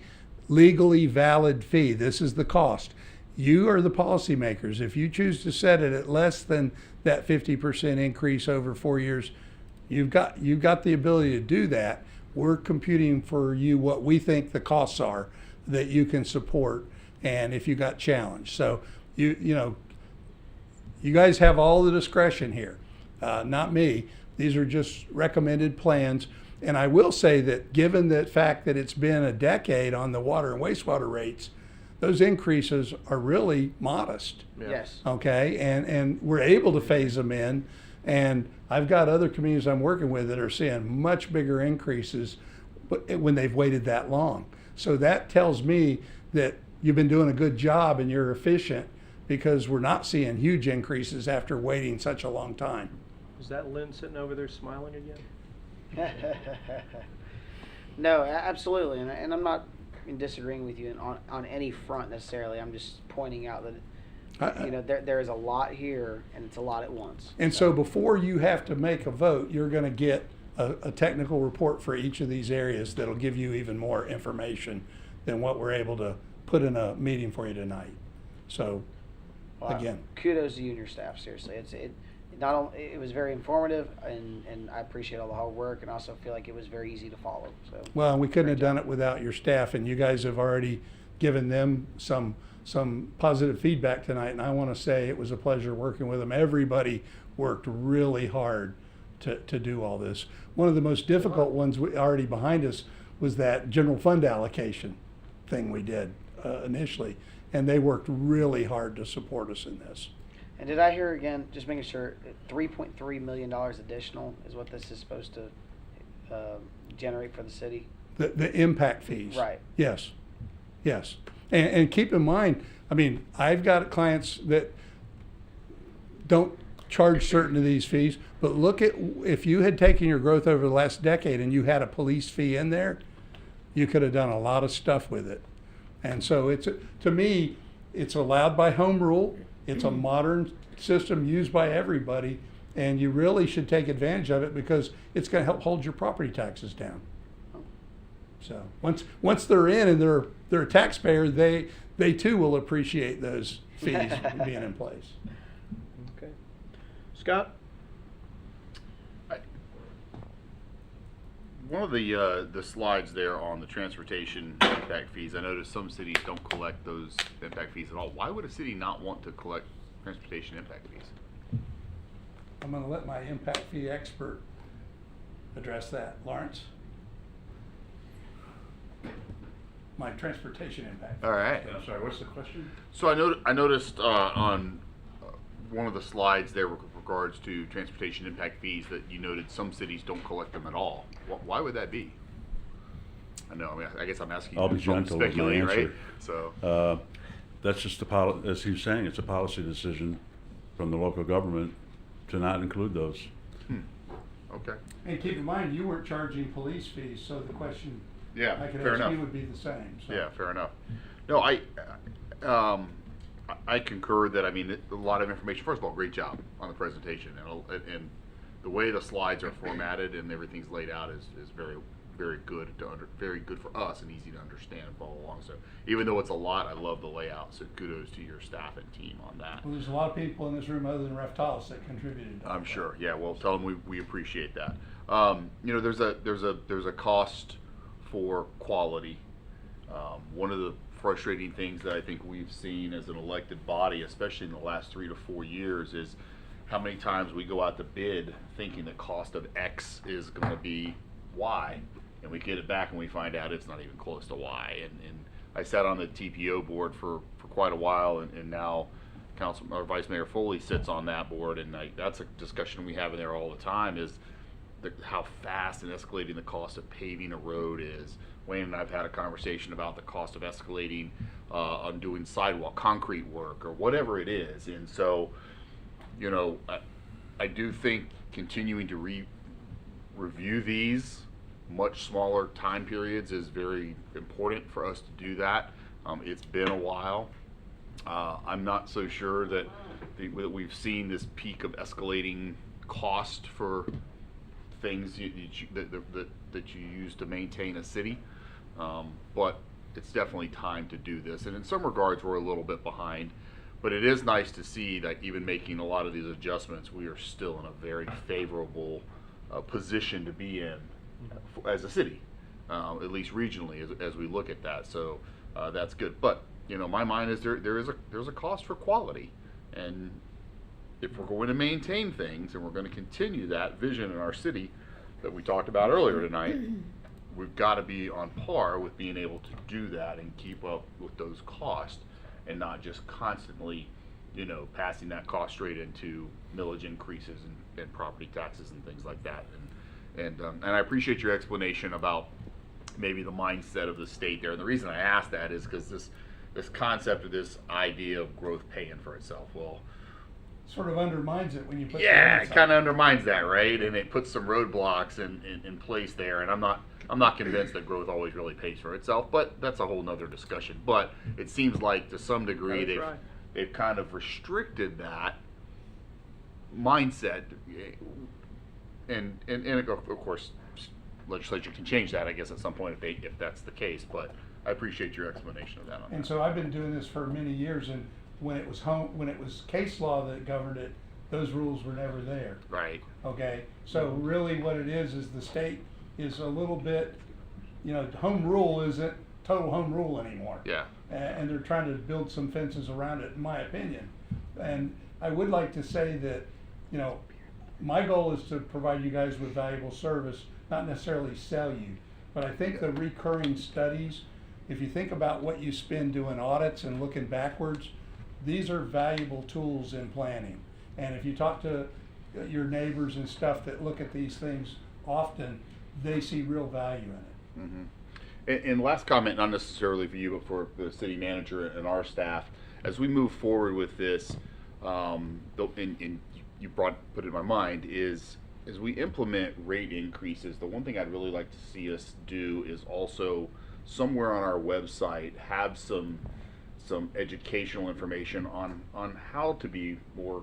S11: legally valid fee. This is the cost. You are the policymakers. If you choose to set it at less than that 50% increase over 4 years, you've got the ability to do that. We're computing for you what we think the costs are that you can support, and if you got challenged. So you know, you guys have all the discretion here, not me. These are just recommended plans. And I will say that given the fact that it's been a decade on the water and wastewater rates, those increases are really modest.
S1: Yeah.
S7: Yes.
S11: Okay, and we're able to phase them in, and I've got other communities I'm working with that are seeing much bigger increases when they've waited that long. So that tells me that you've been doing a good job and you're efficient, because we're not seeing huge increases after waiting such a long time.
S1: Is that Lynn sitting over there smiling again?
S7: No, absolutely, and I'm not disagreeing with you on any front necessarily. I'm just pointing out that you know there is a lot here, and it's a lot at once.
S11: And so before you have to make a vote, you're going to get a technical report for each of these areas that'll give you even more information than what we're able to put in a meeting for you tonight. So, again,
S7: kudos to you and your staff. Seriously, it was very informative, and I appreciate all the hard work, and also feel like it was very easy to follow. So,
S11: well, we couldn't have done it without your staff, and you guys have already given them some positive feedback tonight, and I want to say it was a pleasure working with them. Everybody worked really hard to do all this. One of the most difficult ones already behind us was that general fund allocation thing we did initially, and they worked really hard to support us in this.
S7: and did I hear again? Just making sure, $3.3 million additional is what this is supposed to generate for the city.
S11: The impact fees.
S7: Right.
S11: Yes. And keep in mind, I mean, I've got clients that don't charge certain of these fees, but look at, if you had taken your growth over the last decade and you had a police fee in there, you could have done a lot of stuff with it. And so to me, it's allowed by home rule. It's a modern system used by everybody, and you really should take advantage of it, because it's going to help hold your property taxes down. So once they're in and they're a taxpayer, they too will appreciate those fees being in place.
S1: Okay. Scott?
S2: One of the slides there on the transportation impact fees, I noticed some cities don't collect those impact fees at all. Why would a city not want to collect transportation impact fees?
S11: I'm going to let my impact fee expert address that. Lawrence? My transportation impact.
S2: All right.
S13: I'm sorry, what's the question?
S2: So I noticed on one of the slides there with regards to transportation impact fees that you noted some cities don't collect them at all. Why would that be? I know. I mean, I guess I'm asking.
S13: I'll be
S2: you to
S13: gentle with my
S2: speculate,
S13: answer.
S2: right? So
S13: That's just as he was saying, it's a policy decision from the local government to not include those.
S2: Okay.
S11: And keep in mind, you weren't charging police fees, so the question
S2: Yeah,
S11: I could
S2: fair
S11: ask
S2: enough.
S11: you would be the same, so.
S2: Yeah, fair enough. No, I concur that, I mean, a lot of information. First of all, great job on the presentation, and the way the slides are formatted and everything's laid out is very, very good very good for us and easy to understand and follow along. So even though it's a lot, I love the layout. So kudos to your staff and team on that.
S11: Well, there's a lot of people in this room other than Raftalis that contributed.
S2: I'm sure. Yeah. Well, tell them we appreciate that. You know, there's a cost for quality. One of the frustrating things that I think we've seen as an elected body, especially in the last 3 to 4 years, is how many times we go out to bid thinking the cost of X is going to be Y, and we get it back and we find out it's not even close to Y. And I sat on the TPO board for quite a while, and now Vice Mayor Foley sits on that board, and that's a discussion we have in there all the time, is how fast and escalating the cost of paving a road is. Wayne and I have had a conversation about the cost of escalating on doing sidewalk, concrete work, or whatever it is. And so, you know, I do think continuing to review these much smaller time periods is very important for us to do that. It's been a while. I'm not so sure that we've seen this peak of escalating cost for things that you use to maintain a city, but it's definitely time to do this. And in some regards, we're a little bit behind, but it is nice to see that even making a lot of these adjustments, we are still in a very favorable position to be in as a city, at least regionally, as we look at that. So that's good. But you know, my mind is there's a cost for quality, and if we're going to maintain things and we're going to continue that vision in our city that we talked about earlier tonight, we've got to be on par with being able to do that and keep up with those costs, and not just constantly, you know, passing that cost straight into millage increases and property taxes and things like that. And I appreciate your explanation about maybe the mindset of the state there. And the reason I asked that is because this concept of this idea of growth paying for itself. Well,
S11: Sort of undermines it when you put.
S2: yeah, it kind of undermines that, right? And it puts some roadblocks in place there. And I'm not convinced that growth always really pays for itself, but that's a whole nother discussion. But it seems like to some degree they've kind of restricted that mindset, and of course legislature can change that, I guess, at some point if that's the case. But I appreciate your explanation of that.
S11: And so I've been doing this for many years, and when it was case law that governed it, those rules were never there.
S2: Right.
S11: Okay, so really what it is the state is a little bit, you know, home rule isn't total home rule anymore.
S2: Yeah.
S11: And they're trying to build some fences around it, in my opinion. And I would like to say that, you know, my goal is to provide you guys with valuable service, not necessarily sell you. But I think the recurring studies, if you think about what you spend doing audits and looking backwards, these are valuable tools in planning. And if you talk to your neighbors and stuff that look at these things often, they see real value in it.
S2: Mm-hmm. And last comment, not necessarily for you, but for the city manager and our staff, as we move forward with this, and you put it in my mind, is as we implement rate increases, the one thing I'd really like to see us do is also somewhere on our website have some educational information on how to be more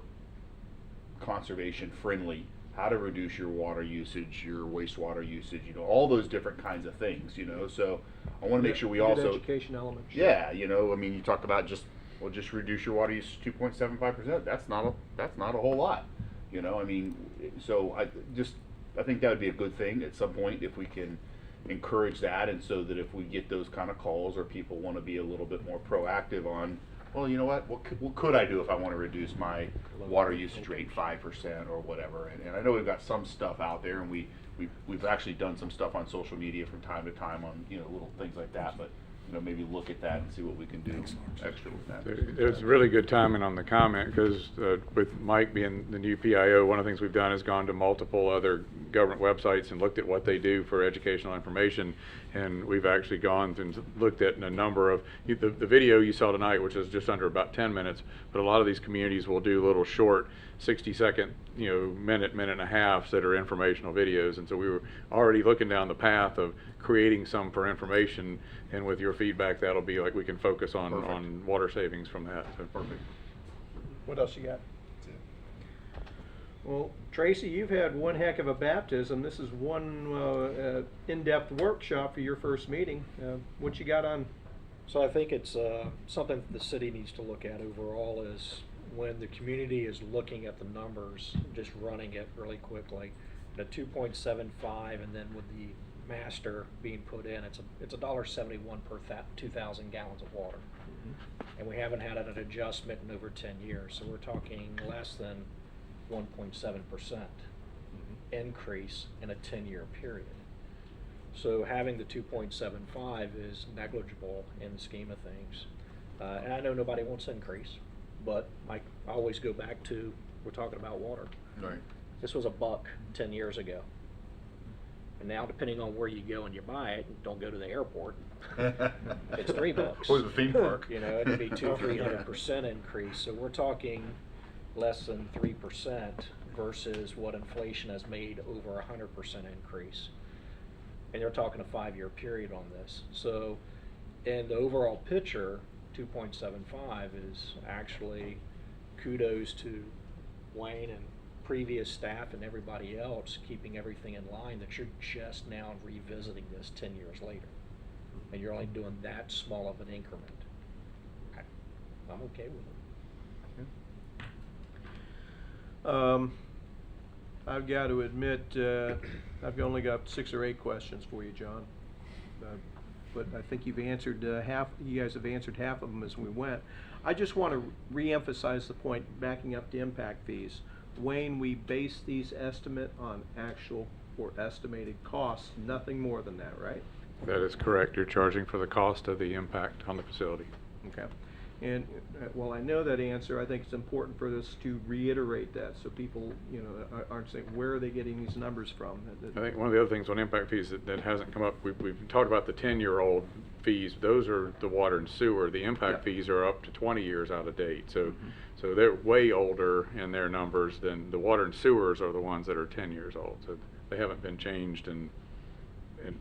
S2: conservation friendly, how to reduce your water usage, your wastewater usage, you know, all those different kinds of things, you know. So I want to make sure we also
S1: education element.
S2: Yeah, you know, I mean, you talk about just reduce your water use 2.75%. That's not a whole lot, you know. I mean, so I think that would be a good thing at some point if we can encourage that, and so that if we get those kind of calls or people want to be a little bit more proactive on, well, you know what could I do if I want to reduce my water usage rate 5% or whatever. And I know we've got some stuff out there, and we've actually done some stuff on social media from time to time on, you know, little things like that. But maybe look at that and see what we can do extra with that.
S9: It's really good timing on the comment, because with Mike being the new PIO, one of the things we've done is gone to multiple other government websites and looked at what they do for educational information. And we've actually gone and looked at a number of, the video you saw tonight, which is just under about 10 minutes, but a lot of these communities will do little short 60-second, minute and a half that are informational videos. And so we were already looking down the path of creating some for information, and with your feedback, that'll be like we can focus on water savings from that. So.
S2: Perfect.
S1: What else you got? Well, Tracy, you've had one heck of a baptism. This is one in-depth workshop for your first meeting. What you got on?
S8: So I think it's something that the city needs to look at overall is when the community is looking at the numbers, just running it really quickly, the 2.75, and then with the master being put in, it's $1.71 per 2,000 gallons of water. Mm-hmm. And we haven't had an adjustment in over 10 years, so we're talking less than 1.7% increase in a 10-year period. So having the 2.75 is negligible in the scheme of things. And I know nobody wants to increase, but I always go back to, we're talking about water.
S2: Right.
S8: This was $1 10 years ago. And now, depending on where you go and you buy it, don't go to the airport. It's $3.
S2: Or the theme park.
S8: It could be 200-300% increase. So we're talking less than 3% versus what inflation has made over 100% increase. And you're talking a 5-year period on this. So, in the overall picture, 2.75 is actually kudos to Wayne and previous staff and everybody else keeping everything in line, that you're just now revisiting this 10 years later. And you're only doing that small of an increment. I'm okay with it.
S1: I've got to admit, I've only got 6 or 8 questions for you, John. But I think you've answered half. You guys have answered half of them as we went. I just want to re-emphasize the point, backing up to impact fees. Wayne, we base these estimate on actual or estimated costs, nothing more than that, right?
S9: That is correct. You're charging for the cost of the impact on the facility.
S1: Okay. And while I know that answer, I think it's important for us to reiterate that so people, aren't saying, where are they getting these numbers from?
S9: I think one of the other things on impact fees that hasn't come up, we've talked about the 10-year-old fees. Those are the water and sewer. The impact fees are up to 20 years out of date. So, so they're way older in their numbers than the water and sewers are the ones that are 10 years old. So they haven't been changed in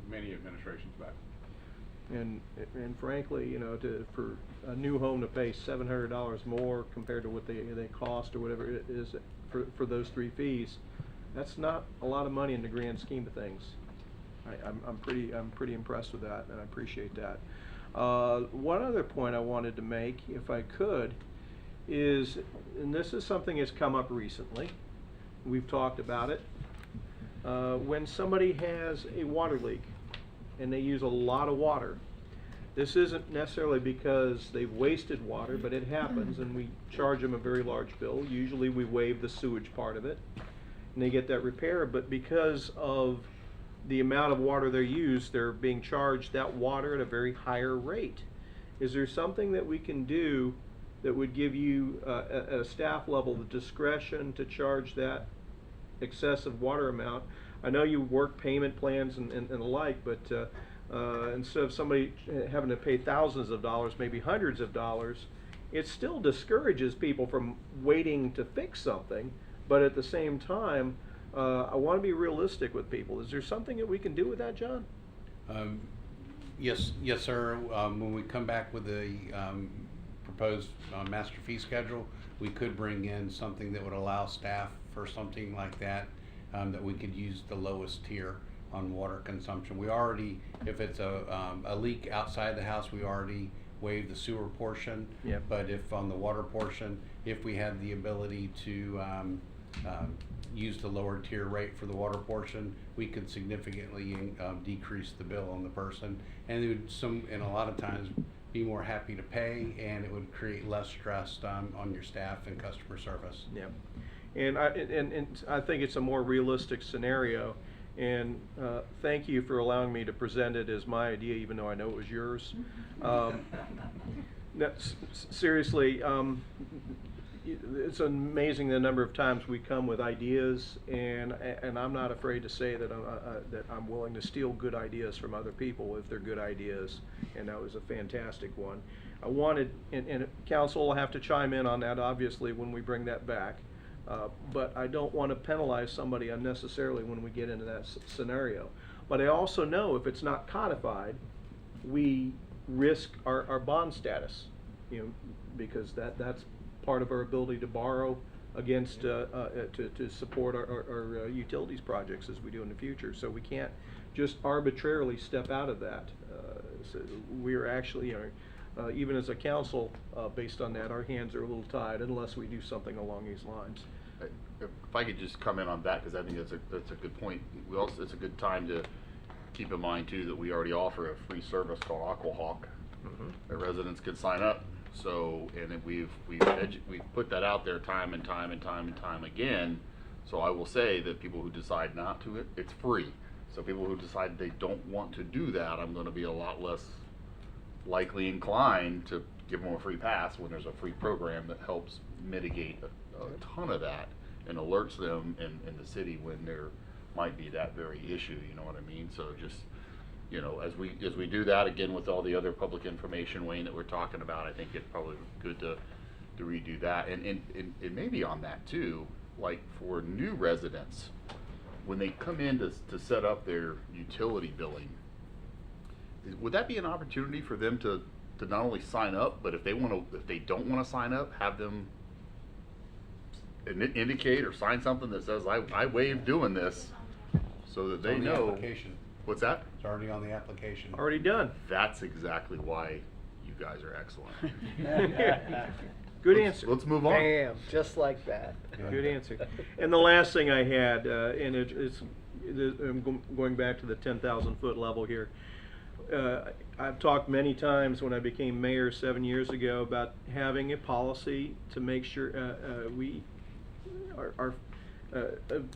S9: many administrations back.
S1: And frankly, for a new home to pay $700 more compared to what they cost or whatever it is for those 3 fees, that's not a lot of money in the grand scheme of things. I'm pretty impressed with that, and I appreciate that. One other point I wanted to make, if I could, is, and this is something that's come up recently, we've talked about it, when somebody has a water leak and they use a lot of water, this isn't necessarily because they've wasted water, but it happens, and we charge them a very large bill. Usually we waive the sewage part of it, and they get that repair, but because of the amount of water they use, they're being charged that water at a very higher rate. Is there something that we can do that would give you, at a staff level, the discretion to charge that excessive water amount? I know you work payment plans and the like, but instead of somebody having to pay thousands of dollars, maybe hundreds of dollars, it still discourages people from waiting to fix something. But at the same time, I want to be realistic with people. Is there something that we can do with that, John?
S10: Yes, sir. When we come back with the proposed master fee schedule, we could bring in something that would allow staff for something like that, that we could use the lowest tier on water consumption. We already, if it's a leak outside the house, we already waive the sewer portion.
S1: Yep.
S10: But if on the water portion, if we had the ability to use the lower tier rate for the water portion, we could significantly decrease the bill on the person, and it would and a lot of times be more happy to pay, and it would create less stress on your staff and customer service.
S1: Yeah. And I think it's a more realistic scenario And thank you for allowing me to present it as my idea, even though I know it was yours. Seriously, it's amazing the number of times we come with ideas, and I'm not afraid to say that I'm willing to steal good ideas from other people if they're good ideas, and that was a fantastic one. I wanted, and council will have to chime in on that obviously when we bring that back, but I don't want to penalize somebody unnecessarily when we get into that scenario. But I also know if it's not codified, we risk our bond status, because that's part of our ability to borrow against to support our utilities projects as we do in the future. So we can't just arbitrarily step out of that. So we are actually, even as a council, based on that, our hands are a little tied unless we do something along these lines.
S2: If I could just comment on that, because I think that's a good point. It's a good time to keep in mind too that we already offer a free service called Aquahawk. That residents can sign up. So, and then we've put that out there time and time again. So I will say that people who decide not to, it's free. So people who decide they don't want to do that, I'm going to be a lot less likely inclined to give them a free pass when there's a free program that helps mitigate a ton of that and alerts them in the city when there might be that very issue. You know what I mean? So just, as we do that again with all the other public information, Wayne, that we're talking about, I think it's probably good to redo that. And maybe on that too, like for new residents, when they come in to set up their utility billing, would that be an opportunity for them to not only sign up, but if they don't want to sign up, have them indicate or sign something that says I waive doing this, so that they know.
S10: Application.
S2: What's that?
S10: It's already on the application.
S1: Already done.
S2: That's exactly why you guys are excellent.
S1: Good answer.
S2: Let's move on.
S4: Bam, just like that.
S1: Good answer. And the last thing I had, and I'm going back to the 10,000 foot level here. I've talked many times when I became mayor 7 years ago about having a policy to make sure we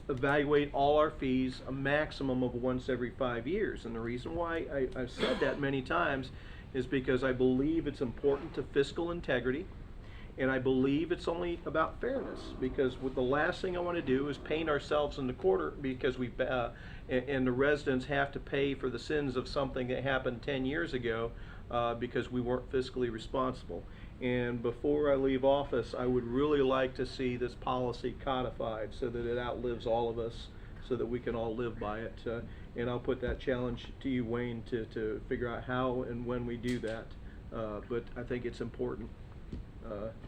S1: evaluate all our fees a maximum of once every 5 years. And the reason why I've said that many times is because I believe it's important to fiscal integrity, and I believe it's only about fairness, because the last thing I want to do is paint ourselves in the quarter because and the residents have to pay for the sins of something that happened 10 years ago because we weren't fiscally responsible. And before I leave office, I would really like to see this policy codified so that it outlives all of us, so that we can all live by it. And I'll put that challenge to you, Wayne, to figure out how and when we do that. But I think it's important.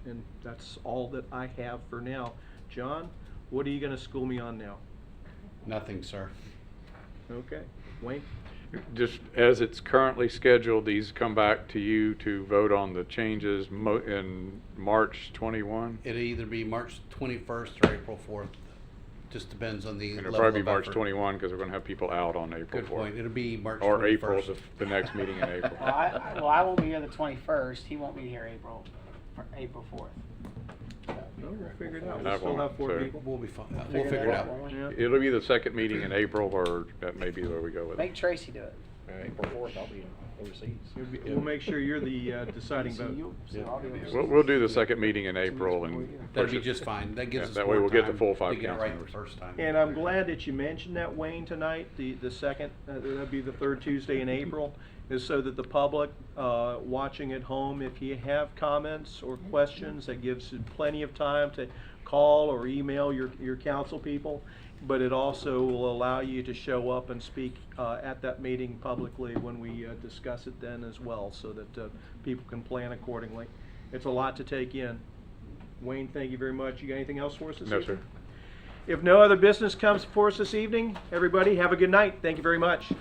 S1: And that's all that I have for now. John, what are you going to school me on now?
S10: Nothing, sir.
S1: Okay. Wayne?
S9: Just as it's currently scheduled, these come back to you to vote on the changes in March 21?
S10: It'll either be March 21st or April 4th. Just depends on the
S9: And it'll
S10: level
S9: probably
S10: of
S9: be March
S10: effort.
S9: 21 because we're going to have people out on April 4th.
S10: Good point. It'll be March
S9: Or
S10: 21st.
S9: April, the next meeting in April.
S7: Well, I won't be here the 21st. He won't be here April 4th.
S1: We'll figure it out.
S9: And
S1: We'll
S9: I
S1: still
S9: won't,
S1: have 4
S9: so-
S1: people.
S10: We'll be fine. We'll figure it out.
S1: Yeah.
S9: It'll be the second meeting in April, or that may be where we go with it.
S7: Make Tracy do it.
S8: April 4th, I'll be overseas.
S1: We'll make sure you're the deciding
S7: So
S1: vote.
S7: I'll do it.
S9: We'll do the second meeting in April and
S10: That'd
S9: push
S10: be
S9: it.
S10: just fine. That gives us
S9: That way
S10: more
S9: we'll get the
S10: time
S9: full 5
S10: to get it
S9: council
S10: right
S9: members.
S10: the first time.
S1: And I'm glad that you mentioned that, Wayne, tonight, the second, that'd be the third Tuesday in April, is so that the public watching at home, if you have comments or questions, that gives you plenty of time to call or email your council people, but it also will allow you to show up and speak at that meeting publicly when we discuss it then as well, so that people can plan accordingly. It's a lot to take in. Wayne, thank you very much. You got anything else for us this
S9: No,
S1: evening?
S9: sir.
S1: If no other business comes before us this evening, everybody have a good night. Thank you very much.